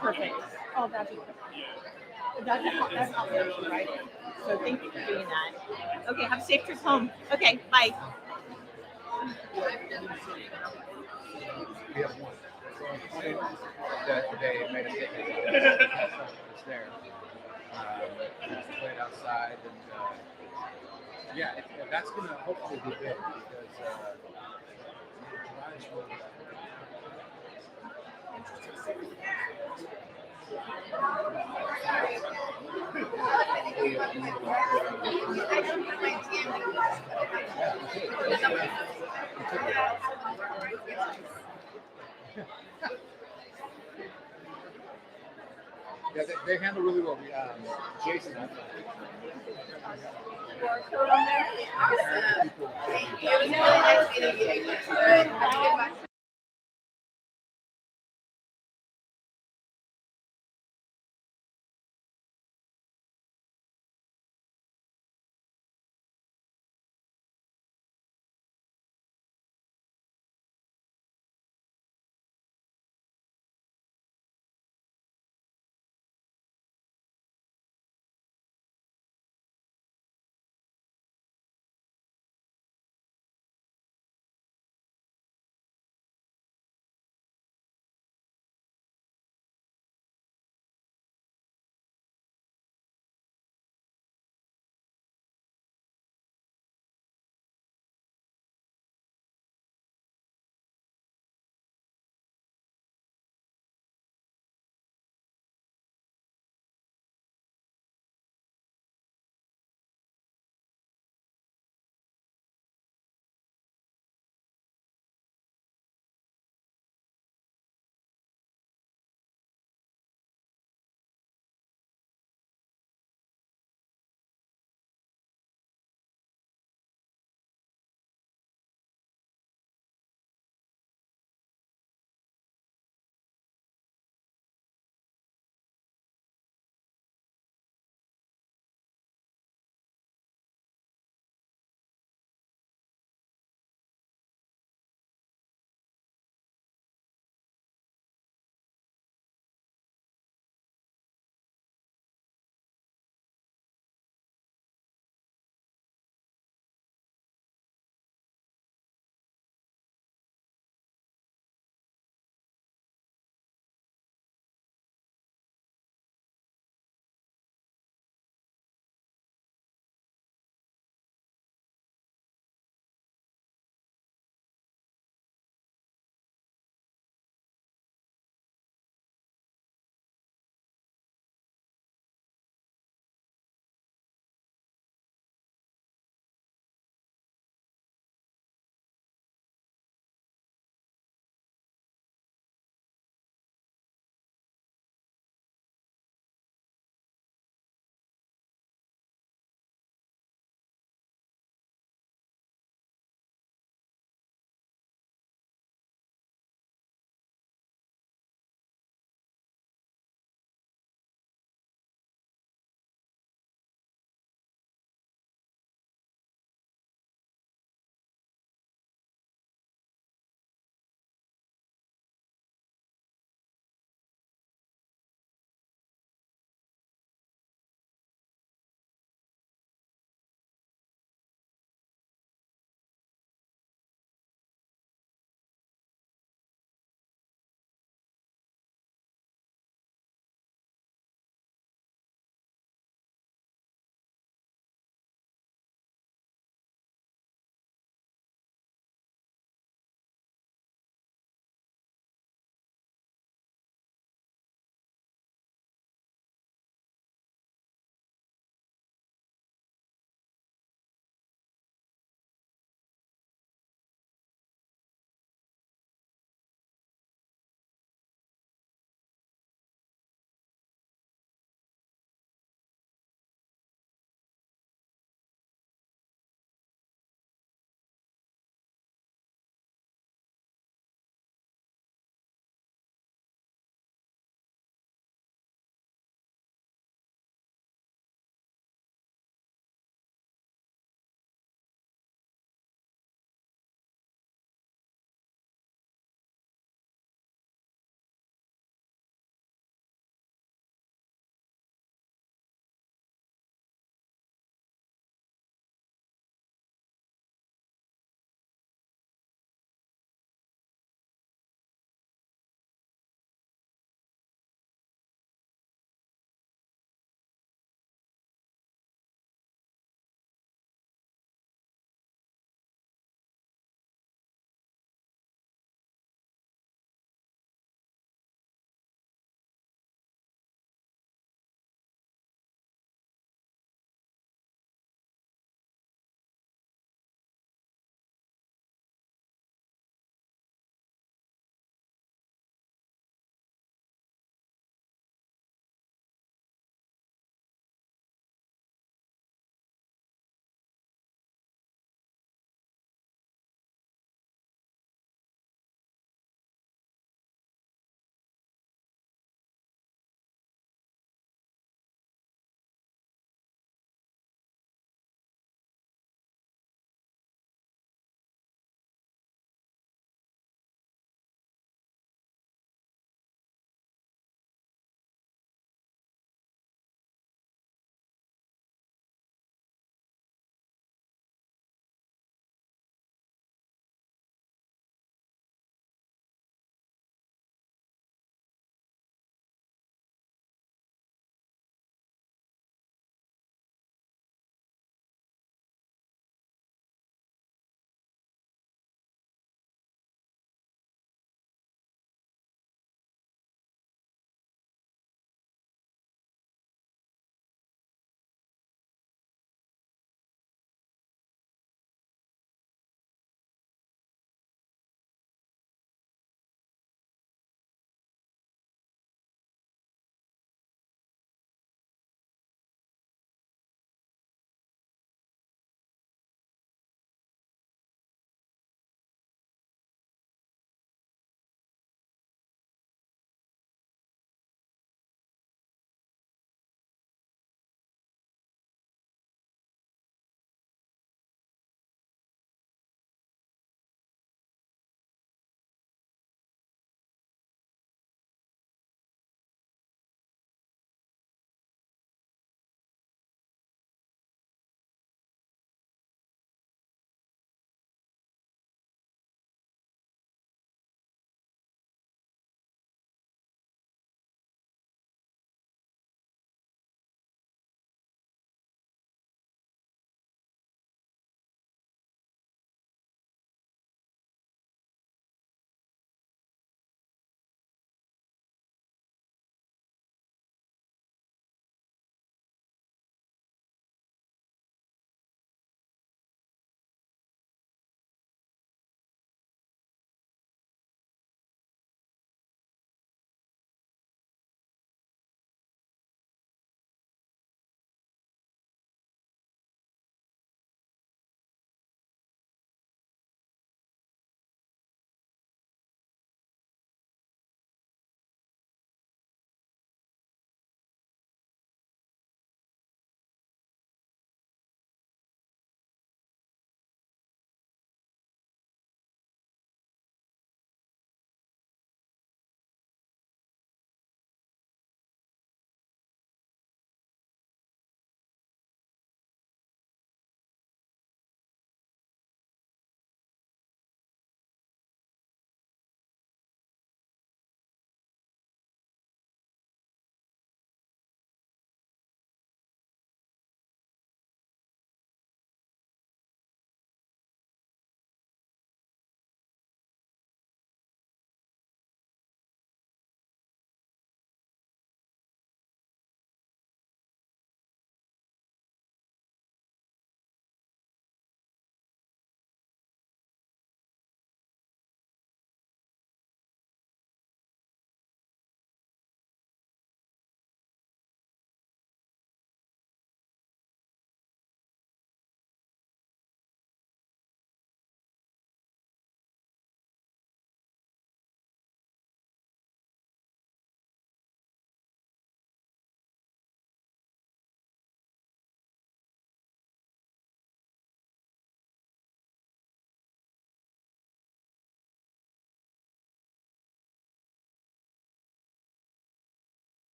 Perfect. Oh, that's outreach, right? So Thank you for doing that. Okay, have a safe trip home. Okay, bye. We have one. Today made a difference. It's there. Played outside, and yeah, that's gonna hopefully be big because guys will. Yeah, they handle really well. Jason, I thought. Thank you.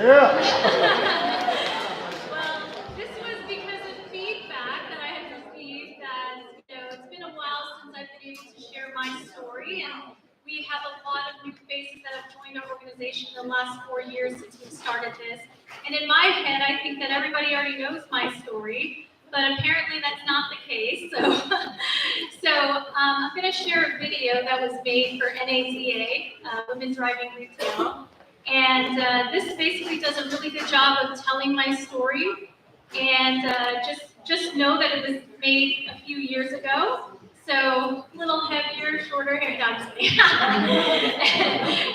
Well, this was because of feedback that I had received that, it's been a while since I've been able to share my story, and we have a lot of new faces that have joined our organization in the last 4 years since we started this. And in my head, I think that everybody already knows my story, but apparently that's not the case. So I'm going to share a video that was made for NAZA, Women Driving Retail. And this basically does a really good job of telling my story. And just know that it was made a few years ago. So a little heavier, shorter hair. No, I'm just kidding.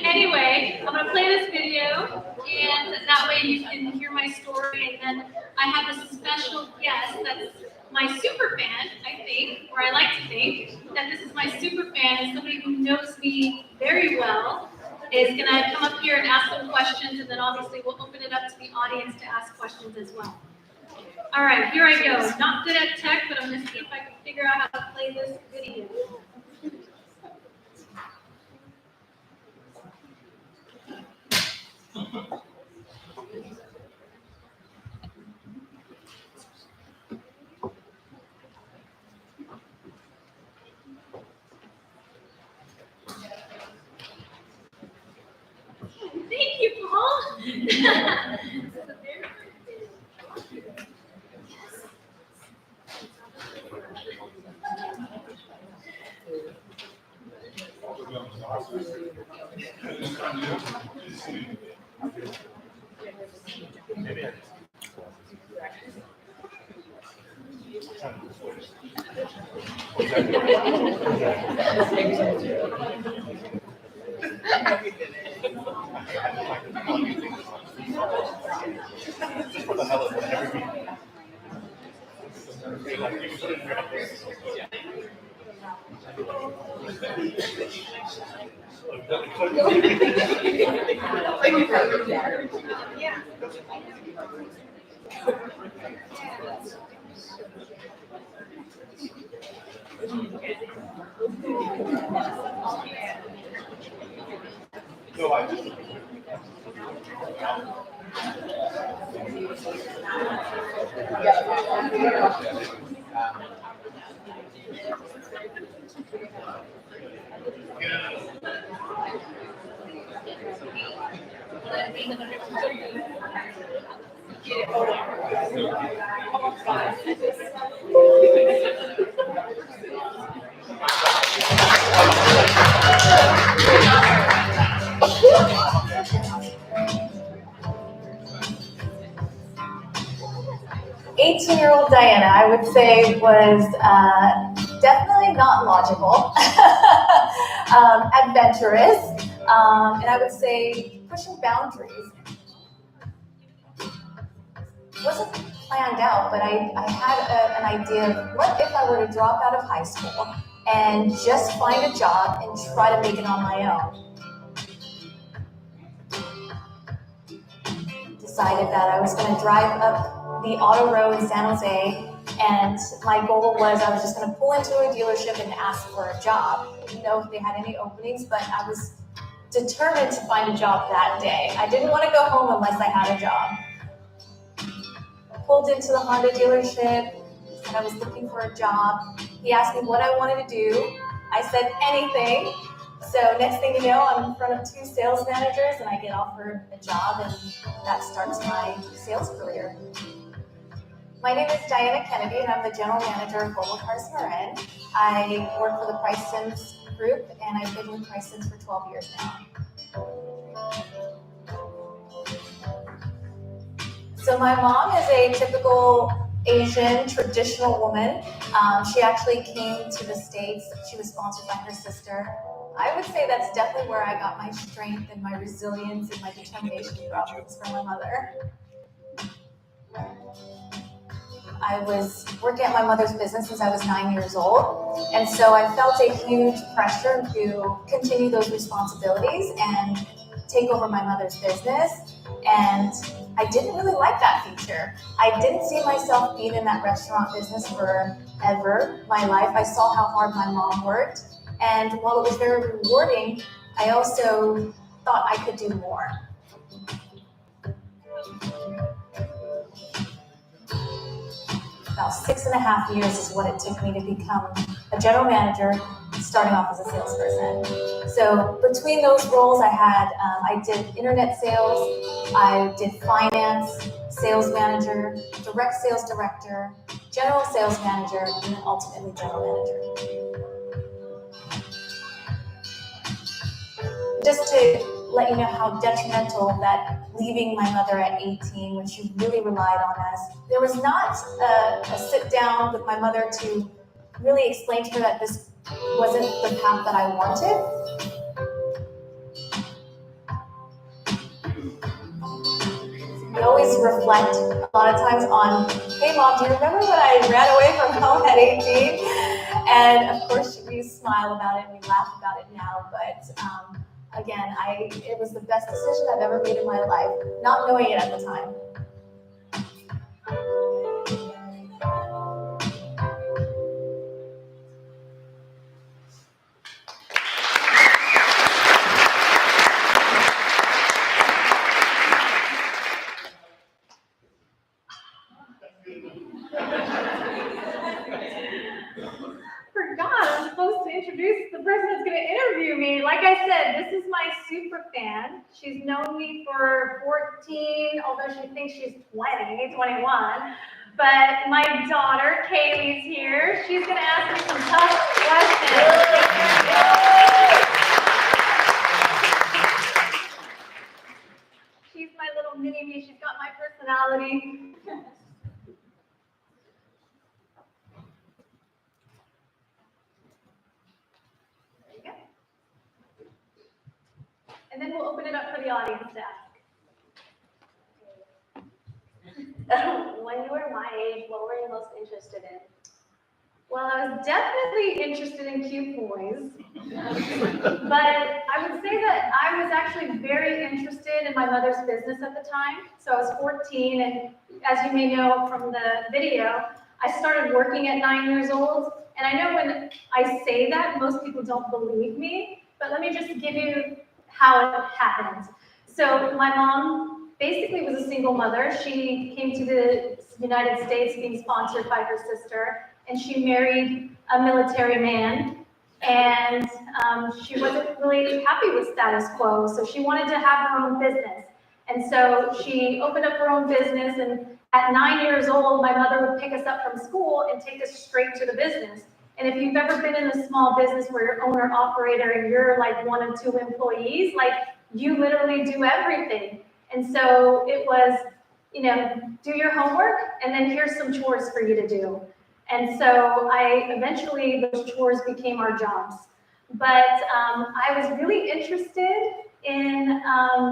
Anyway, I'm gonna play this video, and that way you can hear my story. And then I have a special guest that's my super fan, I think, or I like to think that this is my super fan, and somebody who knows me very well is gonna come up here and ask some questions, and then obviously we'll open it up to the audience to ask questions as well. All right, here I go. Not good at tech, but I'm gonna see if I can figure out how to play this video. Thank you, Paul. Eighteen-year-old Diana, I would say, was definitely not logical, adventurous, and I would say pushing boundaries. Wasn't planned out, but I had an idea of what if I were to drop out of high school and just find a job and try to make it on my own. Decided that I was going to drive up the auto row in San Jose, and my goal was I was just going to pull into a dealership and ask for a job. I didn't know if they had any openings, but I was determined to find a job that day. I didn't want to go home unless I had a job. Pulled into the Honda dealership, said I was looking for a job. He asked me what I wanted to do. I said anything. So next thing you know, I'm in front of 2 sales managers and I get offered a job, and that starts my sales career. My name is Diana Kennedy, and I'm the general manager of Global Cars Marin. I work for the Price Sims Group, and I've been with Price Sims for 12 years now. So my mom is a typical Asian traditional woman. She actually came to the States. She was sponsored by her sister. I would say that's definitely where I got my strength and my resilience and my determination problems from my mother. I was working at my mother's business since I was 9 years old, and so I felt a huge pressure to continue those responsibilities and take over my mother's business, and I didn't really like that feature. I didn't see myself being in that restaurant business forever. My life, I saw how hard my mom worked, and while it was very rewarding, I also thought I could do more. About 6.5 years is what it took me to become a general manager, starting off as a salesperson. So between those roles, I did internet sales, I did finance, sales manager, direct sales director, general sales manager, and then ultimately general manager. Just to let you know how detrimental that leaving my mother at 18, when she really relied on us, there was not a sit down with my mother to really explain to her that this wasn't the path that I wanted. We always reflect a lot of times on, hey mom, do you remember when I ran away from home at 18? And of course we smile about it and we laugh about it now, but again, it was the best decision I've ever made in my life, not knowing it at the time. Forgot I'm supposed to introduce the person that's going to interview me. Like I said, this is my super fan. She's known me for 14, although she thinks she's 20, 21. But my daughter, Kaylee's here. She's going to ask me some tough questions. She's my little mini-me. She's got my personality. And then we'll open it up for the audience to ask. When you were my age, what were you most interested in? Well, I was definitely interested in cute boys. But I would say that I was actually very interested in my mother's business at the time. So I was 14, and as you may know from the video, I started working at 9 years old. And I know when I say that, most people don't believe me, but let me just give you how it happened. So my mom basically was a single mother. She came to the United States being sponsored by her sister, and she married a military man. And she wasn't really happy with status quo, so she wanted to have her own business. And so she opened up her own business, and at 9 years old, my mother would pick us up from school and take us straight to the business. And if you've ever been in a small business where you're owner operator and you're like 1 or 2 employees, like you literally do everything. And so it was, do your homework and then here's some chores for you to do. And so eventually those chores became our jobs. But I was really interested in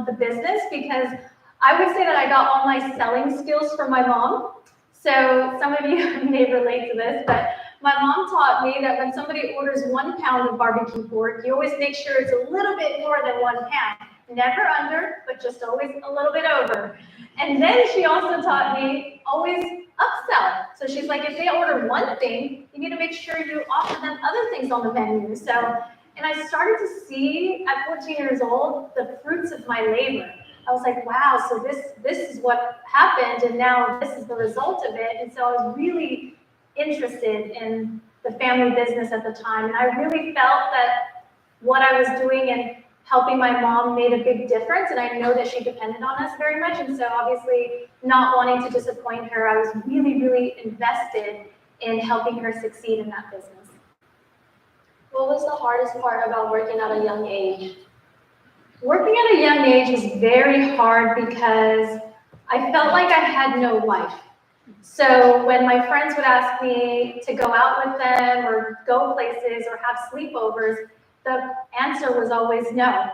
the business because I would say that I got all my selling skills from my mom. So some of you may relate to this, but my mom taught me that when somebody orders 1 pound of barbecue pork, you always make sure it's a little bit more than 1 pound. Never under, but just always a little bit over. And then she also taught me always upsell. So she's like, if they order one thing, you need to make sure you offer them other things on the menu. And I started to see at 14 years old the fruits of my labor. I was like, wow, so this is what happened, and now this is the result of it. And so I was really interested in the family business at the time. And I really felt that what I was doing and helping my mom made a big difference. And I know that she depended on us very much. And so obviously not wanting to disappoint her, I was really, really invested in helping her succeed in that business. What was the hardest part about working at a young age? Working at a young age was very hard because I felt like I had no life. So when my friends would ask me to go out with them or go places or have sleepovers, the answer was always no.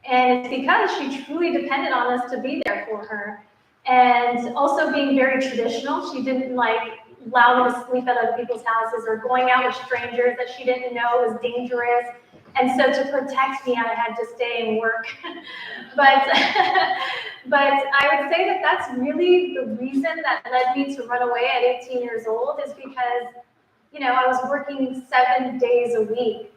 And it's because she truly depended on us to be there for her. And also being very traditional, she didn't allow me to sleep at other people's houses or going out with strangers that she didn't know was dangerous. And so to protect me, I had to stay and work. But I would say that that's really the reason that led me to run away at 18 years old is because, I was working 7 days a week.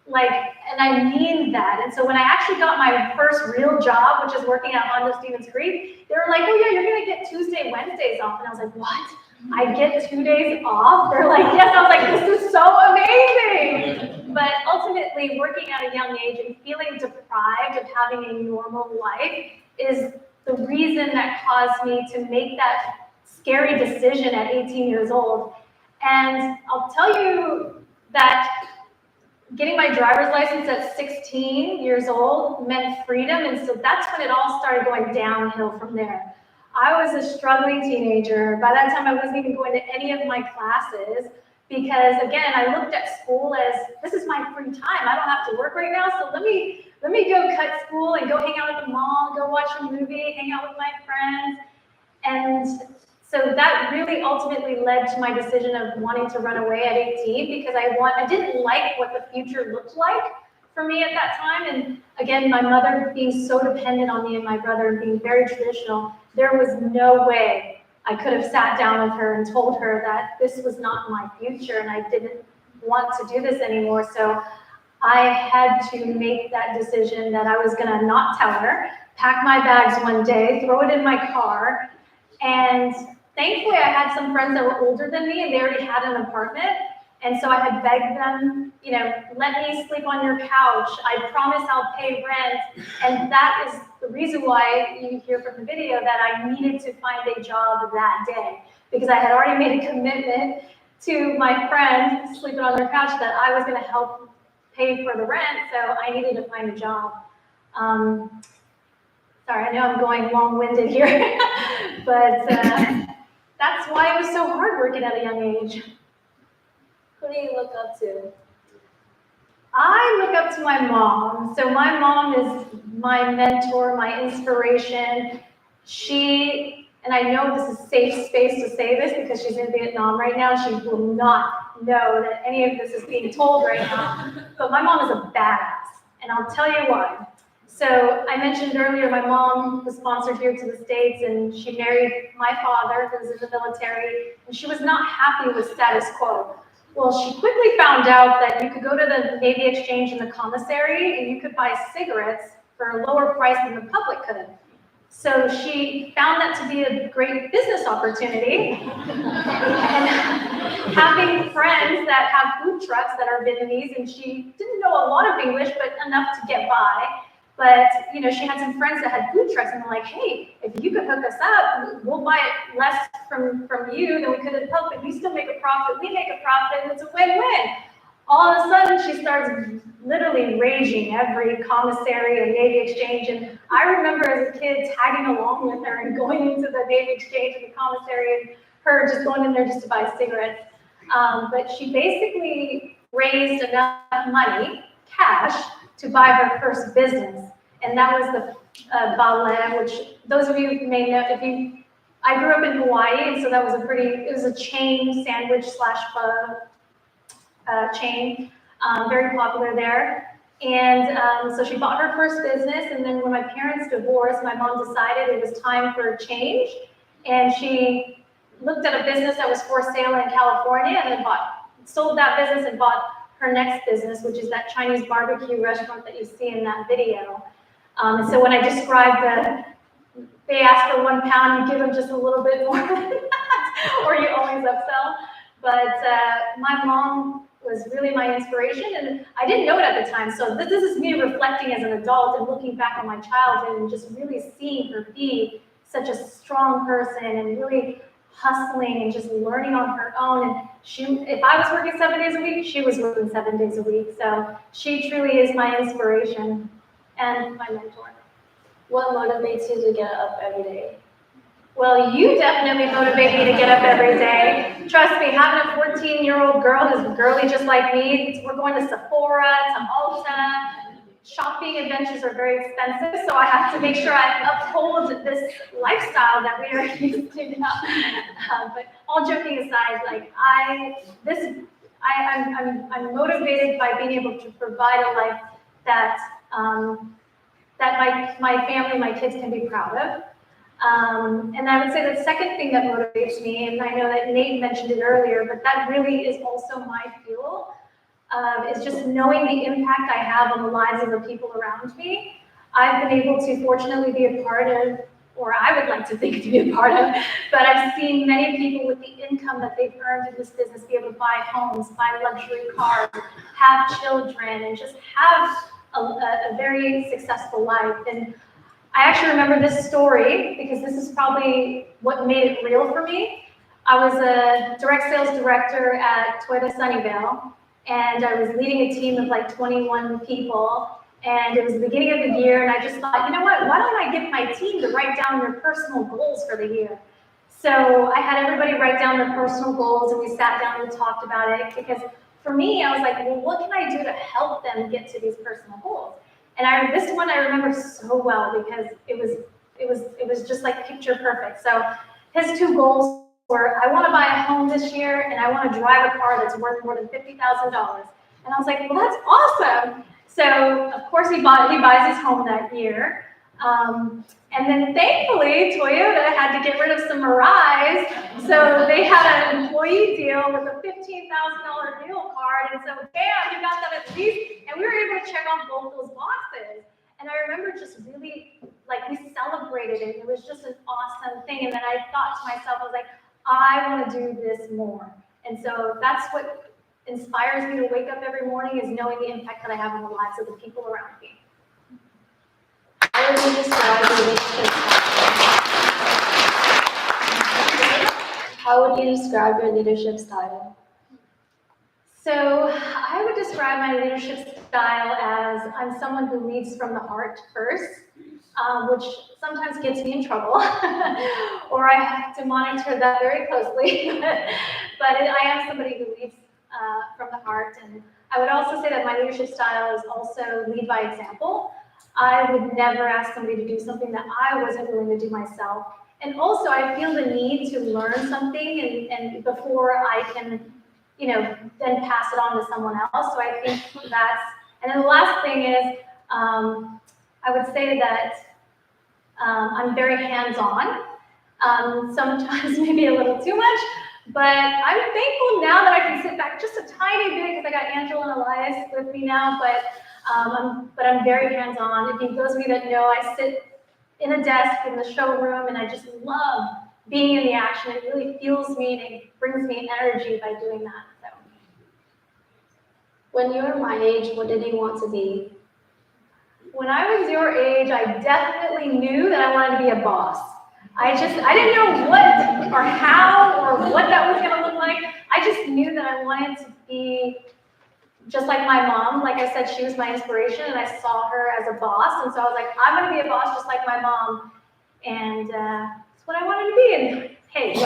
Like, and I mean that. And so when I actually got my first real job, which is working at Honda Stevens Creek, they were like, oh yeah, you're gonna get Tuesday, Wednesdays off. And I was like, what? I get 2 days off? They're like, yes. I was like, this is so amazing. But ultimately, working at a young age and feeling deprived of having a normal life is the reason that caused me to make that scary decision at 18 years old. And I'll tell you that getting my driver's license at 16 years old meant freedom, and so that's when it all started going downhill from there. I was a struggling teenager. By that time, I wasn't even going to any of my classes because, again, I looked at school as, this is my free time. I don't have to work right now, so let me go cut school and go hang out at the mall, go watch a movie, hang out with my friends. And so that really ultimately led to my decision of wanting to run away at 18 because I didn't like what the future looked like for me at that time. And again, my mother being so dependent on me and my brother and being very traditional, there was no way I could have sat down with her and told her that this was not my future and I didn't want to do this anymore. So I had to make that decision that I was gonna not tell her, pack my bags one day, throw it in my car, and thankfully, I had some friends that were older than me, and they already had an apartment. And so I had begged them, you know, let me sleep on your couch. I promise I'll pay rent. And that is the reason why you hear from the video that I needed to find a job that day, because I had already made a commitment to my friend sleeping on their couch that I was going to help pay for the rent. So I needed to find a job. Sorry, I know I'm going long-winded here, but that's why it was so hard working at a young age. Who do you look up to? I look up to my mom. So my mom is my mentor, my inspiration. She, and I know this is a safe space to say this because she's in Vietnam right now. She will not know that any of this is being told right now. But my mom is a badass, and I'll tell you why. So I mentioned earlier, my mom was sponsored here to the States, and she married my father, who was in the military, and she was not happy with status quo. Well, she quickly found out that you could go to the Navy Exchange in the commissary, and you could buy cigarettes for a lower price than the public could. So she found that to be a great business opportunity. And having friends that have food trucks that are Vietnamese, and she didn't know a lot of English, but enough to get by. But, you know, she had some friends that had food trucks and were like, hey, if you could hook us up, we'll buy it less from you than we could at public. We still make a profit, we make a profit, and it's a win-win. All of a sudden, she starts literally raging every commissary and Navy Exchange. And I remember as a kid tagging along with her and going into the Navy Exchange and the commissary and her just going in there just to buy cigarettes. But she basically raised enough money, cash, to buy her first business. And that was the ballet, which those of you may know, I grew up in Hawaii, and so that was it was a chain sandwich / pho chain, very popular there. And so she bought her first business, and then when my parents divorced, my mom decided it was time for a change, and she looked at a business that was for sale in California, and then sold that business and bought her next business, which is that Chinese barbecue restaurant that you see in that video. So when I described they ask for 1 pound, you give them just a little bit more than that, or you always upsell. But my mom was really my inspiration, and I didn't know it at the time. So this is me reflecting as an adult and looking back on my childhood and just really seeing her be such a strong person and really hustling and just learning on her own. And if I was working 7 days a week, she was working 7 days a week. So she truly is my inspiration and my mentor. What motivates you to get up every day? Well, you definitely motivate me to get up every day. Trust me, having a 14-year-old girl who's girly just like me, we're going to Sephora, to Ulta. Shopping adventures are very expensive, so I have to make sure I uphold this lifestyle that we are used to now. But all joking aside, like I'm motivated by being able to provide a life that my family, my kids can be proud of. And I would say the second thing that motivates me, and I know that Nate mentioned it earlier, but that really is also my fuel. is just knowing the impact I have on the lives of the people around me. I've been able to fortunately be a part of, or I would like to think to be a part of, but I've seen many people with the income that they've earned in this business be able to buy homes, buy luxury cars, have children, and just have a very successful life. And I actually remember this story because this is probably what made it real for me. I was a direct sales director at Toyota Sunnyvale, and I was leading a team of like 21 people. And it was the beginning of the year, and I just thought, you know what, why don't I get my team to write down their personal goals for the year? So I had everybody write down their personal goals, and we sat down and talked about it, because for me, I was like, well, what can I do to help them get to these personal goals? And this one I remember so well because it was just like picture perfect. So his two goals were, I want to buy a home this year, and I want to drive a car that's worth more than $50,000. And I was like, well, that's awesome. So of course he buys his home that year. And then thankfully, Toyota had to get rid of some Mirais, so they had an employee deal with a $15,000 deal card, and so bam, you got that at least, and we were able to check off both those boxes. And I remember just really, like, we celebrated it. It was just an awesome thing. And then I thought to myself, I was like, I want to do this more. And so that's what inspires me to wake up every morning, is knowing the impact that I have on the lives of the people around me. How would you describe your leadership style? How would you describe your leadership style? So I would describe my leadership style as I'm someone who leads from the heart first, which sometimes gets me in trouble, or I have to monitor that very closely. But I am somebody who leads from the heart. And I would also say that my leadership style is also lead by example. I would never ask somebody to do something that I wasn't willing to do myself. And also I feel the need to learn something and before I can, then pass it on to someone else. So I think that's, and then the last thing is, I would say that I'm very hands-on, sometimes maybe a little too much, but I'm thankful now that I can sit back just a tiny bit, because I got Angela and Elias with me now, but I'm very hands-on. If you those of you that know, I sit in a desk in the showroom, and I just love being in the action. It really fuels me, and it brings me energy by doing that. So. When you were my age, what did you want to be? When I was your age, I definitely knew that I wanted to be a boss. I didn't know what or how or what that was going to look like. I just knew that I wanted to be just like my mom. Like I said, she was my inspiration, and I saw her as a boss. And so I was like, I'm going to be a boss just like my mom. And that's what I wanted to be. And hey,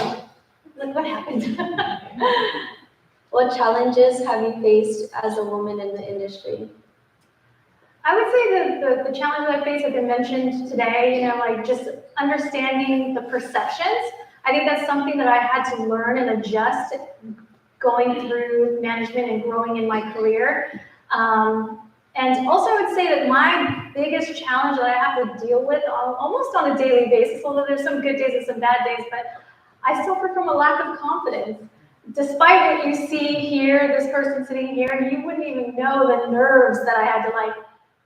look what happened. What challenges have you faced as a woman in the industry? I would say that the challenges I face have been mentioned today, like just understanding the perceptions. I think that's something that I had to learn and adjust going through management and growing in my career. And also I would say that my biggest challenge that I have to deal with almost on a daily basis, although there's some good days and some bad days, but I suffer from a lack of confidence. Despite what you see here, this person sitting here, you wouldn't even know the nerves that I had to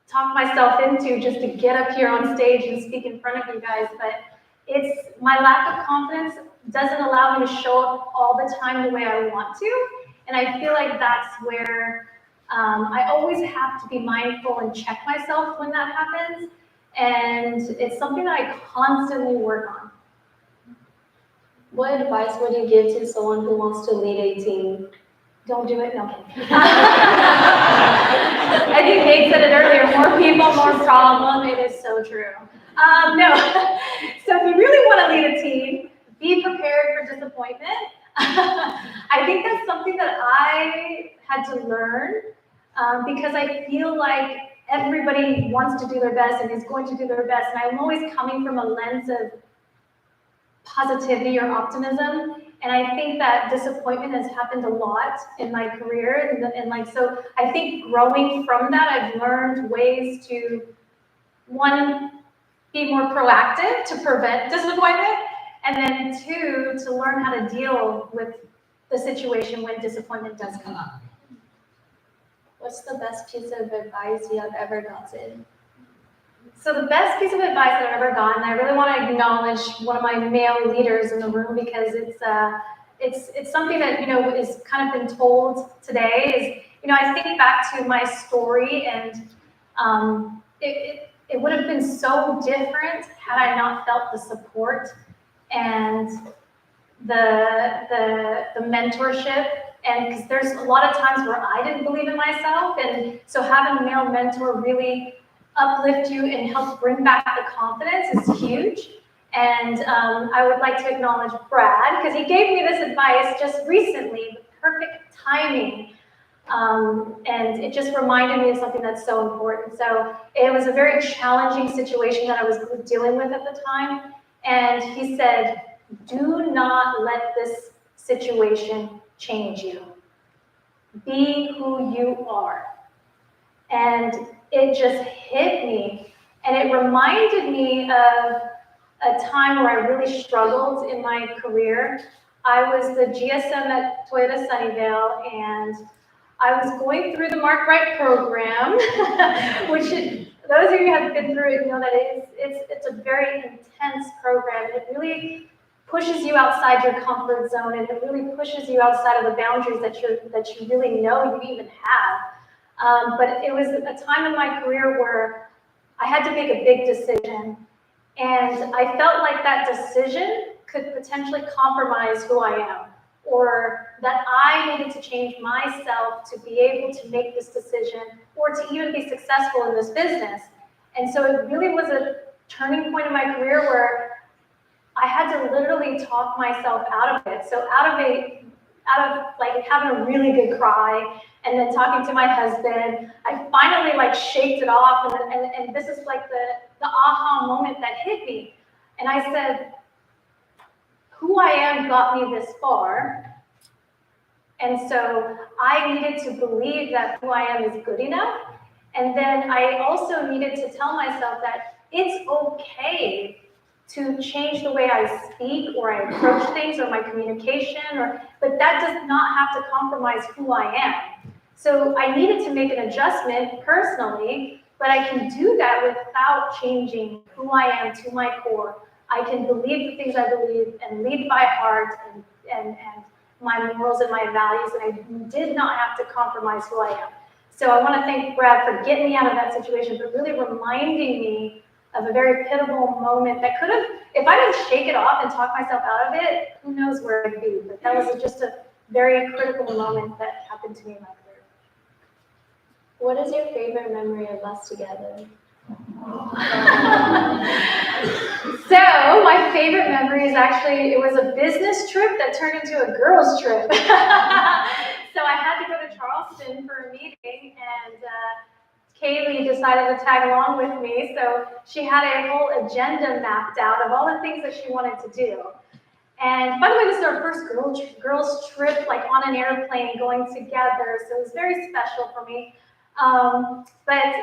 talk myself into just to get up here on stage and speak in front of you guys. But it's my lack of confidence doesn't allow me to show up all the time the way I want to. And I feel like that's where I always have to be mindful and check myself when that happens. And it's something that I constantly work on. What advice would you give to someone who wants to lead a team? Don't do it, no. I think Nate said it earlier, more people, more problem. It is so true. No, so if you really want to lead a team, be prepared for disappointment. I think that's something that I had to learn because I feel like everybody wants to do their best and is going to do their best. And I'm always coming from a lens of positivity or optimism. And I think that disappointment has happened a lot in my career. And so I think growing from that, I've learned ways to, one, be more proactive to prevent disappointment. And then two, to learn how to deal with the situation when disappointment does come up. what's the best piece of advice you have ever gotten? So the best piece of advice that I've ever gotten, I really want to acknowledge one of my male leaders in the room because it's something that, you know, is kind of been told today is, you know, I think back to my story and it would have been so different had I not felt the support and the mentorship. And because there's a lot of times where I didn't believe in myself, and so having a male mentor really uplift you and help bring back the confidence is huge. And I would like to acknowledge Brad, because he gave me this advice just recently, with perfect timing. And it just reminded me of something that's so important. So it was a very challenging situation that I was dealing with at the time. And he said, do not let this situation change you. Be who you are. And it just hit me. And it reminded me of a time where I really struggled in my career. I was the GSM at Toyota Sunnyvale, and I was going through the Mark Wright program, which those of you who have been through it know that it's a very intense program. It really pushes you outside your comfort zone, and it really pushes you outside of the boundaries that you really know you even have. But it was a time in my career where I had to make a big decision, and I felt like that decision could potentially compromise who I am, or that I needed to change myself to be able to make this decision or to even be successful in this business. And so it really was a turning point in my career where I had to literally talk myself out of it. So out of like having a really good cry and then talking to my husband, I finally like shaked it off, and this is like the aha moment that hit me. And I said, who I am got me this far, and so I needed to believe that who I am is good enough. And then I also needed to tell myself that it's okay to change the way I speak or I approach things or my communication, but that does not have to compromise who I am. So I needed to make an adjustment personally, but I can do that without changing who I am to my core. I can believe the things I believe and lead by heart and my morals and my values, and I did not have to compromise who I am. So I want to thank Brad for getting me out of that situation, but really reminding me of a very pivotal moment that could have, if I didn't shake it off and talk myself out of it, who knows where I'd be. But that was just a very critical moment that happened to me in my career. What is your favorite memory of us together? So my favorite memory is actually, it was a business trip that turned into a girls trip. So I had to go to Charleston for a meeting, and Kaylee decided to tag along with me. So she had a whole agenda mapped out of all the things that she wanted to do. And by the way, this is our first girls trip, like on an airplane going together. So it was very special for me. But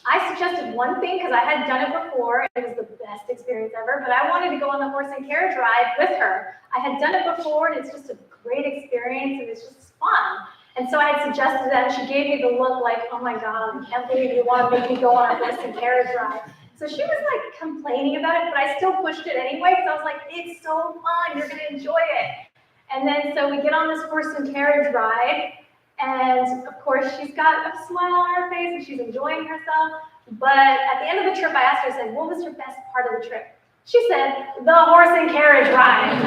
I suggested one thing because I had done it before. It was the best experience ever, but I wanted to go on the horse and carriage ride with her. I had done it before, and it's just a great experience, and it's just fun. And so I had suggested that, and she gave me the look like, oh my God, I can't believe you want to make me go on a horse and carriage ride. So she was like complaining about it, but I still pushed it anyway, because I was like, it's so fun, you're going to enjoy it. And then so we get on this horse and carriage ride, and of course, she's got a smile on her face and she's enjoying herself. But at the end of the trip, I asked her, I said, what was your best part of the trip? She said, the horse and carriage ride.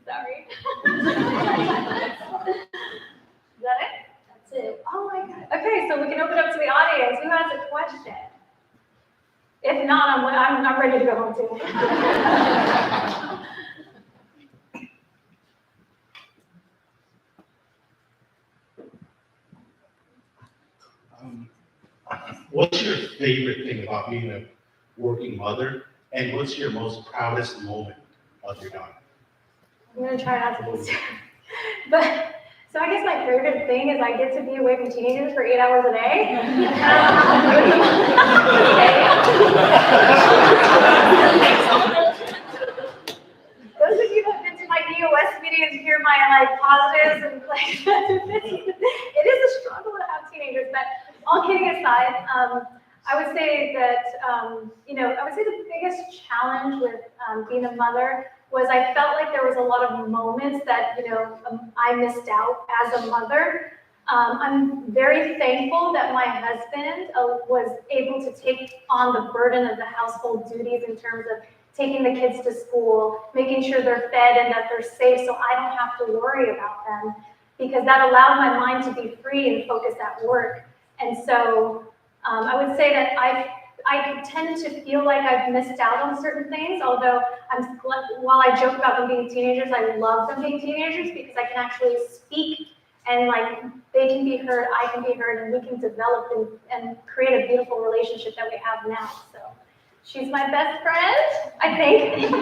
Sorry. Is that it? That's it. Oh my God. Okay, so we can open up to the audience. Who has a question? If not, I'm ready to go home too. What's your favorite thing about being a working mother, and what's your most proudest moment of your daughter? I'm gonna try not to be serious. But so I guess my favorite thing is I get to be away from teenagers for 8 hours a day. Those of you who have been to my EOS meetings hear my like positives and like it is a struggle to have teenagers, but all kidding aside, I would say that, I would say the biggest challenge with being a mother was I felt like there was a lot of moments that, I missed out as a mother. I'm very thankful that my husband was able to take on the burden of the household duties in terms of taking the kids to school, making sure they're fed and that they're safe so I don't have to worry about them, because that allowed my mind to be free and focused at work. And so I would say that I tend to feel like I've missed out on certain things, although while I joke about them being teenagers, I love them being teenagers because I can actually speak and like they can be heard, I can be heard, and we can develop and create a beautiful relationship that we have now. So she's my best friend, I think.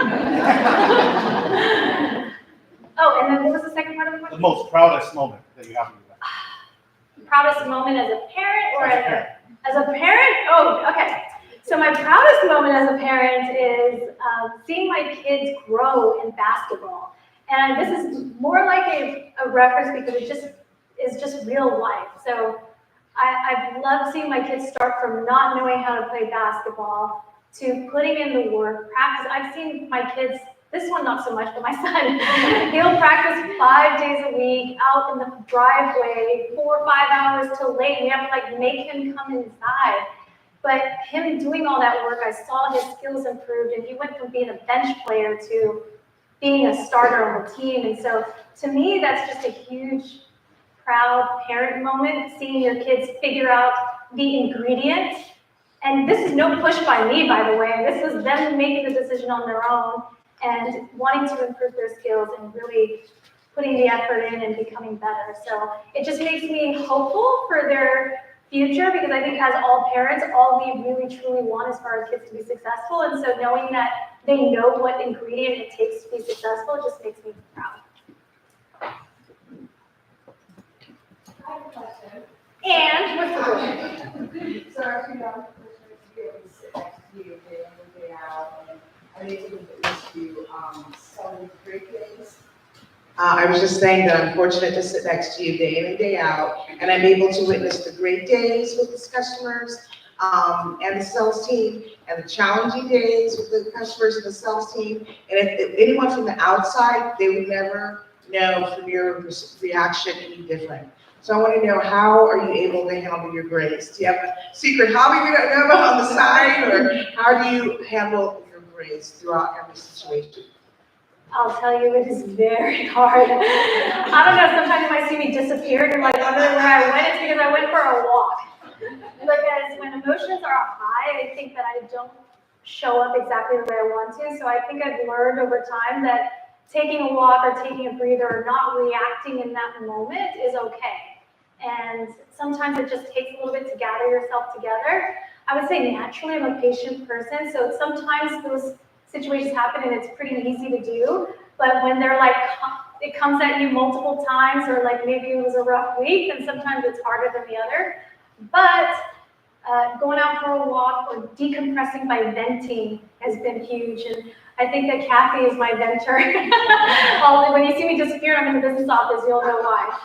Oh, and then what was the second part of the question? The most proudest moment that you have in your life. Proudest moment as a parent or as a parent? Oh, okay. So my proudest moment as a parent is seeing my kids grow in basketball. And this is more like a reference because it is just real life. So I've loved seeing my kids start from not knowing how to play basketball to putting in the work, practice. I've seen my kids, this one not so much, but my son, he'll practice 5 days a week out in the driveway, 4 or 5 hours till late. We have to like make him come inside. But him doing all that work, I saw his skills improved, and he went from being a bench player to being a starter on the team. And so to me, that's just a huge, proud parent moment, seeing your kids figure out the ingredient. And this is no push by me, by the way. This is them making the decision on their own and wanting to improve their skills and really putting the effort in and becoming better. So it just makes me hopeful for their future, because I think as all parents, all we really truly want is for our kids to be successful. And so knowing that they know what ingredient it takes to be successful just makes me proud. I have a question. And what's the question? So our two young listeners to be able to sit next to you day in and day out, and are they able to witness you selling great things? I was just saying that I'm fortunate to sit next to you day in and day out, and I'm able to witness the great days with the customers and the sales team, and the challenging days with the customers and the sales team. And if anyone from the outside, they would never know from your reaction any different. So I want to know, how are you able to handle your grace? Do you have a secret hobby we don't know about on the side, or how do you handle your grace throughout every situation? I'll tell you, it is very hard. I don't know, sometimes you might see me disappear, you're like wondering where I went. It's because I went for a walk. Because when emotions are high, I think that I don't show up exactly the way I want to. So I think I've learned over time that taking a walk or taking a breather or not reacting in that moment is okay. And sometimes it just takes a little bit to gather yourself together. I would say naturally I'm a patient person, so sometimes those situations happen and it's pretty easy to do. But when they're like, it comes at you multiple times, or like maybe it was a rough week, then sometimes it's harder than the other. But going out for a walk or decompressing by venting has been huge. And I think that Kathy is my venter. When you see me disappear, I'm in the business office, you'll know why.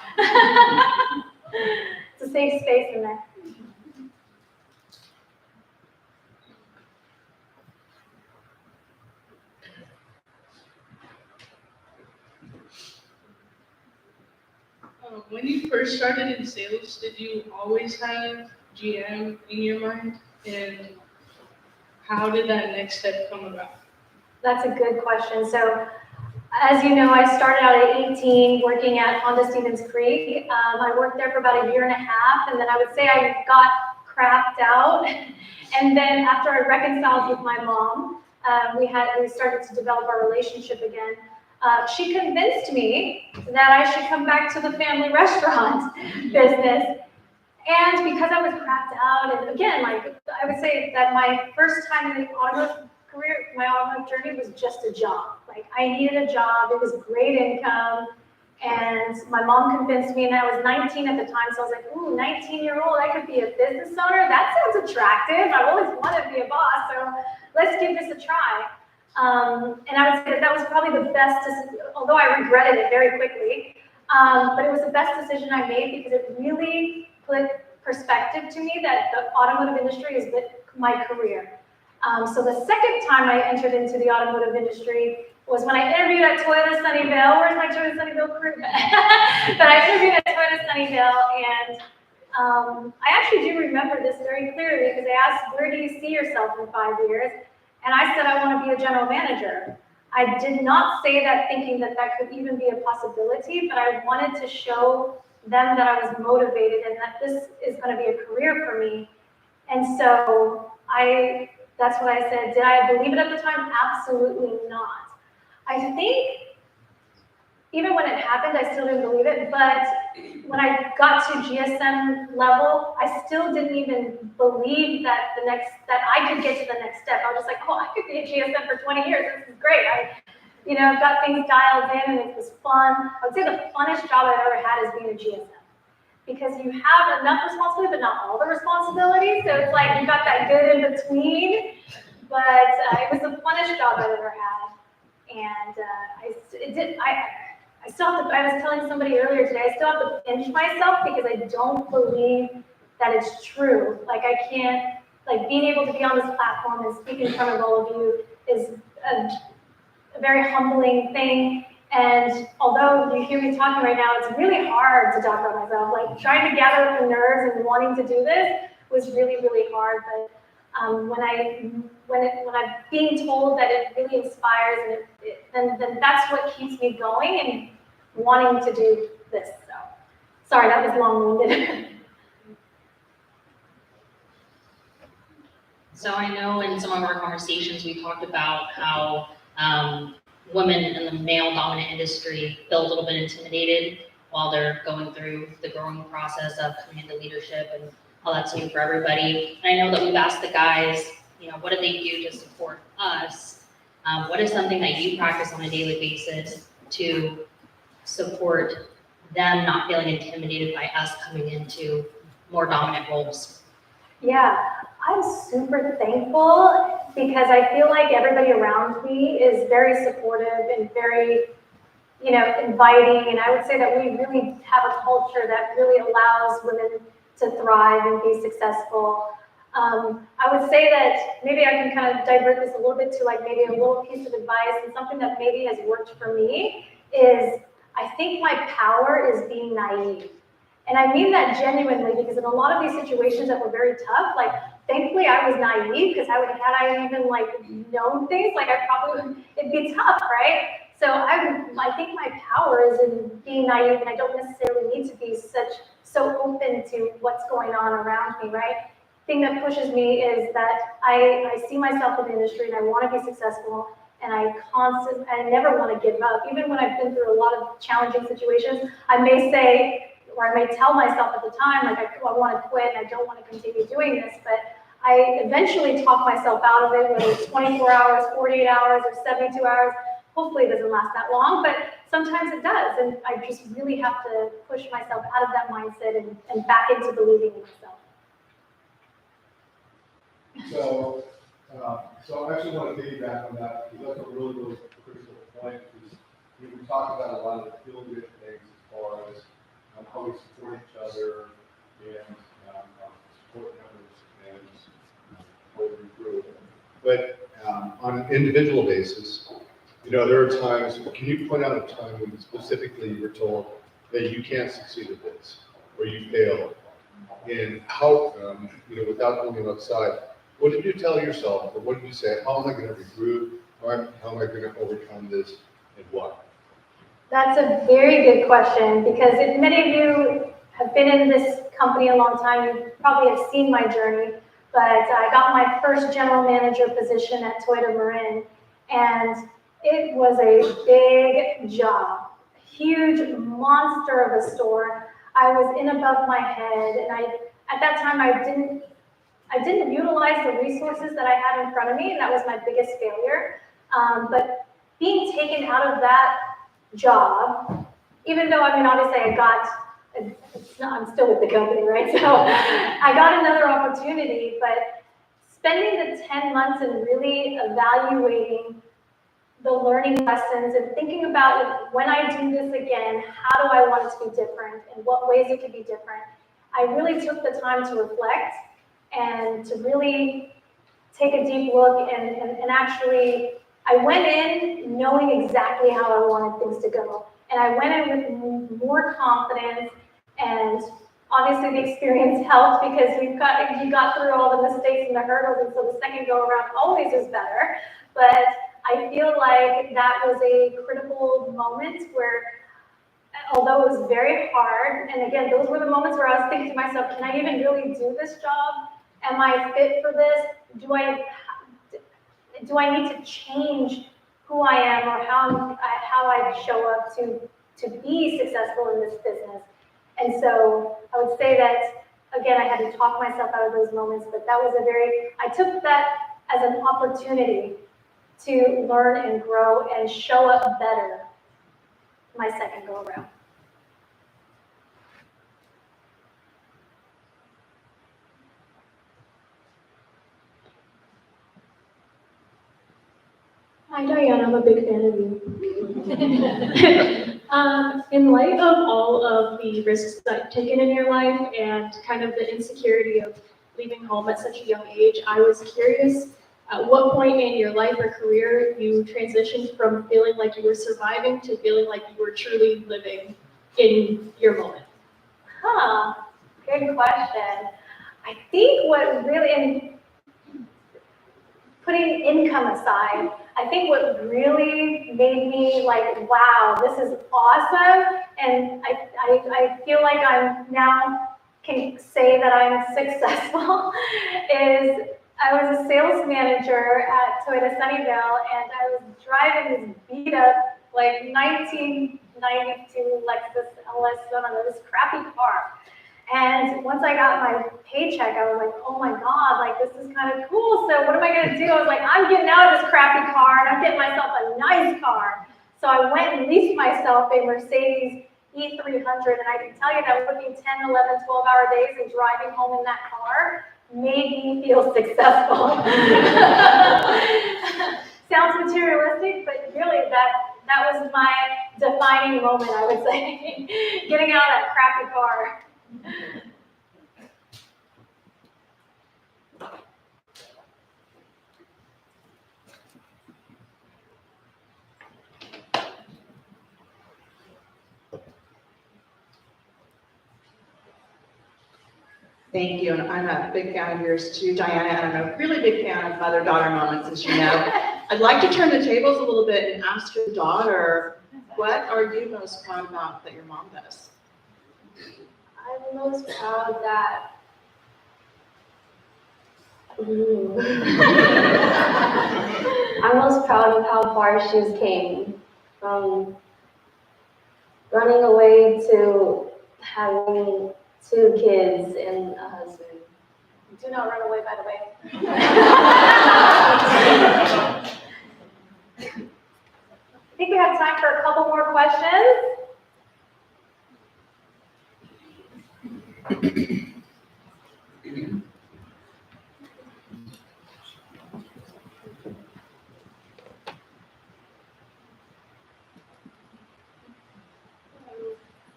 It's a safe space in there. When you first started in sales, did you always have GM in your mind? And how did that next step come about? That's a good question. So, as you know, I started out at 18 working at Honda Stevens Creek. I worked there for about 1.5 years, and then I would say I got crapped out. And then after I reconciled with my mom, we started to develop our relationship again. She convinced me that I should come back to the family restaurant business. And because I was crapped out, and again, like I would say that my first time in the automotive career, my automotive journey was just a job. Like I needed a job, it was great income, and my mom convinced me, and I was 19 at the time, so I was like, ooh, 19-year-old, I could be a business owner? That sounds attractive. I've always wanted to be a boss, so let's give this a try. And I would say that was probably the best, although I regretted it very quickly, But it was the best decision I made because it really put perspective to me that the automotive industry is my career. So the second time I entered into the automotive industry was when I interviewed at Toyota Sunnyvale. Where's my Toyota Sunnyvale crew? But I interviewed at Toyota Sunnyvale, and I actually do remember this very clearly because they asked, where do you see yourself in 5 years? And I said, I want to be a general manager. I did not say that thinking that that could even be a possibility, but I wanted to show them that I was motivated and that this is going to be a career for me. And so that's what I said. Did I believe it at the time? Absolutely not. I think even when it happened, I still didn't believe it, but when I got to GSM level, I still didn't even believe that I could get to the next step. I was just like, oh, I could be at GSM for 20 years. This is great. I've got things dialed in and it was fun. I would say the funnest job I've ever had is being a GSM because you have enough responsibility, but not all the responsibility. So it's like you got that good in between, but it was the funnest job I've ever had. And I still have to, I was telling somebody earlier today, I still have to pinch myself because I don't believe that it's true. Like I can't, like being able to be on this platform and speak in front of all of you is a very humbling thing. And although you hear me talking right now, it's really hard to talk about myself. Like trying to gather up the nerves and wanting to do this was really, really hard. But when I'm being told that it really inspires, and then that's what keeps me going and wanting to do this. So, sorry, that was long-winded. So I know in some of our conversations, we talked about how women in the male-dominant industry feel a little bit intimidated while they're going through the growing process of coming into leadership, and all that's new for everybody. And I know that we've asked the guys, what do they do to support us? What is something that you practice on a daily basis to support them not feeling intimidated by us coming into more dominant roles? Yeah, I'm super thankful because I feel like everybody around me is very supportive and very, inviting. And I would say that we really have a culture that really allows women to thrive and be successful. I would say that maybe I can kind of divert this a little bit to like maybe a little piece of advice, and something that maybe has worked for me is I think my power is being naive. And I mean that genuinely because in a lot of these situations that were very tough, like thankfully I was naive because had I even known things, it'd be tough, right? So I think my power is in being naive, and I don't necessarily need to be so open to what's going on around me, right? The thing that pushes me is that I see myself in the industry and I want to be successful, and I never want to give up. Even when I've been through a lot of challenging situations, I may say, or I may tell myself at the time, I want to quit and I don't want to continue doing this, but I eventually talk myself out of it, whether it's 24 hours, 48 hours, or 72 hours. Hopefully it doesn't last that long, but sometimes it does, and I just really have to push myself out of that mindset and back into believing in myself. So I actually want to piggyback on that because that's a really, really critical point. Because we talk about a lot of the feel-good things as far as how we support each other and support members and how we improve. But on an individual basis, there are times, can you point out a time when specifically you were told that you can't succeed at this, or you failed? And how, without going outside, what did you tell yourself, or what did you say, how am I going to regroup, or how am I going to overcome this, and what? That's a very good question, because many of you have been in this company a long time, you probably have seen my journey, but I got my first general manager position at Toyota Marin, and it was a big job, huge monster of a store. I was in above my head, and at that time I didn't utilize the resources that I had in front of me, and that was my biggest failure. But being taken out of that job, even though, obviously I'm still with the company, right? So I got another opportunity, but spending the 10 months and really evaluating the learning lessons and thinking about like, when I do this again, how do I want it to be different and what ways it could be different. I really took the time to reflect and to really take a deep look and actually, I went in knowing exactly how I wanted things to go. And I went in with more confidence, and obviously the experience helped because you got through all the mistakes and the hurdles, and so the second go around always is better. But I feel like that was a critical moment where, although it was very hard, and again, those were the moments where I was thinking to myself, can I even really do this job? Am I fit for this? Do I need to change who I am or how I show up to be successful in this business? And so I would say that, again, I had to talk myself out of those moments, but that was I took that as an opportunity to learn and grow and show up better my second go around. Hi, Diana. I'm a big fan of you. In light of all of the risks that you've taken in your life and kind of the insecurity of leaving home at such a young age, I was curious at what point in your life or career you transitioned from feeling like you were surviving to feeling like you were truly living in your moment? Good question. I think what really, and putting income aside, I think what really made me like, wow, this is awesome, and I feel like I'm now can say that I'm successful, is I was a sales manager at Toyota Sunnyvale, and I was driving this beat up, like 1992 Lexus LS, I don't know, this crappy car. And once I got my paycheck, I was like, oh my God, like this is kind of cool. So what am I gonna do? I was like, I'm getting out of this crappy car and I'm getting myself a nice car. So I went and leased myself a Mercedes E300, and I can tell you that working 10, 11, 12-hour days and driving home in that car made me feel successful. Sounds materialistic, but really that was my defining moment, I would say, getting out of that crappy car. Thank you, and I'm a big fan of yours too, Diana, and I'm a really big fan of mother-daughter moments, as you know. I'd like to turn the tables a little bit and ask your daughter, what are you most proud about that your mom does? I'm most proud that I'm most proud of how far she's came from running away to having 2 kids and a husband. Do not run away, by the way. I think we have time for a couple more questions.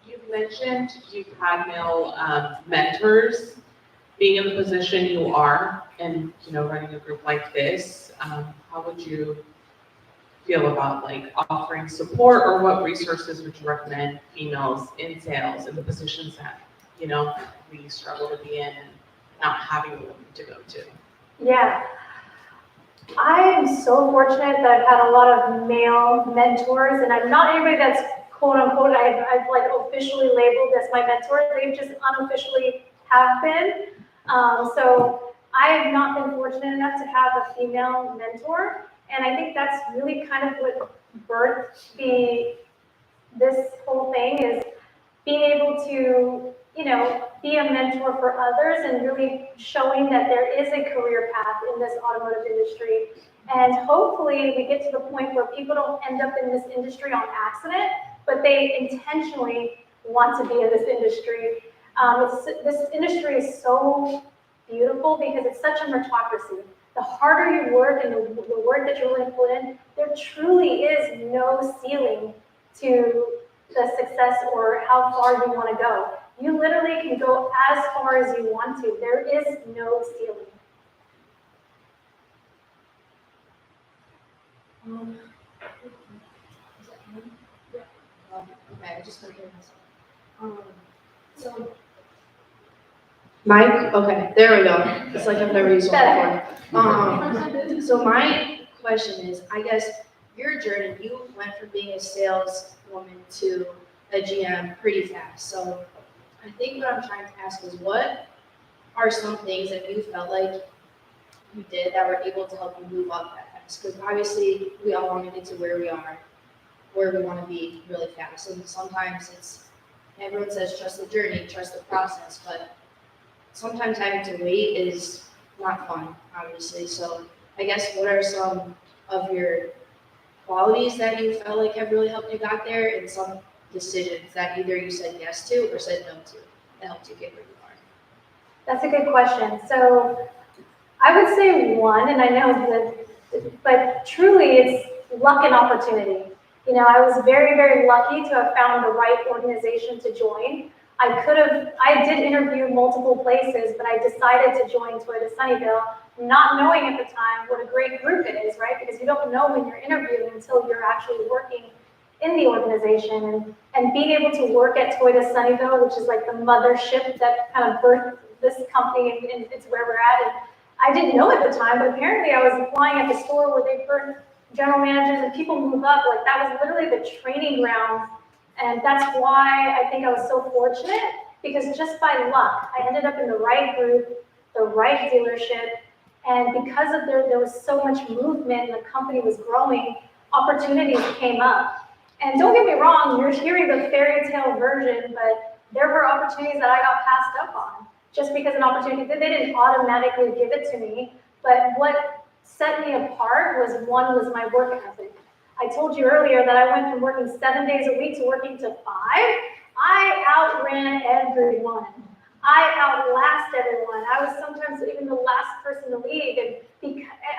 You've mentioned you've had male mentors. Being in the position you are, and running a group like this, how would you feel about like offering support, or what resources would you recommend females in sales in the positions that we struggle to be in and not having a woman to go to? Yeah. I am so fortunate that I've had a lot of male mentors, and I'm not anybody that's quote unquote, I've like officially labeled as my mentor. They've just unofficially have been. So I have not been fortunate enough to have a female mentor, and I think that's really kind of what birthed this whole thing, is being able to, be a mentor for others and really showing that there is a career path in this automotive industry. And hopefully we get to the point where people don't end up in this industry on accident, but they intentionally want to be in this industry. This industry is so beautiful because it's such a meritocracy. the harder you work and the work that you're willing to put in, there truly is no ceiling to the success or how far you want to go. You literally can go as far as you want to. There is no ceiling. Okay, I just couldn't hear myself. So. Mike, okay, there we go. It's like I've never used one before. So my question is, I guess your journey, you went from being a saleswoman to a GM pretty fast. So I think what I'm trying to ask is, what are some things that you felt like you did that were able to help you move up that fast? Because obviously we all want to get to where we are, where we want to be really fast. And sometimes it's, everyone says trust the journey, trust the process, but sometimes having to wait is not fun, obviously. So I guess what are some of your qualities that you felt like have really helped you got there, and some decisions that either you said yes to or said no to that helped you get where you are? That's a good question. So I would say one, and I know that, but truly it's luck and opportunity. You know, I was very, very lucky to have found the right organization to join. I did interview multiple places, but I decided to join Toyota Sunnyvale, not knowing at the time what a great group it is, right? Because you don't know when you're interviewing until you're actually working in the organization. And being able to work at Toyota Sunnyvale, which is like the mothership that kind of birthed this company, and it's where we're at. And I didn't know at the time, but apparently I was applying at the store where they birth general managers and people move up. Like that was literally the training ground. And that's why I think I was so fortunate, because just by luck, I ended up in the right group, the right dealership, and because of there was so much movement and the company was growing, opportunities came up. And don't get me wrong, you're hearing the fairy tale version, but there were opportunities that I got passed up on. Just because an opportunity, they didn't automatically give it to me, but what set me apart was my work ethic. I told you earlier that I went from working 7 days a week to working to 5. I outran everyone. I outlasted everyone. I was sometimes even the last person to leave. And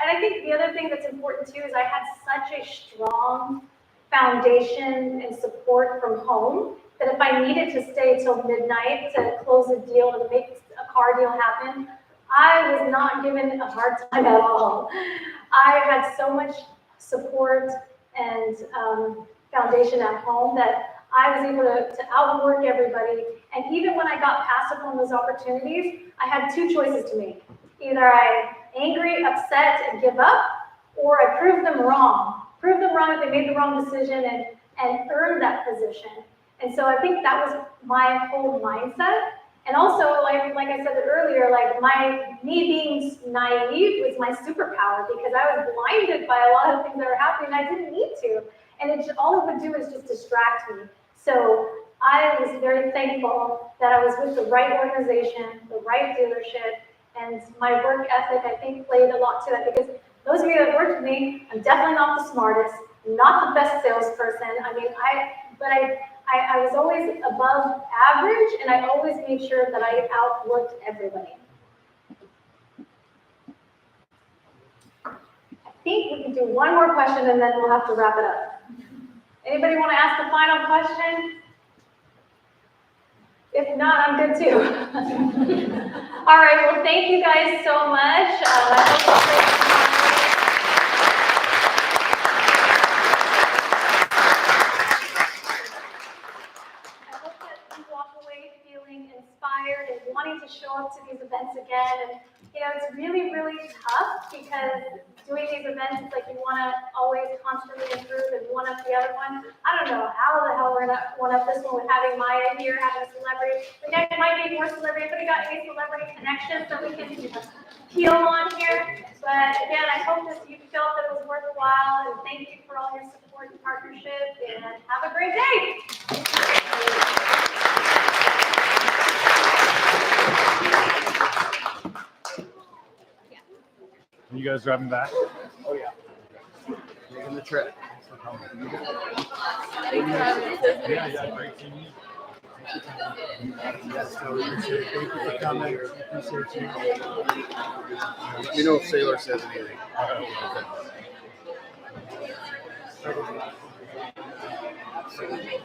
I think the other thing that's important too is I had such a strong foundation and support from home that if I needed to stay till midnight to close a deal or to make a car deal happen, I was not given a hard time at all. I had so much support and foundation at home that I was able to outwork everybody. And even when I got passed up on those opportunities, I had 2 choices to make. Either I angry, upset, and give up, or I prove them wrong. Prove them wrong if they made the wrong decision and earn that position. And so I think that was my whole mindset. And also, like I said earlier, like me being naive was my superpower, because I was blinded by a lot of things that were happening and I didn't need to. And all it would do is just distract me. So I was very thankful that I was with the right organization, the right dealership, and my work ethic, I think, played a lot to that, because those of you that worked with me, I'm definitely not the smartest, not the best salesperson. I mean, I was always above average, and I always made sure that I outworked everybody. I think we can do one more question, and then we'll have to wrap it up. Anybody want to ask the final question? If not, I'm good too. All right, well, thank you guys so much. I hope that you walk away feeling inspired and wanting to show up to these events again. And it's really, really tough, because doing these events, it's like you want to always constantly improve and one up the other one. I don't know how the hell we're gonna one up this one with having Maya here, having a celebrity. We might need more celebrity, but we got any celebrity connections that we can peel on here. But again, I hope that you felt that it was worthwhile, and thank you for all your support and partnership, and have a great day. Are you guys driving back? Oh, yeah. Making the trip. Thanks for coming. Yeah, great seeing you. So we appreciate it. Thank you for coming. Appreciate you. Let me know if Sailor says anything. Okay.